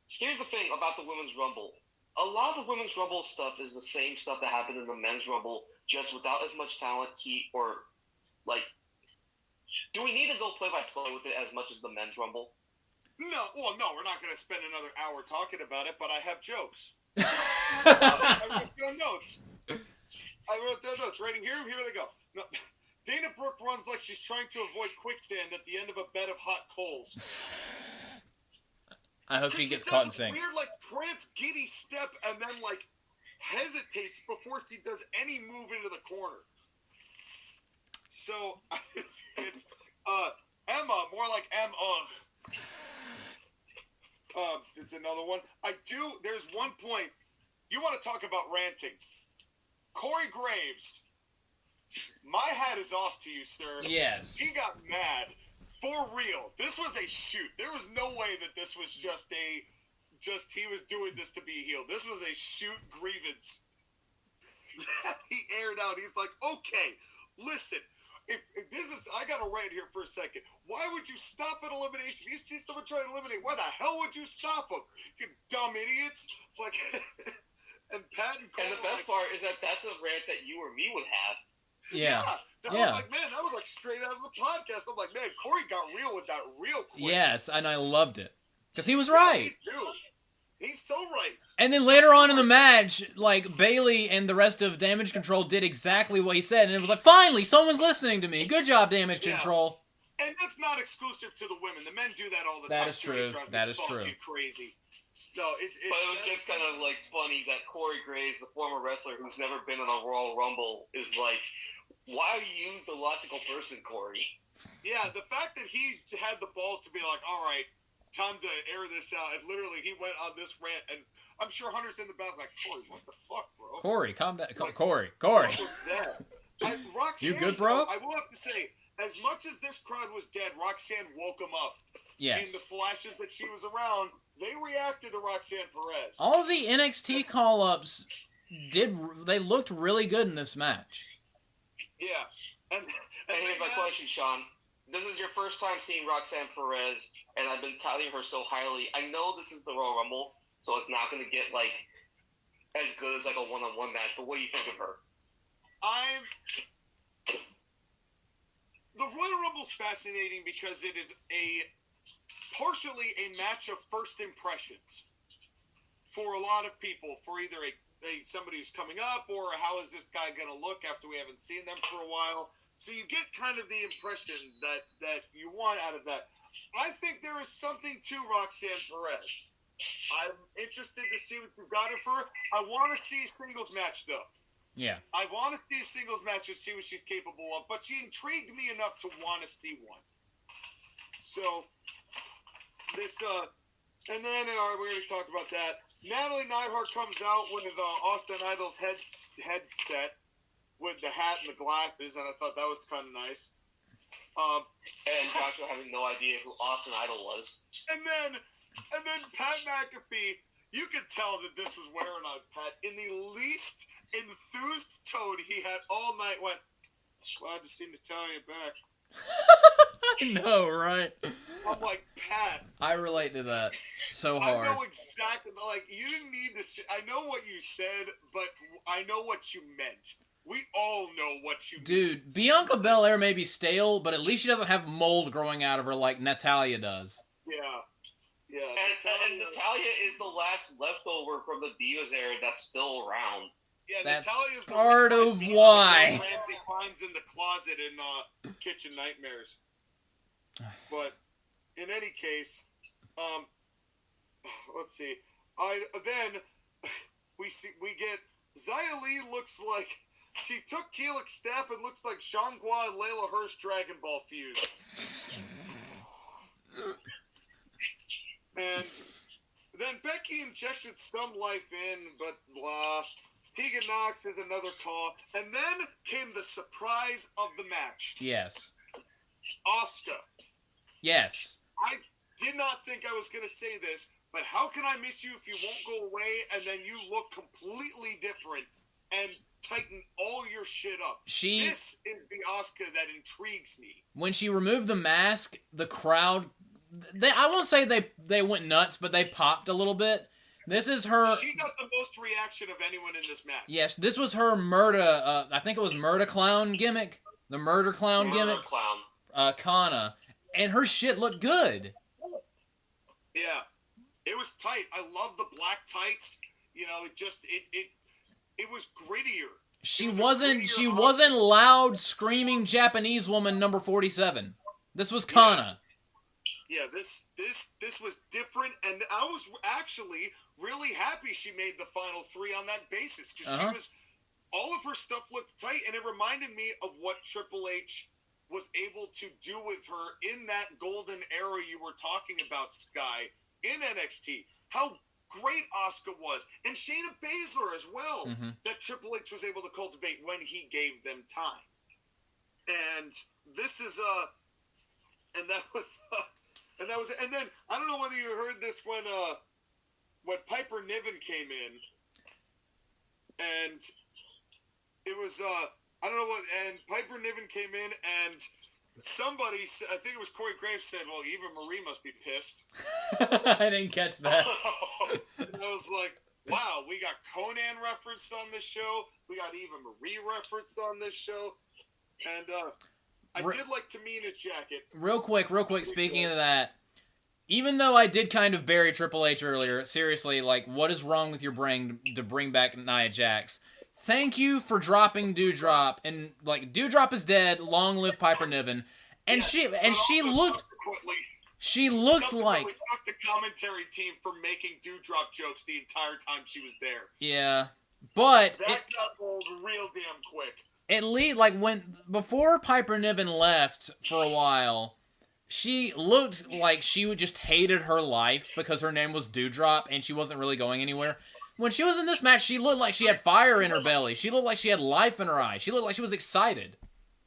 Here's the thing about the Women's Rumble. A lot of the Women's Rumble stuff is the same stuff that happened in the Men's Rumble, just without as much talent, heat, or, like... Do we need to go play-by-play with it as much as the Men's Rumble? No, we're not going to spend another hour talking about it, but I have jokes. I wrote down notes. Right here they go. No. Dana Brooke runs like she's trying to avoid quicksand at the end of a bed of hot coals. I hope she gets caught in sync. Weird, like, prance giddy step and then, like, hesitates before she does any move into the corner. So, it's Emma, more like Emma. It's another one. There's one point. You want to talk about ranting. Corey Graves. My hat is off to you, sir. Yes. He got mad. For real. This was a shoot. There was no way that this was just he was doing this to be healed. This was a shoot grievance. He aired out. He's like, okay, listen. If this is, I got to rant here for a second. Why would you stop an elimination? If you see someone trying to eliminate, why the hell would you stop them? You dumb idiots. Like, and Pat and Cole. And the best part is that that's a rant that you or me would have. Yeah. That was like, man, that was like straight out of the podcast. I'm like, man, Corey got real with that real quick. Yes, and I loved it. Because he was right. Me too. He's so right. And then later on in the match, like, Bayley and the rest of Damage Control did exactly what he said. And it was like, finally, someone's listening to me. Good job, Damage Control. And that's not exclusive to the women. The men do that all the time. That is true. That is true. Crazy. No, but it was just kind of, like, funny that Corey Graves, the former wrestler who's never been in a Royal Rumble, is like... Why are you the logical person, Corey? Yeah, the fact that he had the balls to be like, all right, time to air this out. And literally, he went on this rant, and I'm sure Hunter's in the back like, Corey, what the fuck, bro? Corey, calm down. Like, Corey. What's that? Roxanne, You good, bro? I will have to say, as much as this crowd was dead, Roxanne woke him up. Yes. In the flashes that she was around, they reacted to Roxanne Perez. All of the NXT call-ups they looked really good in this match. Yeah. And here's my question, Sean. This is your first time seeing Roxanne Perez, and I've been touting her so highly. I know this is the Royal Rumble, so it's not going to get, like, as good as, like, a one-on-one match, but what do you think of her? The Royal Rumble's fascinating because it is partially a match of first impressions for a lot of people, for either somebody who's coming up, or how is this guy going to look after we haven't seen them for a while. So you get kind of the impression that you want out of that. I think there is something to Roxanne Perez. I'm interested to see what you've got her for. I want to see a singles match, though. Yeah. I want to see a singles match and see what she's capable of, but she intrigued me enough to want to see one. So, this, and then we already talked about that. Natalie Neidhart comes out with Austin Idol's headset with the hat and the glasses, and I thought that was kind of nice. And Joshua having no idea who Austin Idol was. And then Pat McAfee, you could tell that this was wearing on Pat in the least enthused tone he had all night. Went, glad to see Natalia back. I know, right? I'm like, Pat. I relate to that so hard. I know exactly. Like, you didn't need to say, I know what you said, but I know what you meant. We all know what you meant. Dude, Bianca Belair may be stale, but at least she doesn't have mold growing out of her like Natalia does. Yeah. Yeah, and Natalia is the last leftover from the Divas era that's still around. Yeah, That's Natalia's the part one of why. Ramsey finds in the closet in Kitchen Nightmares. But in any case, let's see. Then we get Xia Li looks like she took Keelik's staff and looks like Shanghua and Layla Hirsch Dragon Ball fuse. And then Becky injected some life in, but blah. Tegan Knox is another call. And then came the surprise of the match. Yes. Asuka. Yes. I did not think I was going to say this, but how can I miss you if you won't go away and then you look completely different and tighten all your shit up? This is the Asuka that intrigues me. When she removed the mask, the crowd, I won't say they went nuts, but they popped a little bit. This is her... She got the most reaction of anyone in this match. Yes, this was her murder, I think it was murder clown gimmick. The murder clown gimmick. Murder clown. Kana. And her shit looked good. Yeah. It was tight. I love the black tights. You know, it was grittier. She wasn't loud, screaming Japanese woman number 47. This was Kana. Yeah, this was different, and I was actually really happy she made the final three on that basis, because she was, all of her stuff looked tight, and it reminded me of what Triple H was able to do with her in that golden era you were talking about, Sky, in NXT. How great Asuka was, and Shayna Baszler as well, that Triple H was able to cultivate when he gave them time. And this is and that was and then I don't know whether you heard this when Piper Niven came in, and it was I don't know what, and Piper Niven came in, and somebody, I think it was Corey Graves, said, "Well, Eva Marie must be pissed." I didn't catch that. And I was like, wow, we got Conan referenced on this show, we got Eva Marie referenced on this show, and I did like Tamina's jacket. Real quick, speaking of that, even though I did kind of bury Triple H earlier, seriously, like, what is wrong with your brain to bring back Nia Jax? Thank you for dropping Doudrop, and, like, Doudrop is dead, long live Piper Niven, and she looked like... fucked the commentary team for making Doudrop jokes the entire time she was there. Yeah, but... That got old real damn quick. At least, like, before Piper Niven left for a while, she looked like she just hated her life because her name was Doudrop and she wasn't really going anywhere. When she was in this match, she looked like she had fire in her belly. She looked like she had life in her eyes. She looked like she was excited.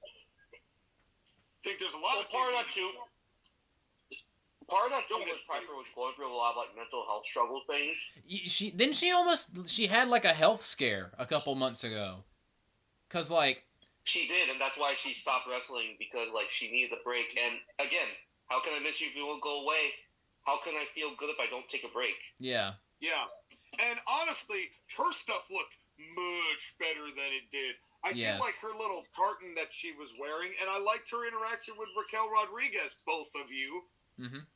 I think there's a lot of part of that too was Piper was going through a lot of, like, mental health struggle things. She had, like, a health scare a couple months ago. Because, like... She did, and that's why she stopped wrestling, because, like, she needed a break. And, again, how can I miss you if you won't go away? How can I feel good if I don't take a break? Yeah. Yeah. And, honestly, her stuff looked much better than it did. I did like her little tartan that she was wearing, and I liked her interaction with Raquel Rodriguez, both of you. Mm-hmm.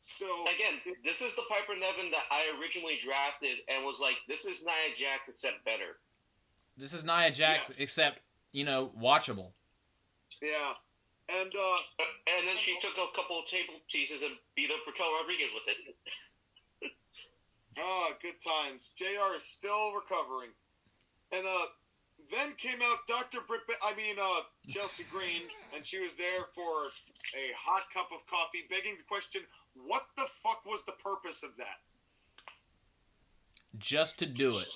So... Again, this is the Piper Niven that I originally drafted and was like, this is Nia Jax except better. This is Nia Jax, except, watchable. Yeah. And then she took a couple of table pieces and beat up Raquel Rodriguez with it. Good times. JR is still recovering. And then came out Chelsea Green, and she was there for a hot cup of coffee, begging the question, what the fuck was the purpose of that? Just to do it.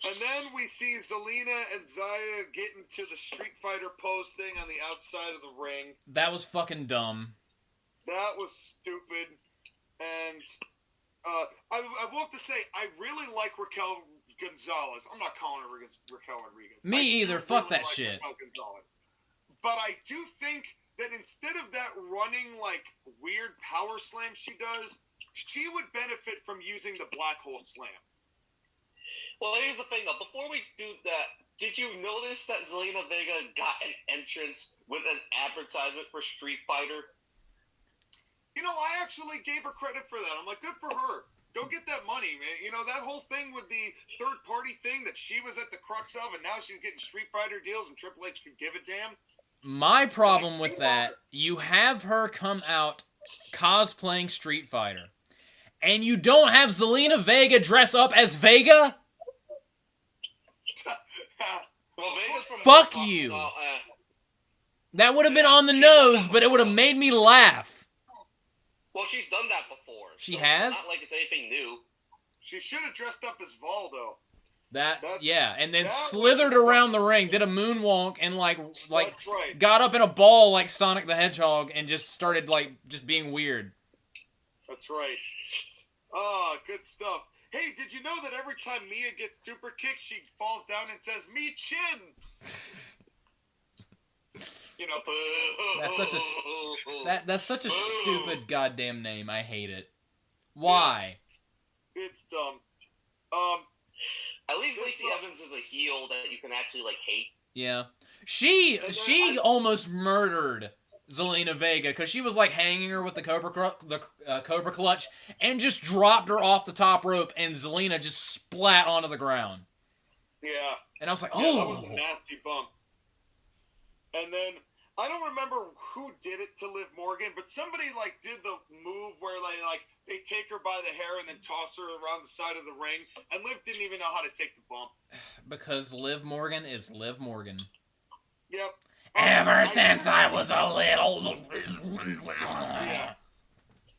And then we see Zelina and Xia get into the Street Fighter pose thing on the outside of the ring. That was fucking dumb. That was stupid. And I will have to say, I really like Raquel Gonzalez. I'm not calling her Raquel Rodriguez. Me either. Fuck that shit. But I do think that instead of that running, like, weird power slam she does, she would benefit from using the black hole slam. Well, here's the thing, though. Before we do that, did you notice that Zelina Vega got an entrance with an advertisement for Street Fighter? You know, I actually gave her credit for that. I'm like, good for her. Go get that money, man. You know, that whole thing with the third-party thing that she was at the crux of, and now she's getting Street Fighter deals and Triple H could give a damn. My problem with that, you have her come out cosplaying Street Fighter, and you don't have Zelina Vega dress up as Vega? Well, Vega's from Fuck you. That would have been on the nose, but it would have made me laugh. Well, she's done that before. She has? It's not like it's anything new. She should have dressed up as Valdo. And then slithered around the ring, did a moonwalk, and like That's right. got up in a ball like Sonic the Hedgehog, and just started just being weird. That's right. Ah, good stuff. Hey, did you know that every time Mia gets super kicked, she falls down and says, "Me chin"? You know, That's such a stupid goddamn name. I hate it. Why? It's dumb. At least Lacey Evans is a heel that you can actually like hate. Yeah, she almost murdered Zelina Vega because she was like hanging her with the Cobra Clutch and just dropped her off the top rope, and Zelina just splat onto the ground. Yeah. And I was like, yeah, that was a nasty bump. And then I don't remember who did it to Liv Morgan, but somebody like did the move where they take her by the hair and then toss her around the side of the ring, and Liv didn't even know how to take the bump. Because Liv Morgan is Liv Morgan. Yep. Ever since I was a little. Yeah.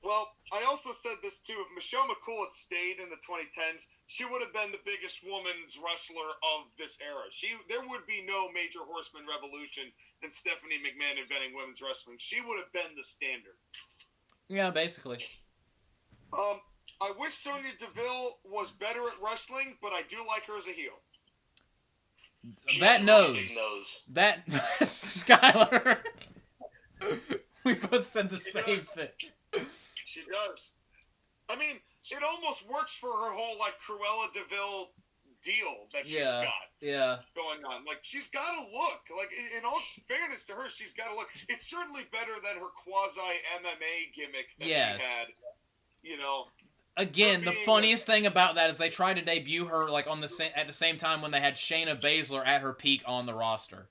Well, I also said this too. If Michelle McCool had stayed in the 2010s, she would have been the biggest women's wrestler of this era. There would be no major horseman revolution than Stephanie McMahon inventing women's wrestling. She would have been the standard. Yeah, basically. I wish Sonya Deville was better at wrestling, but I do like her as a heel. That nose. That Skyler. We both said the same thing. She does. I mean, it almost works for her whole like Cruella DeVille deal that she's got. Yeah. Going on. Like she's got a look. Like in all fairness to her, she's got a look. It's certainly better than her quasi MMA gimmick that she had. You know. Again, the funniest thing about that is they tried to debut her like at the same time when they had Shayna Baszler at her peak on the roster.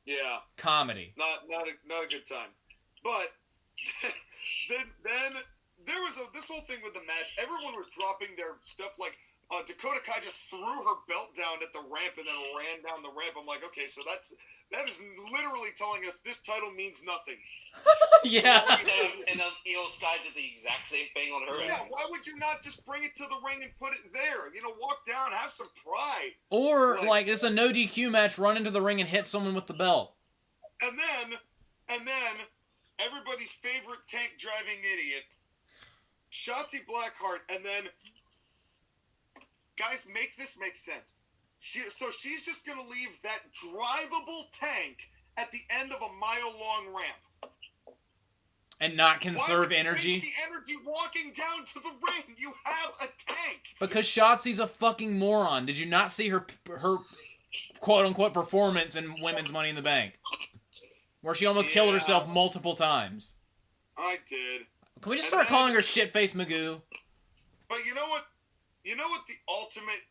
Yeah. Comedy. Not a good time. But then there was this whole thing with the match. Everyone was dropping their stuff. Like Dakota Kai just threw her belt down at the ramp and then ran down the ramp. I'm like, okay, so that is literally telling us this title means nothing. Yeah. And Io Sky did the exact same thing on her end. Yeah, why would you not just bring it to the ring and put it there? You know, walk down, have some pride. Or like it's a no DQ match, run into the ring and hit someone with the belt. And then everybody's favorite tank driving idiot, Shotzi Blackheart, and then guys, make this make sense. She's just gonna leave that drivable tank at the end of a mile-long ramp. And not conserve energy? Waste the energy walking down to the ring. You have a tank. Because Shotzi's a fucking moron. Did you not see her quote-unquote performance in Women's Money in the Bank? Where she almost killed herself multiple times. I did. Can we just start calling her Shitface Magoo? But you know what? You know what the ultimate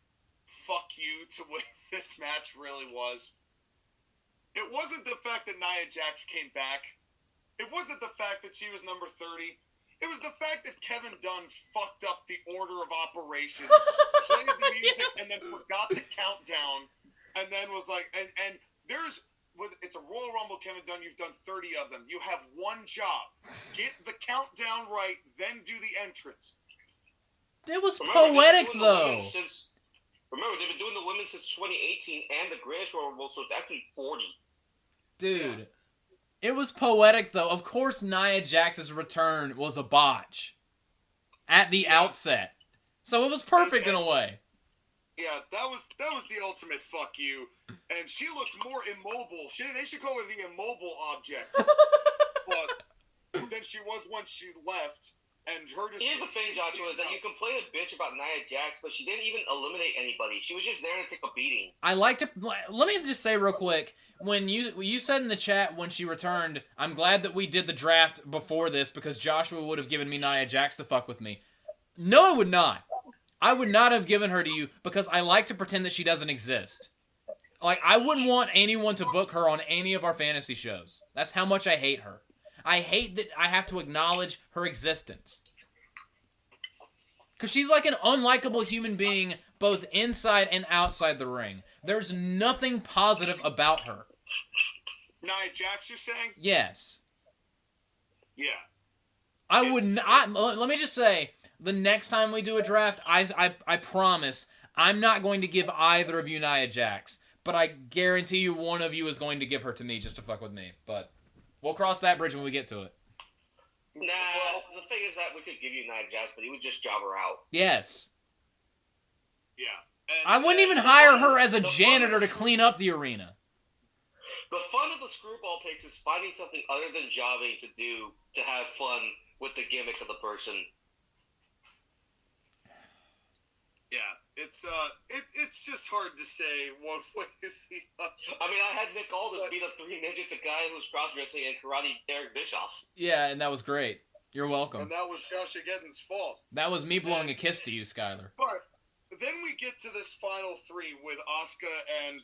fuck you to win this match really was? It wasn't the fact that Nia Jax came back. It wasn't the fact that she was number 30. It was the fact that Kevin Dunn fucked up the order of operations, played the music, and then forgot the countdown, and then was like, and there's, it's a Royal Rumble, Kevin Dunn, you've done 30 of them. You have one job. Get the countdown right, then do the entrance. It was poetic, though. Remember, they've been doing the women since 2018 and the Greatest Royal Rumble, so it's actually 40. Dude. Yeah. It was poetic, though. Of course, Nia Jax's return was a botch at the outset. So it was perfect in a way. Yeah, that was the ultimate fuck you. And she looked more immobile. They should call her the immobile object. But than she was once she left. And her just... Here's the thing, Joshua, is that you complain a bitch about Nia Jax, but she didn't even eliminate anybody. She was just there to take a beating. I like to... Let me just say real quick. When you said in the chat when she returned, I'm glad that we did the draft before this because Joshua would have given me Nia Jax to fuck with me. No, I would not. I would not have given her to you because I like to pretend that she doesn't exist. Like, I wouldn't want anyone to book her on any of our fantasy shows. That's how much I hate her. I hate that I have to acknowledge her existence. Because she's like an unlikable human being both inside and outside the ring. There's nothing positive about her. Nia Jax, you're saying? Yes. Yeah. I would not... Let me just say, the next time we do a draft, I promise, I'm not going to give either of you Nia Jax. But I guarantee you one of you is going to give her to me just to fuck with me. But we'll cross that bridge when we get to it. Nah, the thing is that we could give you Nia Jax, but he would just job her out. Yes. Yeah. I wouldn't even hire her as a janitor to clean up the arena. The fun of the screwball picks is finding something other than jobbing to do to have fun with the gimmick of the person. Yeah, it's just hard to say one way or the other. I mean, I had Nick Aldis beat up 3 midgets, a guy who's cross-dressing and karate Eric Bischoff. Yeah, and that was great. You're welcome. And that was JoshAgeddon's fault. That was me blowing a kiss to you, Skyler. But then we get to this final 3 with Asuka and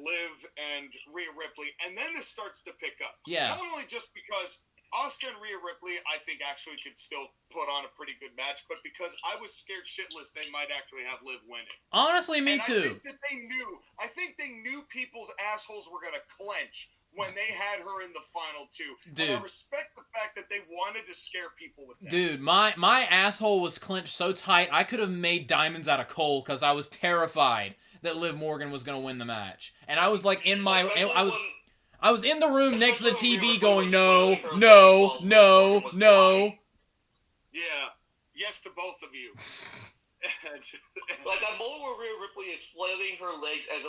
Liv and Rhea Ripley, and then this starts to pick up. Yeah. Not only just because Asuka and Rhea Ripley, I think, actually could still put on a pretty good match, but because I was scared shitless they might actually have Liv winning. Honestly, me too. I think they knew people's assholes were going to clench when they had her in the final 2. Dude. And I respect the fact that they wanted to scare people with that. Dude, my asshole was clenched so tight I could have made diamonds out of coal because I was terrified that Liv Morgan was going to win the match. And I was like in my... I was in the room next to the TV going, no. Yeah. Yes to both of you. Like that moment where Rhea Ripley is flailing her legs as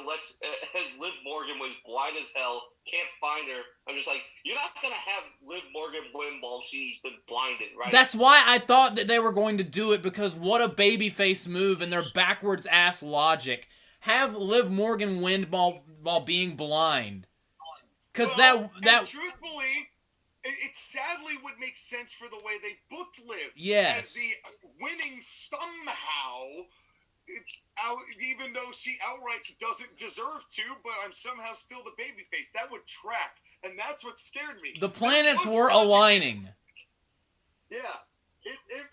Liv Morgan was blind as hell, can't find her. I'm just like, you're not going to have Liv Morgan win while she's been blinded, right? That's why I thought that they were going to do it, because what a babyface move and their backwards ass logic. Have Liv Morgan win while being blind. Because that truthfully, it sadly would make sense for the way they booked Liv. Yes. As the winning somehow, even though she outright doesn't deserve to, but I'm somehow still the babyface. That would track, and that's what scared me. The planets were aligning. Yeah.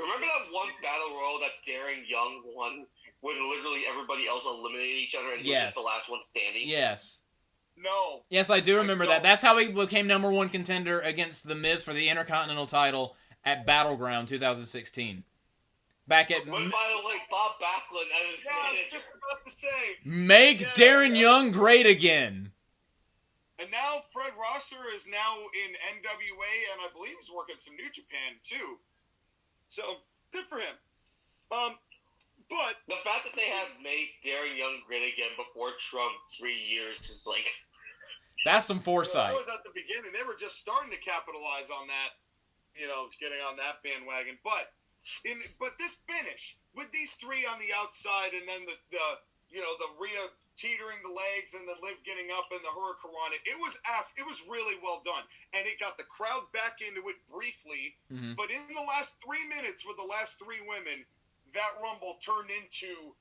Remember that one battle royal that Darren Young won, when literally everybody else eliminated each other and he was just the last one standing? Yes. No. Yes, I do remember that. That's how he became #1 contender against The Miz for the Intercontinental title at Battleground 2016. Back at... By the way, Bob Backlund... Yeah, I was just about to say. Make Darren Young great again. And now Fred Rosser is now in NWA, and I believe he's working some New Japan, too. So, good for him. But the fact that they have made Darren Young great again before Trump 3 years is like... That's some foresight. That was at the beginning. They were just starting to capitalize on that, getting on that bandwagon. But this finish, with these 3 on the outside, and then the Rhea teetering the legs and the Liv getting up and the Hurricanrana, it was really well done. And it got the crowd back into it briefly. Mm-hmm. But in the last 3 minutes with the last 3 women, that Rumble turned into,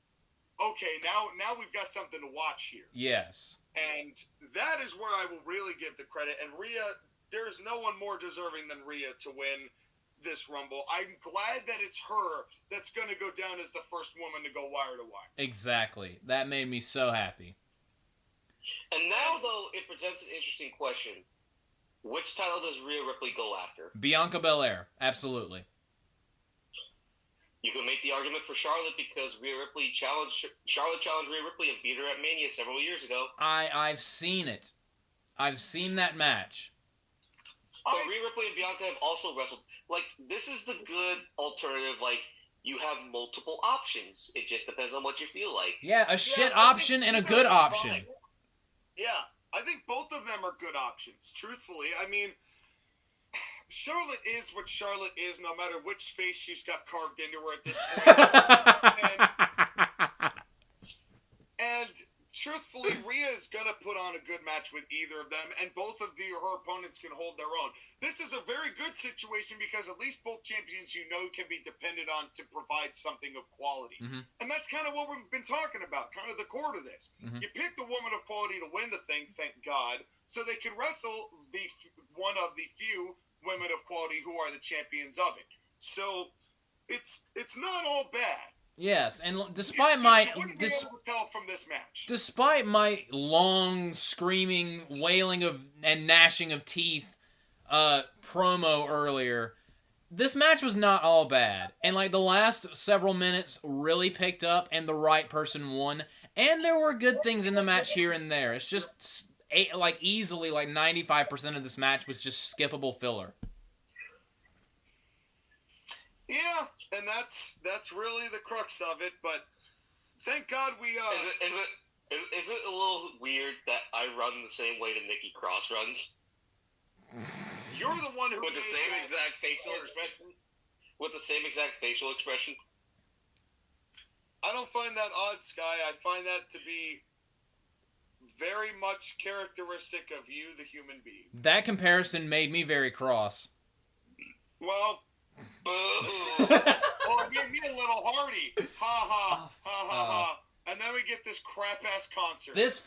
okay, now we've got something to watch here. Yes. And that is where I will really give the credit. And Rhea, there's no one more deserving than Rhea to win this Rumble. I'm glad that it's her that's going to go down as the first woman to go wire to wire. Exactly. That made me so happy. And now, though, it presents an interesting question. Which title does Rhea Ripley go after? Bianca Belair. Absolutely. You can make the argument for Charlotte because Charlotte challenged Rhea Ripley and beat her at Mania several years ago. I've seen it. I've seen that match. But Rhea Ripley and Bianca have also wrestled. Like, this is the good alternative. Like, you have multiple options. It just depends on what you feel like. Yeah, a shit option and a good option. Fine. Yeah, I think both of them are good options, truthfully. I mean, Charlotte is what Charlotte is, no matter which face she's got carved into her at this point. and truthfully, Rhea is going to put on a good match with either of them, and both of her opponents can hold their own. This is a very good situation because at least both champions can be depended on to provide something of quality. Mm-hmm. And that's kind of what we've been talking about, kind of the core to this. Mm-hmm. You picked a woman of quality to win the thing, thank God, so they can wrestle one of the few women of quality who are the champions of it. So it's not all bad. Yes, and Despite my long screaming, wailing and gnashing of teeth promo earlier, this match was not all bad. And like the last several minutes really picked up and the right person won. And there were good things in the match here and there. It's just easily 95% of this match was just skippable filler. Yeah, and that's really the crux of it. But thank God we. Is it a little weird that I run the same way that Nikki Cross runs? You're the one who with the same exact facial expression. With the same exact facial expression. I don't find that odd, Sky. I find that to be very much characteristic of you, the human being. That comparison made me very cross. Well. Boo! Oh, give me a little Hardy. Ha ha, ha ha ha. And then we get this crap ass concert. This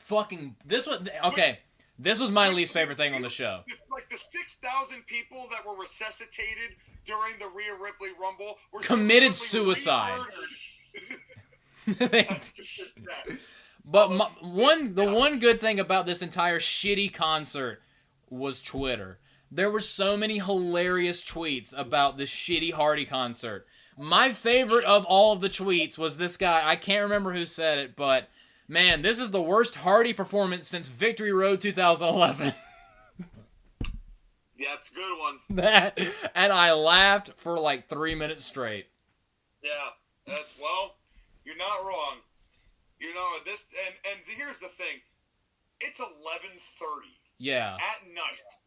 was my least favorite thing on the show. Like the 6,000 people that were resuscitated during the Rhea Ripley Rumble were committed suicide. But the one good thing about this entire shitty concert was Twitter. There were so many hilarious tweets about this shitty Hardy concert. My favorite of all of the tweets was this guy. I can't remember who said it, but man, this is the worst Hardy performance since Victory Road 2011. Yeah, it's a good one. And I laughed for 3 minutes straight. Yeah, well, you're not wrong. This, and here's the thing. It's 11:30. Yeah. At night.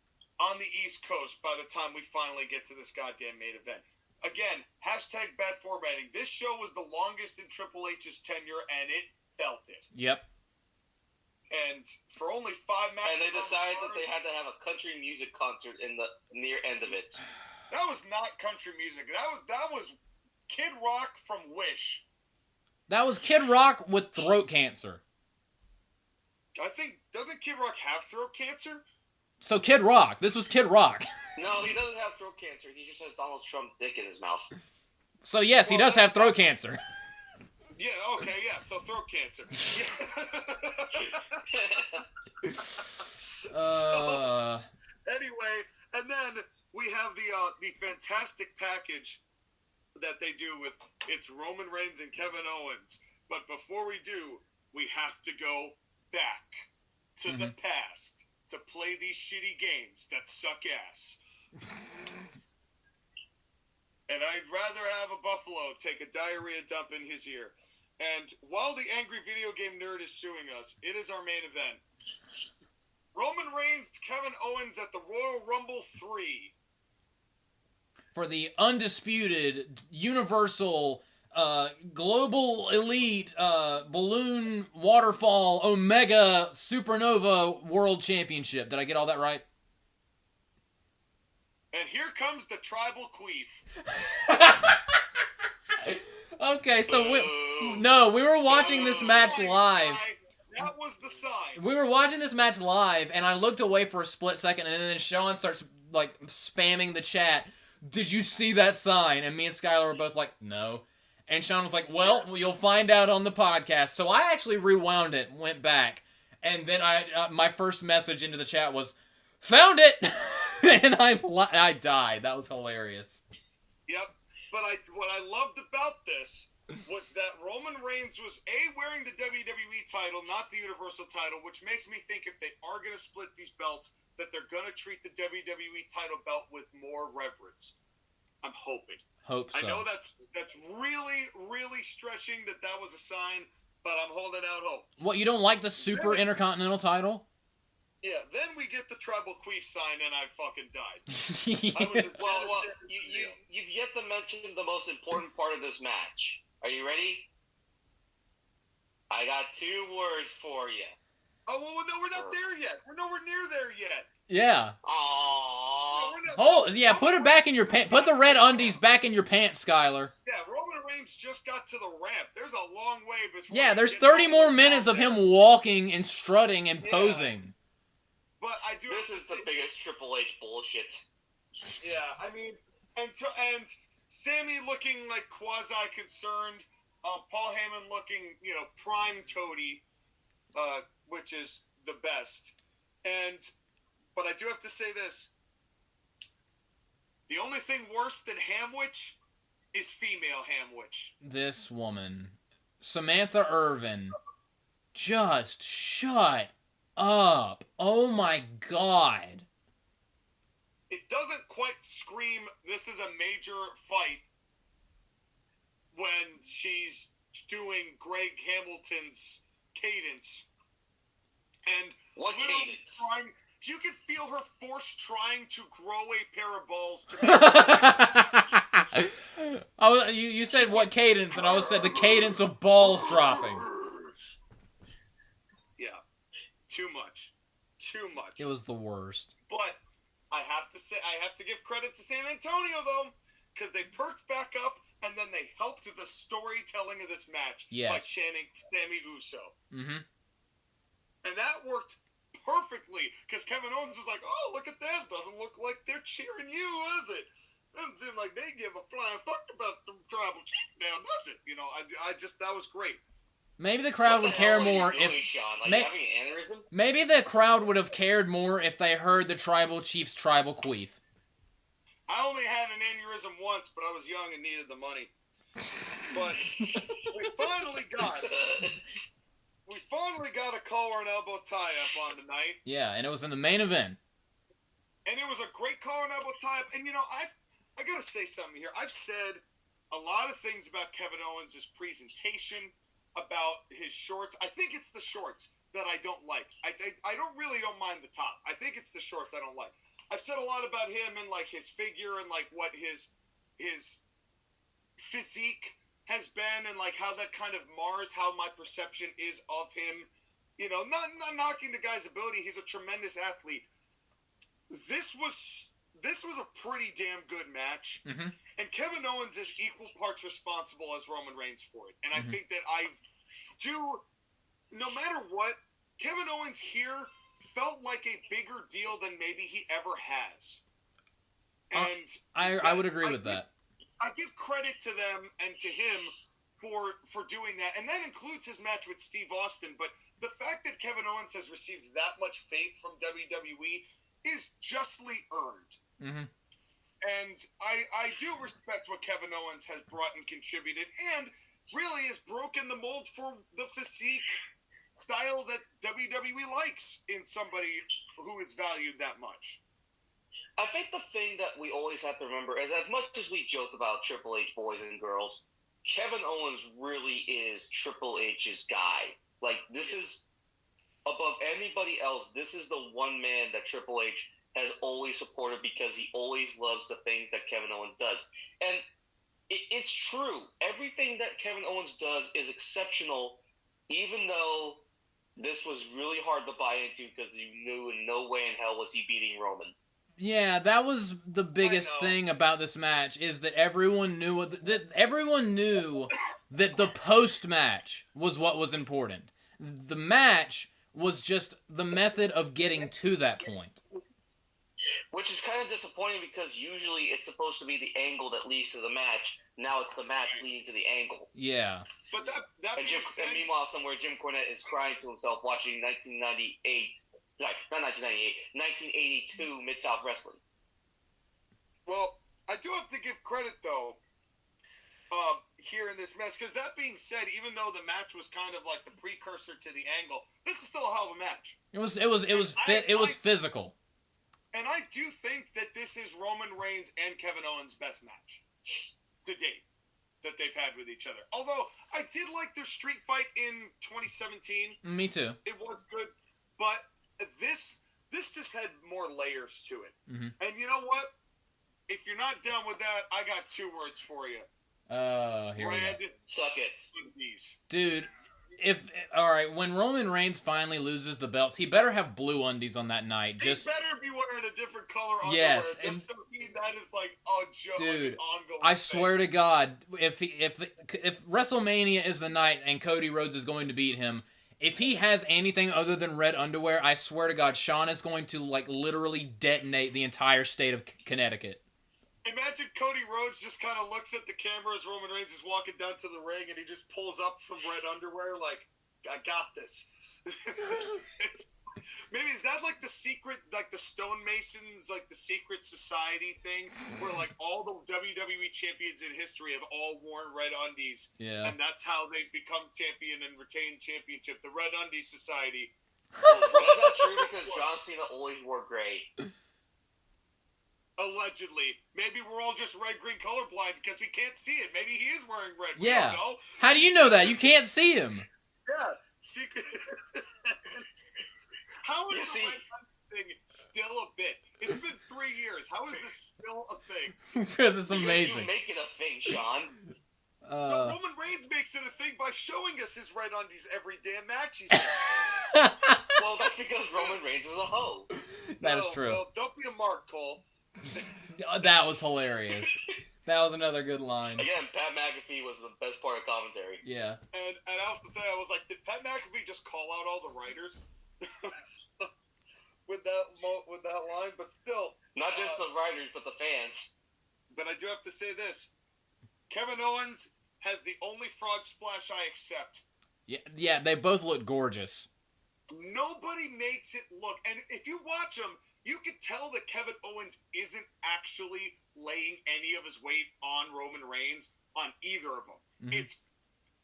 On the East Coast by the time we finally get to this goddamn main event. Again, #bad formatting. This show was the longest in Triple H's tenure, and it felt it. Yep. And for only 5 matches... And they decided that they had to have a country music concert in the near end of it. That was not country music. That was Kid Rock from Wish. That was Kid Rock with throat cancer. I think... Doesn't Kid Rock have throat cancer? So Kid Rock. This was Kid Rock. No, he doesn't have throat cancer. He just has Donald Trump dick in his mouth. So yes, he does have throat cancer. Yeah, okay, yeah, so throat cancer. So, anyway, and then we have the fantastic package that they do with it's Roman Reigns and Kevin Owens. But before we do, we have to go back to the past to play these shitty games that suck ass. And I'd rather have a buffalo take a diarrhea dump in his ear. And while the angry video game nerd is suing us, it is our main event. Roman Reigns, Kevin Owens at the Royal Rumble 3. For the undisputed, universal, global elite, balloon, waterfall, omega, supernova world championship. Did I get all that right? And here comes the tribal queef. Okay, so we were watching this match live. That was the sign. We were watching this match live, and I looked away for a split second, and then Sean starts, spamming the chat. Did you see that sign? And me and Skyler were both like, no. And Sean was like, well, you'll find out on the podcast. So I actually rewound it, went back, and then my first message into the chat was, found it! And I died. That was hilarious. Yep. But what I loved about this was that Roman Reigns was, wearing the WWE title, not the Universal title, which makes me think if they are going to split these belts, that they're going to treat the WWE title belt with more reverence. I'm hoping. Hope so. I know that's really, really stretching that was a sign, but I'm holding out hope. What, you don't like the Super Intercontinental title? Yeah, then we get the tribal queef sign, and I fucking died. Well, you've yet to mention the most important part of this match. Are you ready? I got 2 words for you. Oh, well, no, we're not there yet. We're nowhere near there yet. Yeah. Aww. Put it back in your pants. Put the red undies back in your pants, Skyler. Yeah, Roman Reigns just got to the ramp. There's a long way before. Yeah, there's 30 more minutes of him walking and strutting and posing. But I do. This is the biggest Triple H bullshit. Yeah, I mean, and Sammy looking like quasi-concerned. Paul Heyman looking, prime toady, which is the best. But I do have to say this. The only thing worse than Hamwich is female Hamwich. This woman, Samantha Irvin, just shut up. Oh my God. It doesn't quite scream, this is a major fight when she's doing Greg Hamilton's cadence. And what cadence? You can feel her force trying to grow a pair of balls to you said what cadence, and I said the cadence of balls dropping. Yeah. Too much. It was the worst. But I have to give credit to San Antonio, though, because they perked back up, and then they helped the storytelling of this match by chanting Sammy Uso. Mm-hmm. And that worked perfectly, because Kevin Owens was like, oh, look at that. Doesn't look like they're cheering you, does it? Doesn't seem like they give a flying fuck about the tribal chief now, does it? I just, that was great. Maybe the crowd would care more if... Sean? Like having an aneurysm? Maybe the crowd would have cared more if they heard the tribal chief's tribal queef. I only had an aneurysm once, but I was young and needed the money. But we finally got a collar and elbow tie-up on the night. Yeah, and it was in the main event. And it was a great collar and elbow tie-up. And, I got to say something here. I've said a lot of things about Kevin Owens' presentation, about his shorts. I think it's the shorts that I don't like. I don't mind the top. I think it's the shorts I don't like. I've said a lot about him and, like, his figure and, like, what his physique has been and, like, how that kind of mars how my perception is of him. Not knocking the guy's ability. He's a tremendous athlete. This was a pretty damn good match. Mm-hmm. And Kevin Owens is equal parts responsible as Roman Reigns for it. And I think that no matter what, Kevin Owens here felt like a bigger deal than maybe he ever has. And I would agree with that. I give credit to them and to him for doing that. And that includes his match with Steve Austin. But the fact that Kevin Owens has received that much faith from WWE is justly earned. Mm-hmm. And I do respect what Kevin Owens has brought and contributed, and really has broken the mold for the physique style that WWE likes in somebody who is valued that much. I think the thing that we always have to remember is, as much as we joke about Triple H boys and girls, Kevin Owens really is Triple H's guy. Like, this is, above anybody else, this is the one man that Triple H has always supported because he always loves the things that Kevin Owens does. And it's true. Everything that Kevin Owens does is exceptional, even though this was really hard to buy into because you knew in no way in hell was he beating Roman. Yeah, that was the biggest thing about this match, is that everyone knew that the post-match was what was important. The match was just the method of getting to that point. Which is kind of disappointing because usually it's supposed to be the angle that leads to the match. Now it's the match leading to the angle. Yeah. But that and meanwhile, somewhere Jim Cornette is crying to himself watching 1982 Mid-South Wrestling. Well, I do have to give credit, though, here in this match, because that being said, even though the match was kind of like the precursor to the angle, this is still a hell of a match. It was physical. And I do think that this is Roman Reigns and Kevin Owens' best match to date that they've had with each other. Although, I did like their street fight in 2017. Me too. It was good. But this, this just had more layers to it. Mm-hmm. And you know what? If you're not down with that, I got 2 words for you. Here we go. Red Suck it. undies. Dude, when Roman Reigns finally loses the belts, he better have blue undies on that night. He better be wearing a different color underwear. Yes, Just so that is like a joke, dude, like an ongoing I thing. swear to God, if WrestleMania is the night and Cody Rhodes is going to beat him, if he has anything other than red underwear, I swear to God, Sean is going to like literally detonate the entire state of Connecticut. Imagine Cody Rhodes just kind of looks at the camera as Roman Reigns is walking down to the ring, and he just pulls up from red underwear like, I got this. Maybe is that like the secret, like the stonemasons, like the secret society thing, where like all the WWE champions in history have all worn red undies, and that's how they become champion and retain championship. The Red Undies Society. That's not true because John Cena always wore gray. Allegedly. Maybe we're all just red-green colorblind because we can't see it. Maybe he is wearing red. Yeah. We don't know. How do you know that? You can't see him. Yeah. Secret. How is the red thing still a bit? It's been 3 years. How is this still a thing? Because it's amazing. You make it a thing, Sean. No, Roman Reigns makes it a thing by showing us his red undies every damn match he's in. Well, that's because Roman Reigns is a hoe. That is true. Well, don't be a mark, Cole. That was hilarious. That was another good line. Again, Pat McAfee was the best part of commentary. Yeah. And I have to say, I was like, did Pat McAfee just call out all the writers with that line? But still, not just the writers, but the fans. But I do have to say this: Kevin Owens has the only frog splash I accept. Yeah, they both look gorgeous. Nobody makes it look, and if you watch them, you can tell that Kevin Owens isn't actually laying any of his weight on Roman Reigns on either of them. Mm-hmm. It's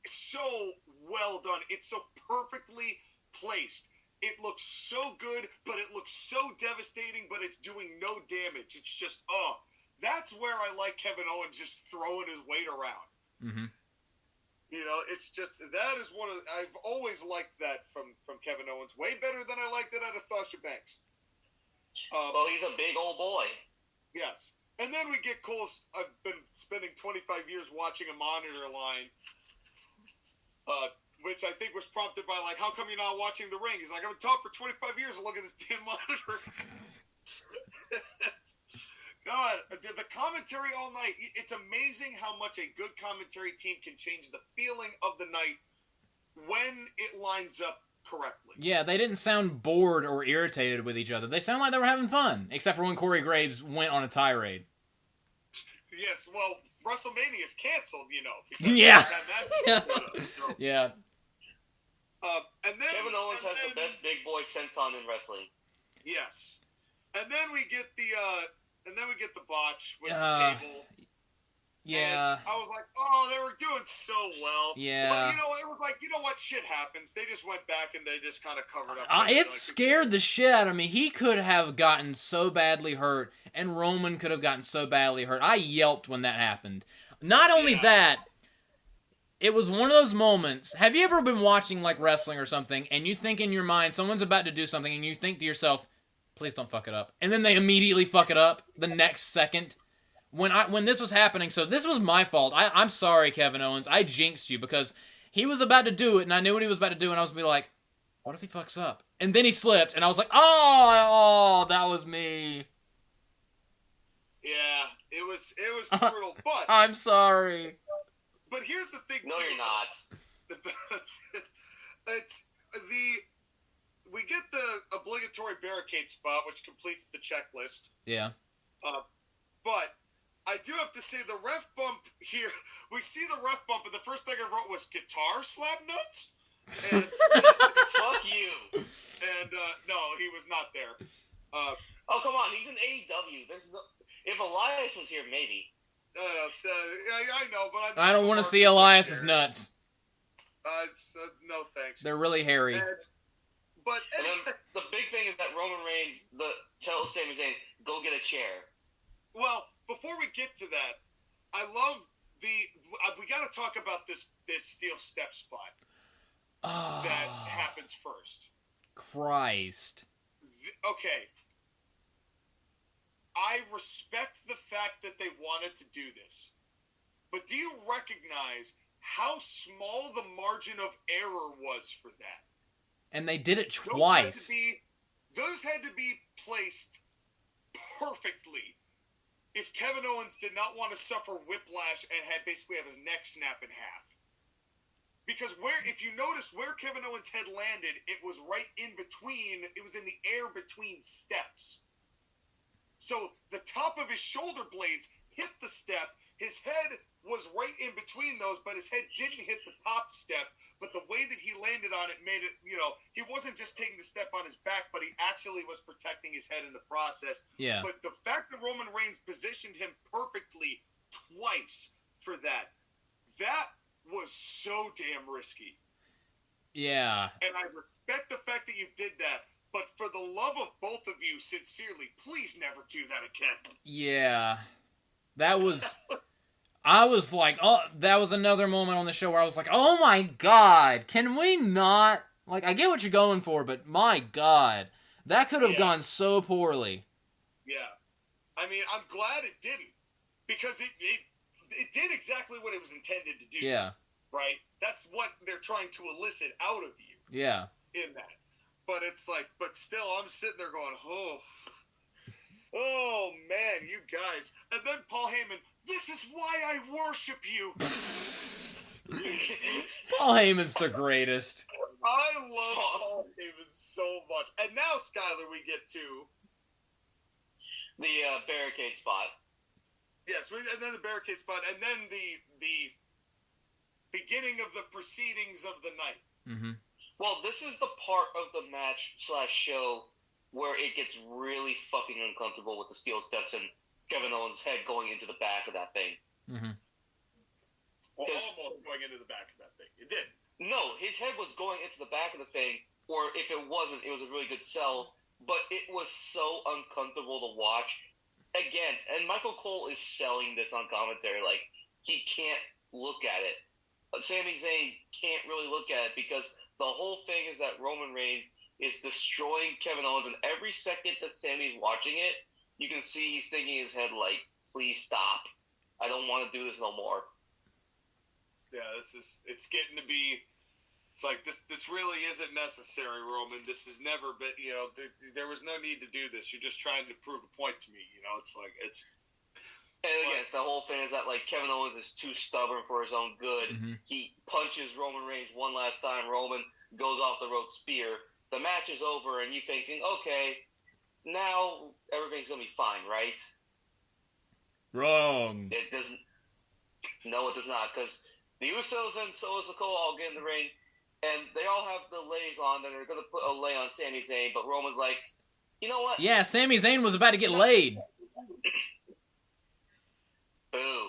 so well done. It's so perfectly placed. It looks so good, but it looks so devastating, but it's doing no damage. It's just, that's where I like Kevin Owens just throwing his weight around. Mm-hmm. You know, it's just, that is one of, I've always liked that from Kevin Owens. Way better than I liked it out of Sasha Banks. Well, he's a big old boy. Yes. And then we get Cole's, I've been spending 25 years watching a monitor line, which I think was prompted by, like, how come you're not watching the ring? He's like, I've been talking for 25 years and look at this damn monitor. God, the commentary all night, it's amazing how much a good commentary team can change the feeling of the night when it lines up correctly. Yeah, they didn't sound bored or irritated with each other. They sound like they were having fun, except for when Corey Graves went on a tirade. Yes, well, WrestleMania is canceled, you know. Because yeah. Yeah. And then Kevin Owens has the best big boy senton in wrestling. Yes. And then we get the botch with the table. Yeah. And I was like, oh, they were doing so well. Yeah. But, you know, it was like, you know what, shit happens. They just went back and they just kind of covered up. It scared the shit out of me. He could have gotten so badly hurt, and Roman could have gotten so badly hurt. I yelped when that happened. Not only that, it was one of those moments. Have you ever been watching, like, wrestling or something, and you think in your mind, someone's about to do something, and you think to yourself, please don't fuck it up. And then they immediately fuck it up the next second. When this was happening, so this was my fault. I'm sorry, Kevin Owens. I jinxed you because he was about to do it, and I knew what he was about to do, and I was going to be like, what if he fucks up? And then he slipped, and I was like, oh, that was me. Yeah, it was brutal, but... I'm sorry. But here's the thing, no, you're not. We get the obligatory barricade spot, which completes the checklist. Yeah. But I do have to say the ref bump here. We see the ref bump, and the first thing I wrote was guitar slap nuts. And fuck you. And no, he was not there. Oh come on, he's in AEW. There's no. If Elias was here, maybe. I know, but I don't want to see Elias's nuts. No thanks. They're really hairy. And then the big thing is that Roman Reigns tells Sami Zayn, go get a chair. Well, before we get to that, I love we got to talk about this steel step spot that happens first. Christ. Okay. I respect the fact that they wanted to do this. But do you recognize how small the margin of error was for that? And they did it twice. Those had to be placed perfectly. If Kevin Owens did not want to suffer whiplash and basically have his neck snap in half. Because if you notice where Kevin Owens' head landed, it was right in between, it was in the air between steps. So the top of his shoulder blades hit the step, his head was right in between those, but his head didn't hit the top step. But the way that he landed on it made it, he wasn't just taking the step on his back, but he actually was protecting his head in the process. Yeah. But the fact that Roman Reigns positioned him perfectly twice for that was so damn risky. Yeah. And I respect the fact that you did that. But for the love of both of you, sincerely, please never do that again. Yeah. That was... I was like, oh, that was another moment on the show where I was like, oh my god, can we not? Like, I get what you're going for, but my god, that could have gone so poorly. Yeah. I mean, I'm glad it didn't. Because it did exactly what it was intended to do. Yeah. Right? That's what they're trying to elicit out of you. Yeah. In that. But it's like, but still, I'm sitting there going, oh man, you guys. And then Paul Heyman, this is why I worship you. Paul Heyman's the greatest. I love Paul Heyman so much. And now, Skyler, we get to the barricade spot. Yes, and then the barricade spot, and then the beginning of the proceedings of the night. Mm-hmm. Well, this is the part of the match / show where it gets really fucking uncomfortable with the steel steps and Kevin Owens' head going into the back of that thing. Mm-hmm. Well, almost going into the back of that thing. It did. No, his head was going into the back of the thing, or if it wasn't, it was a really good sell, but it was so uncomfortable to watch. Again, and Michael Cole is selling this on commentary, like, he can't look at it. Sami Zayn can't really look at it because the whole thing is that Roman Reigns is destroying Kevin Owens, and every second that Sami's watching it, you can see he's thinking in his head, like, please stop. I don't want to do this no more. Yeah, it's getting to be, it's like, this really isn't necessary, Roman. This has never been, there was no need to do this. You're just trying to prove a point to me, it's like, it's... And again, it's the whole thing is that, like, Kevin Owens is too stubborn for his own good. Mm-hmm. He punches Roman Reigns one last time. Roman goes off the rope spear. The match is over, and you're thinking, okay, now everything's going to be fine, right? Wrong. It doesn't. No, it does not, because the Usos and Solo Sikoa all get in the ring, and they all have the lays on, and they're going to put a lay on Sami Zayn, but Roman's like, you know what? Yeah, Sami Zayn was about to get laid. Boo.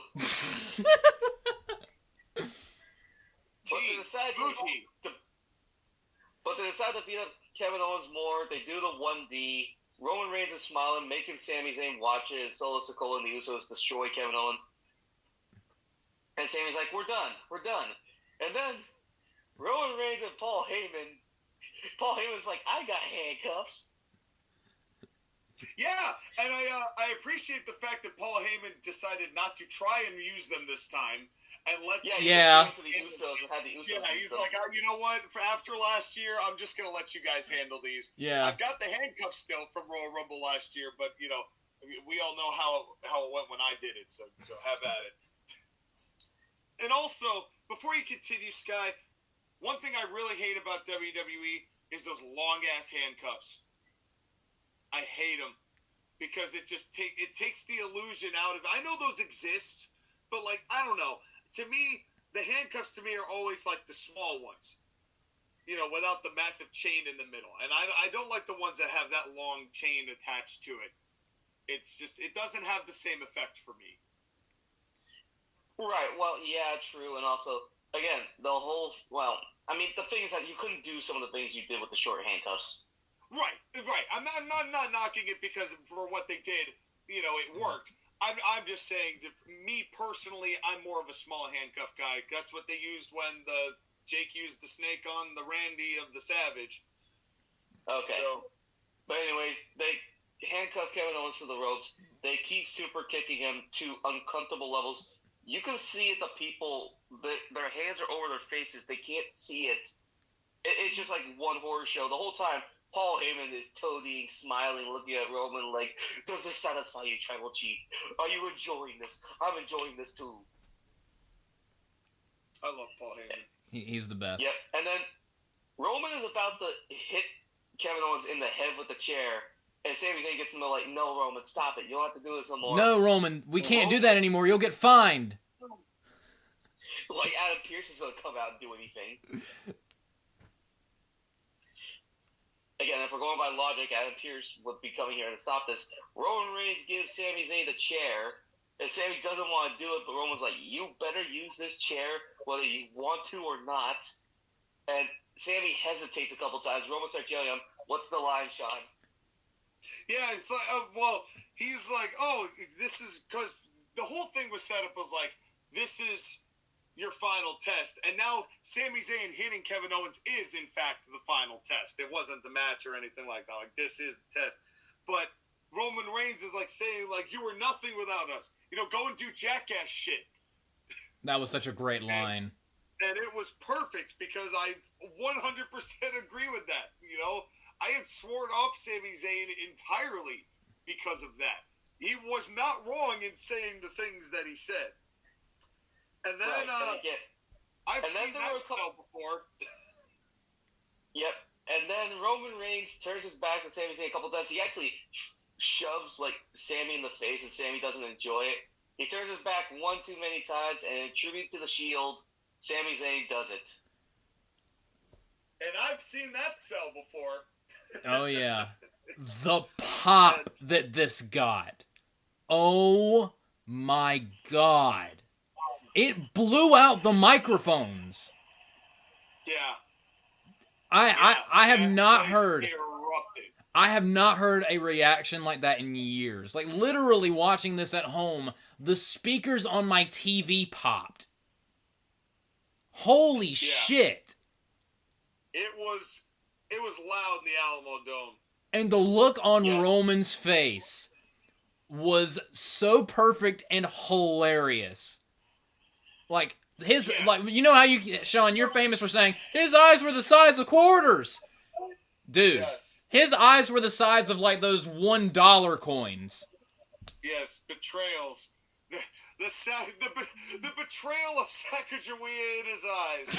But they decide to beat up Kevin Owens more. They do the 1D. Roman Reigns is smiling, making Sami Zayn watch it. Solo Sikoa and the Usos destroy Kevin Owens. And Sami's like, we're done. And then Roman Reigns and Paul Heyman's like, I got handcuffs. Yeah, and I appreciate the fact that Paul Heyman decided not to try and use them this time. And let yeah. To the Usos and had the Usos. Yeah, he's like, you know what? For after last year, I'm just gonna let you guys handle these. Yeah, I've got the handcuffs still from Royal Rumble last year, but we all know how it went when I did it. So have at it. And also, before you continue, Sky, one thing I really hate about WWE is those long ass handcuffs. I hate them because it just takes the illusion out of it. I know those exist, but like I don't know. To me, the handcuffs to me are always like the small ones, without the massive chain in the middle. And I don't like the ones that have that long chain attached to it. It's just it doesn't have the same effect for me. Right. Well, yeah, true. And also, again, the thing is that you couldn't do some of the things you did with the short handcuffs. Right. I'm not knocking it because for what they did, it worked. I'm just saying, me personally, I'm more of a small handcuff guy. That's what they used when Jake used the snake on the Randy of the Savage. Okay. So, But anyways, they handcuff Kevin Owens to the ropes. They keep super kicking him to uncomfortable levels. You can see it. The people, their hands are over their faces. They can't see it. It's just like one horror show the whole time. Paul Heyman is toadying, smiling, looking at Roman like, does this satisfy you, Tribal Chief? Are you enjoying this? I'm enjoying this too. I love Paul Heyman. He's the best. Yep. And then Roman is about to hit Kevin Owens in the head with the chair. And Sami Zayn gets him to like, no, Roman, stop it. You don't have to do this no more. No, Roman, we can't do that anymore. You'll get fined. Like Adam Pearce is going to come out and do anything. Again, if we're going by logic, Adam Pearce would be coming here to stop this. Roman Reigns gives Sami Zayn the chair. And Sami doesn't want to do it, but Roman's like, you better use this chair whether you want to or not. And Sami hesitates a couple times. Roman starts yelling at him, what's the line, Sean? Yeah, it's like, he's like, this is, because the whole thing was set up as like, this is your final test. And now Sami Zayn hitting Kevin Owens is, in fact, the final test. It wasn't the match or anything like that. Like, this is the test. But Roman Reigns is like saying, like, you were nothing without us. Go and do jackass shit. That was such a great line. And it was perfect because I 100% agree with that. I had sworn off Sami Zayn entirely because of that. He was not wrong in saying the things that he said. And then, I've seen that before. Yep. And then Roman Reigns turns his back to Sami Zayn a couple times. He actually shoves, like, Sami in the face, and Sami doesn't enjoy it. He turns his back one too many times, and in tribute to the Shield, Sami Zayn does it. And I've seen that sell before. Oh, yeah. The pop that this got. Oh, my God. It blew out the microphones. Yeah. I have not heard. Erupted. I have not heard a reaction like that in years. Like, literally watching this at home, the speakers on my TV popped. Holy shit. It was loud in the Alamo Dome. And the look on Roman's face was so perfect and hilarious. Like, like, you know how you, Sean, you're famous for saying, his eyes were the size of quarters. Dude, his eyes were the size of, like, those $1 coins. Yes, betrayals. The betrayal of Sacagawea in his eyes.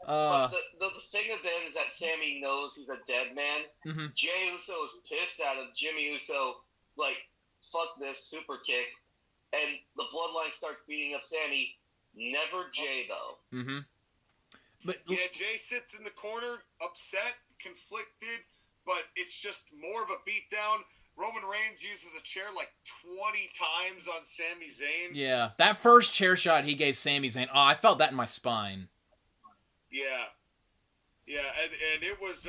But the thing of it is that Sami knows he's a dead man. Mm-hmm. Jey Uso is pissed at him. Jimmy Uso, like, fuck this super kick. And the Bloodline starts beating up Sami. Never Jey, though. Mm-hmm. But yeah, Jey sits in the corner, upset, conflicted, but it's just more of a beatdown. Roman Reigns uses a chair like 20 times on Sami Zayn. Yeah, that first chair shot he gave Sami Zayn, I felt that in my spine. Yeah. Yeah, and it was,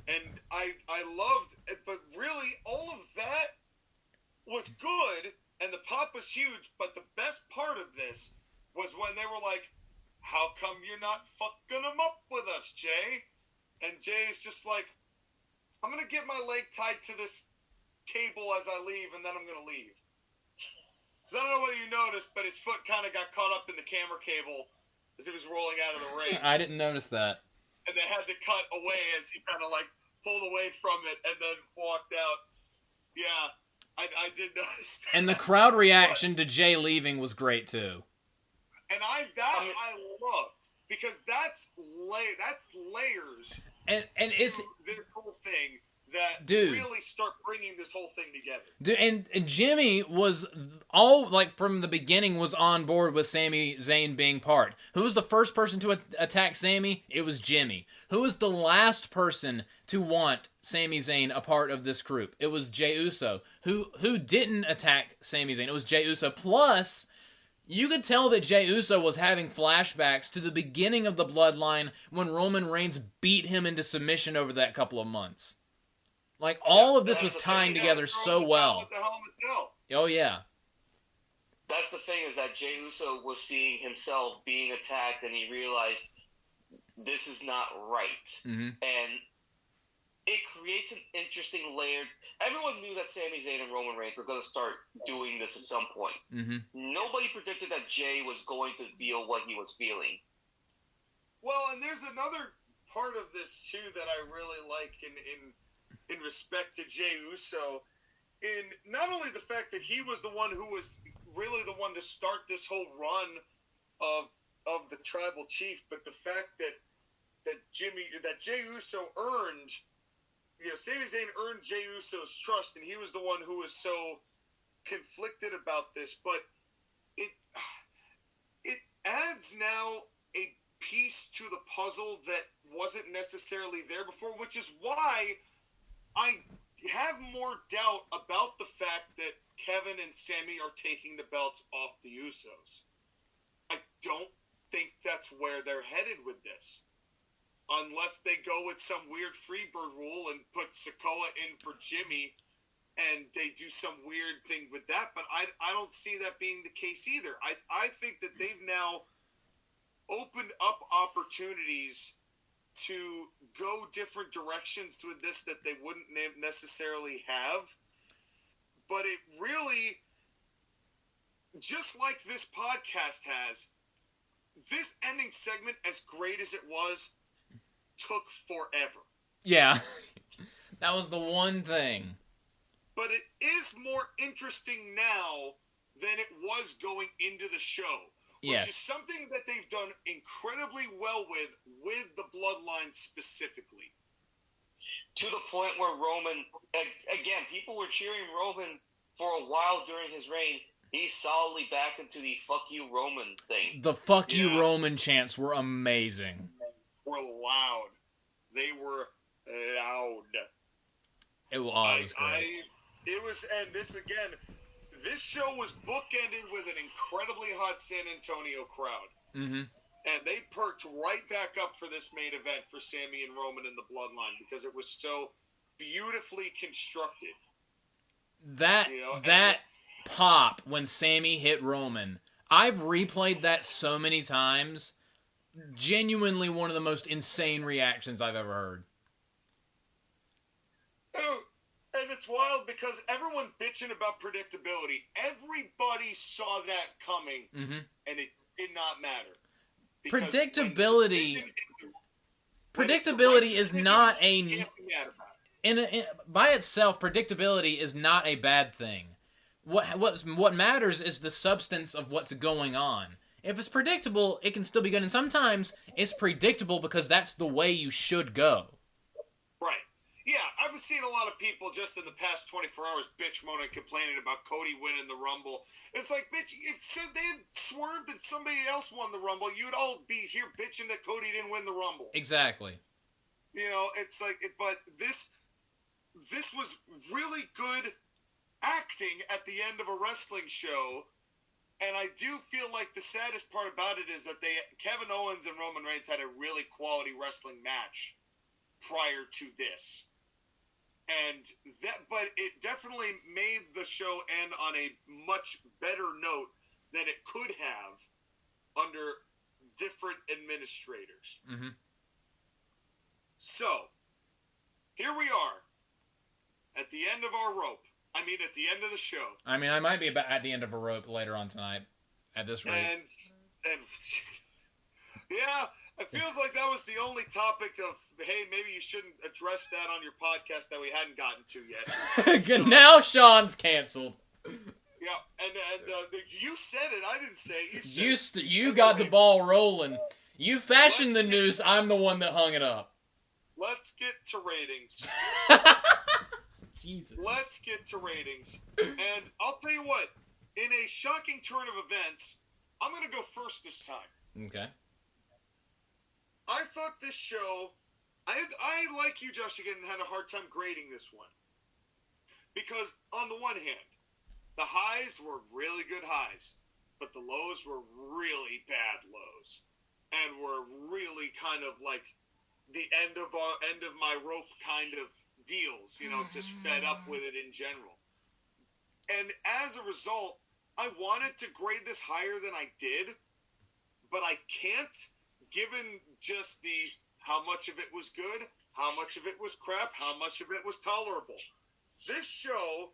and I loved it, but really all of that was good, and the pop was huge, but the best part of this was when they were like, how come you're not fucking them up with us, Jey? And Jey's just like, I'm going to get my leg tied to this cable as I leave, and then I'm going to leave. Because I don't know whether you noticed, but his foot kind of got caught up in the camera cable as he was rolling out of the ring. I didn't notice that. And they had to cut away as he kind of like pulled away from it and then walked out. Yeah, I did notice that. And the crowd reaction to Jey leaving was great too. And I loved, because that's layers. And it's this whole thing that dude, really start bringing this whole thing together. Dude, and Jimmy was all, like, from the beginning was on board with Sami Zayn being part. Who was the first person to attack Sami? It was Jimmy. Who was the last person to want Sami Zayn a part of this group? It was Jey Uso. Who didn't attack Sami Zayn? It was Jey Uso. Plus, you could tell that Jey Uso was having flashbacks to the beginning of the Bloodline when Roman Reigns beat him into submission over that couple of months. Like, all of this was tying together so well. Oh, yeah. That's the thing, is that Jey Uso was seeing himself being attacked, and he realized this is not right. Mm-hmm. And it creates an interesting layer. Everyone knew that Sami Zayn and Roman Reigns were going to start doing this at some point. Mm-hmm. Nobody predicted that Jay was going to feel what he was feeling. Well, and there's another part of this too that I really like in respect to Jey Uso, in not only the fact that he was the one who was really the one to start this whole run of the tribal chief, but the fact that Jey Uso earned, Sami Zayn earned Jey Uso's trust, and he was the one who was so conflicted about this. But it adds now a piece to the puzzle that wasn't necessarily there before, which is why I have more doubt about the fact that Kevin and Sami are taking the belts off the Usos. I don't think that's where they're headed with this. Unless they go with some weird Freebird rule and put Sikoa in for Jimmy and they do some weird thing with that. But I don't see that being the case either. I think that they've now opened up opportunities to go different directions with this that they wouldn't necessarily have. But it really, just like this podcast has, this ending segment, as great as it was, took forever. Yeah. That was the one thing. But it is more interesting now than it was going into the show. Which is something that they've done incredibly well with the Bloodline specifically. To the point where Roman, again, people were cheering Roman for a while during his reign. He's solidly back into the "fuck you, Roman" thing. The "fuck you, Roman" chants were amazing. Were loud. They were loud. It was great. And this show was bookended with an incredibly hot San Antonio crowd. Mm-hmm. And they perked right back up for this main event for Sami and Roman in the Bloodline because it was so beautifully constructed. That pop when Sami hit Roman, I've replayed that so many times. Genuinely one of the most insane reactions I've ever heard. Oh, and it's wild because everyone bitching about predictability. Everybody saw that coming, and it did not matter. Predictability is not by itself. Predictability is not a bad thing. What matters is the substance of what's going on. If it's predictable, it can still be good, and sometimes it's predictable because that's the way you should go. Right. Yeah, I've seen a lot of people just in the past 24 hours bitch, moaning, complaining about Cody winning the Rumble. It's like, bitch, if they had swerved and somebody else won the Rumble, you'd all be here bitching that Cody didn't win the Rumble. Exactly. It's like, but this was really good acting at the end of a wrestling show. And I do feel like the saddest part about it is that Kevin Owens and Roman Reigns had a really quality wrestling match prior to this. But it definitely made the show end on a much better note than it could have under different administrators. Mm-hmm. So, here we are at the end of our rope. At the end of the show. I might be at the end of a rope later on tonight at this rate. And yeah, it feels like that was the only topic of, hey, maybe you shouldn't address that on your podcast that we hadn't gotten to yet. So, now Sean's canceled. Yeah, and you said it. I didn't say it. You got the ball rolling. You fashioned the noose. I'm the one that hung it up. Let's get to ratings. Jesus. Let's get to ratings. And I'll tell you what, in a shocking turn of events, I'm going to go first this time. Okay. I thought this show, I like you, JoshAgeddon, had a hard time grading this one. Because on the one hand, the highs were really good highs, but the lows were really bad lows. And were really kind of like the end of my rope kind of deals, just fed up with it in general. And as a result, I wanted to grade this higher than I did, but I can't given just how much of it was good, how much of it was crap, how much of it was tolerable. This show,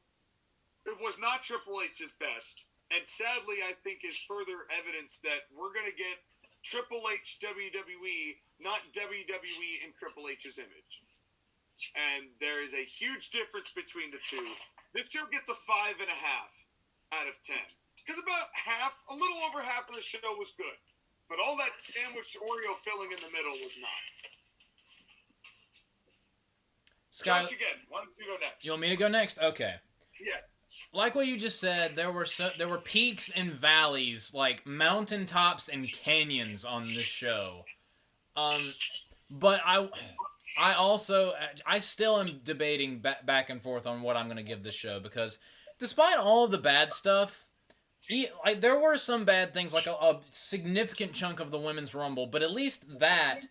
it was not Triple H's best, and sadly, I think is further evidence that we're going to get Triple H WWE, not WWE in Triple H's image. And there is a huge difference between the two. This show gets a 5.5 out of 10. Because about half, a little over half of the show was good. But all that sandwich Oreo filling in the middle was not. Josh, again, why don't you go next? You want me to go next? Okay. Yeah. Like what you just said, there were peaks and valleys, like mountaintops and canyons on this show. But I still am debating back and forth on what I'm going to give this show, because despite all of the bad stuff, there were some bad things, like a significant chunk of the Women's Rumble, but at least that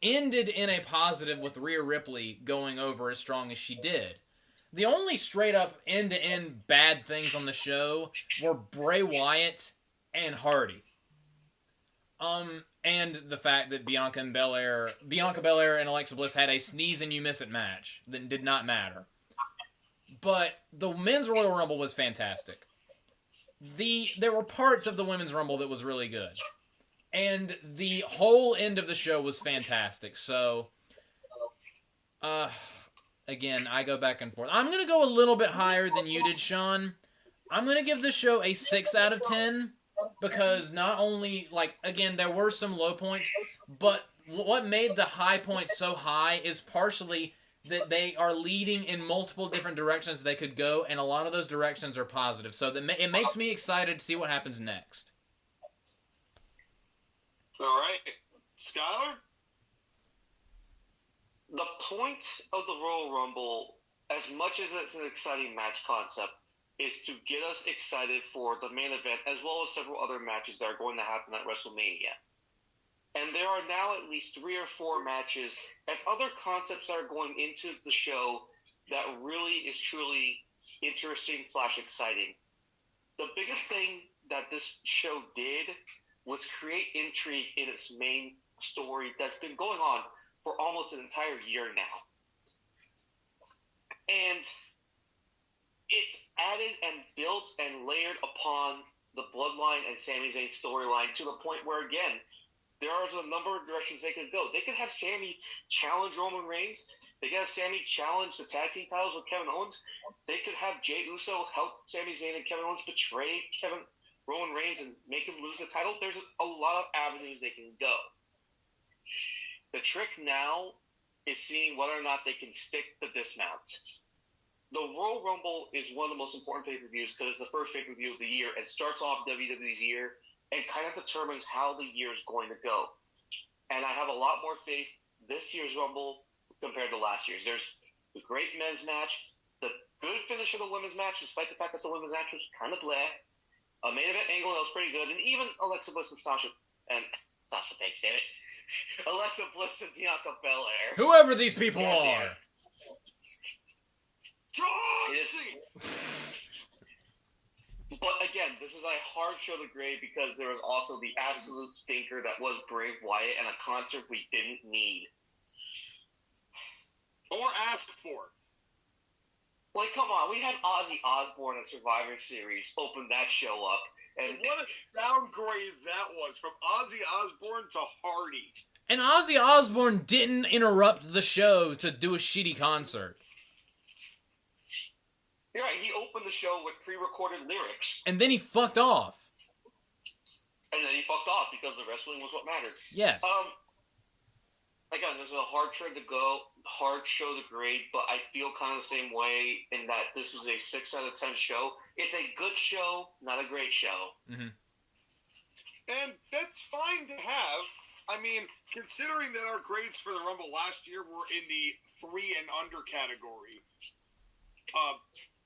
ended in a positive with Rhea Ripley going over as strong as she did. The only straight-up end-to-end bad things on the show were Bray Wyatt and Hardy. And the fact that Bianca Belair and Alexa Bliss had a sneeze-and-you-miss-it match that did not matter. But the Men's Royal Rumble was fantastic. There were parts of the Women's Rumble that was really good. And the whole end of the show was fantastic. So, again, I go back and forth. I'm going to go a little bit higher than you did, Sean. I'm going to give this show a 6 out of 10. Because not only, again, there were some low points, but what made the high points so high is partially that they are leading in multiple different directions they could go, and a lot of those directions are positive. So it makes me excited to see what happens next. All right. Skyler? The point of the Royal Rumble, as much as it's an exciting match concept, is to get us excited for the main event, as well as several other matches that are going to happen at WrestleMania. And there are now at least 3 or 4 matches and other concepts that are going into the show that really is truly interesting / exciting. The biggest thing that this show did was create intrigue in its main story that's been going on for almost an entire year now. And it's added and built and layered upon the Bloodline and Sami Zayn storyline to the point where, again, there are a number of directions they could go. They could have Sami challenge Roman Reigns. They could have Sami challenge the tag team titles with Kevin Owens. They could have Jey Uso help Sami Zayn and Kevin Owens betray Roman Reigns and make him lose the title. There's a lot of avenues they can go. The trick now is seeing whether or not they can stick the dismount. The Royal Rumble is one of the most important pay-per-views because it's the first pay-per-view of the year and starts off WWE's year and kind of determines how the year is going to go. And I have a lot more faith this year's Rumble compared to last year's. There's the great men's match, the good finish of the women's match, despite the fact that the women's match was kind of bleh. A main event angle that was pretty good, and even Alexa Bliss and Sasha Banks, damn it. Alexa Bliss and Bianca Belair. Whoever these people are. But again, this is a hard show to grade because there was also the absolute stinker that was Bray Wyatt and a concert we didn't need. Or ask for. Like, come on, we had Ozzy Osbourne at Survivor Series open that show up. And what a downgrade that was, from Ozzy Osbourne to Hardy. And Ozzy Osbourne didn't interrupt the show to do a shitty concert. You're right, he opened the show with pre-recorded lyrics. And then he fucked off. And then he fucked off because the wrestling was what mattered. Yes. Again, this is a hard show to grade, but I feel kind of the same way in that this is a 6 out of 10 show. It's a good show, not a great show. Mm-hmm. And that's fine to have. I mean, considering that our grades for the Rumble last year were in the 3 and under category,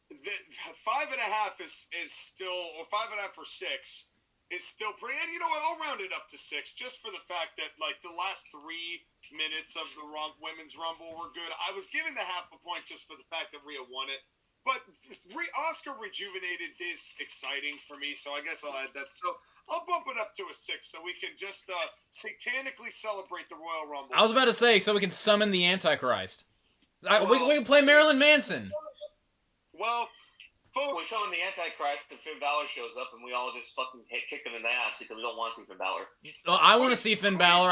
the 5.5 is still, or 5.5 for 6 is still pretty. And you know what? I'll round it up to 6 just for the fact that the last 3 minutes of the women's Rumble were good. I was giving the half a point just for the fact that Rhea won it. But Oscar rejuvenated is exciting for me, so I guess I'll add that. So I'll bump it up to a 6 so we can just satanically celebrate the Royal Rumble. I was about to say, so we can summon the Antichrist. We can play Marilyn Manson. Well, folks, we summon the Antichrist and Finn Balor shows up, and we all just fucking kick him in the ass because we don't want to see Finn Balor. Well, I want to see Finn Balor.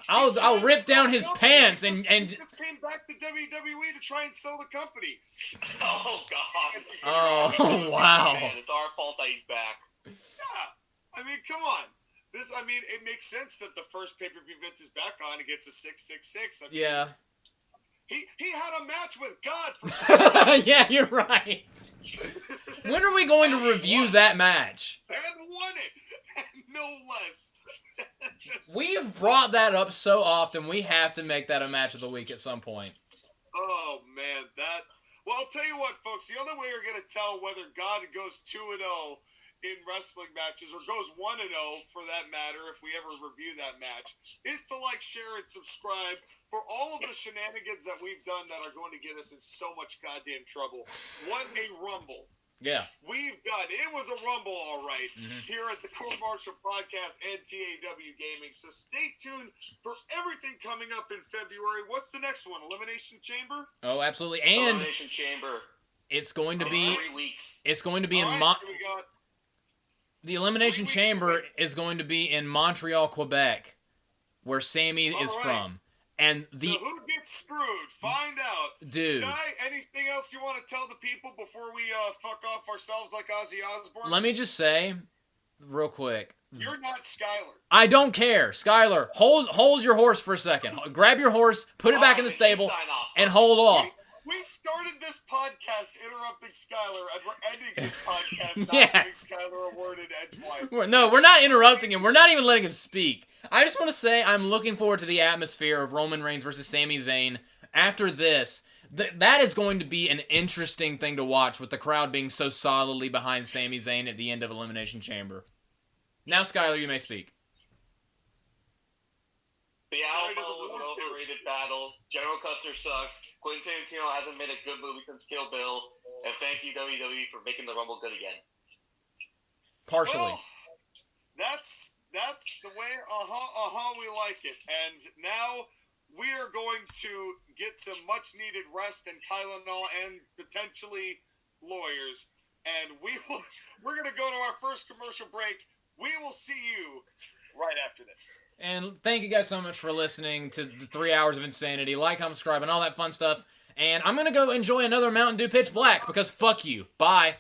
I'll rip down his pants and he just came back to WWE to try and sell the company. Oh God! Oh wow! Man, it's our fault that he's back. Yeah, I mean, come on. It makes sense that the first pay-per-view Vince is back on. He gets a 666. Yeah. He had a match with God for yeah, you're right. When are we going to review that match? And won it, no less. We've brought that up so often. We have to make that a match of the week at some point. Oh man, well, I'll tell you what, folks. The only way you're gonna tell whether God goes 2-0 in wrestling matches, or goes 1-0 for that matter, if we ever review that match, is to like, share, and subscribe for all of the shenanigans that we've done that are going to get us in so much goddamn trouble. What a rumble. Yeah. We've done. It was a rumble, all right, here at the Court Martial Podcast and TAW Gaming. So stay tuned for everything coming up in February. What's the next one? Elimination Chamber? Oh, absolutely. And Elimination Chamber. It's going to be 3 weeks. It's going to be the Elimination Chamber is going to be in Montreal, Quebec, where Sammy is from. And so who gets screwed? Find out. Dude. Sky, anything else you want to tell the people before we fuck off ourselves like Ozzy Osbourne? Let me just say, real quick. You're not Skyler. I don't care. Skyler, hold your horse for a second. Grab your horse, put it back in the stable, and hold off. We started this podcast interrupting Skyler, and we're ending this podcast not giving Skyler a word in edgewise. No, we're not interrupting him. We're not even letting him speak. I just want to say I'm looking forward to the atmosphere of Roman Reigns versus Sami Zayn. After this, that is going to be an interesting thing to watch, with the crowd being so solidly behind Sami Zayn at the end of Elimination Chamber. Now, Skyler, you may speak. The Alpha was an overrated battle. General Custer sucks. Quentin Tarantino hasn't made a good movie since Kill Bill. And thank you, WWE, for making the Rumble good again. Partially. Well, that's the way, we like it. And now we are going to get some much-needed rest and Tylenol and potentially lawyers. And we're going to go to our first commercial break. We will see you right after this. And thank you guys so much for listening to the 3 hours of insanity. Like, comment, subscribe, and all that fun stuff. And I'm going to go enjoy another Mountain Dew Pitch Black, because fuck you. Bye.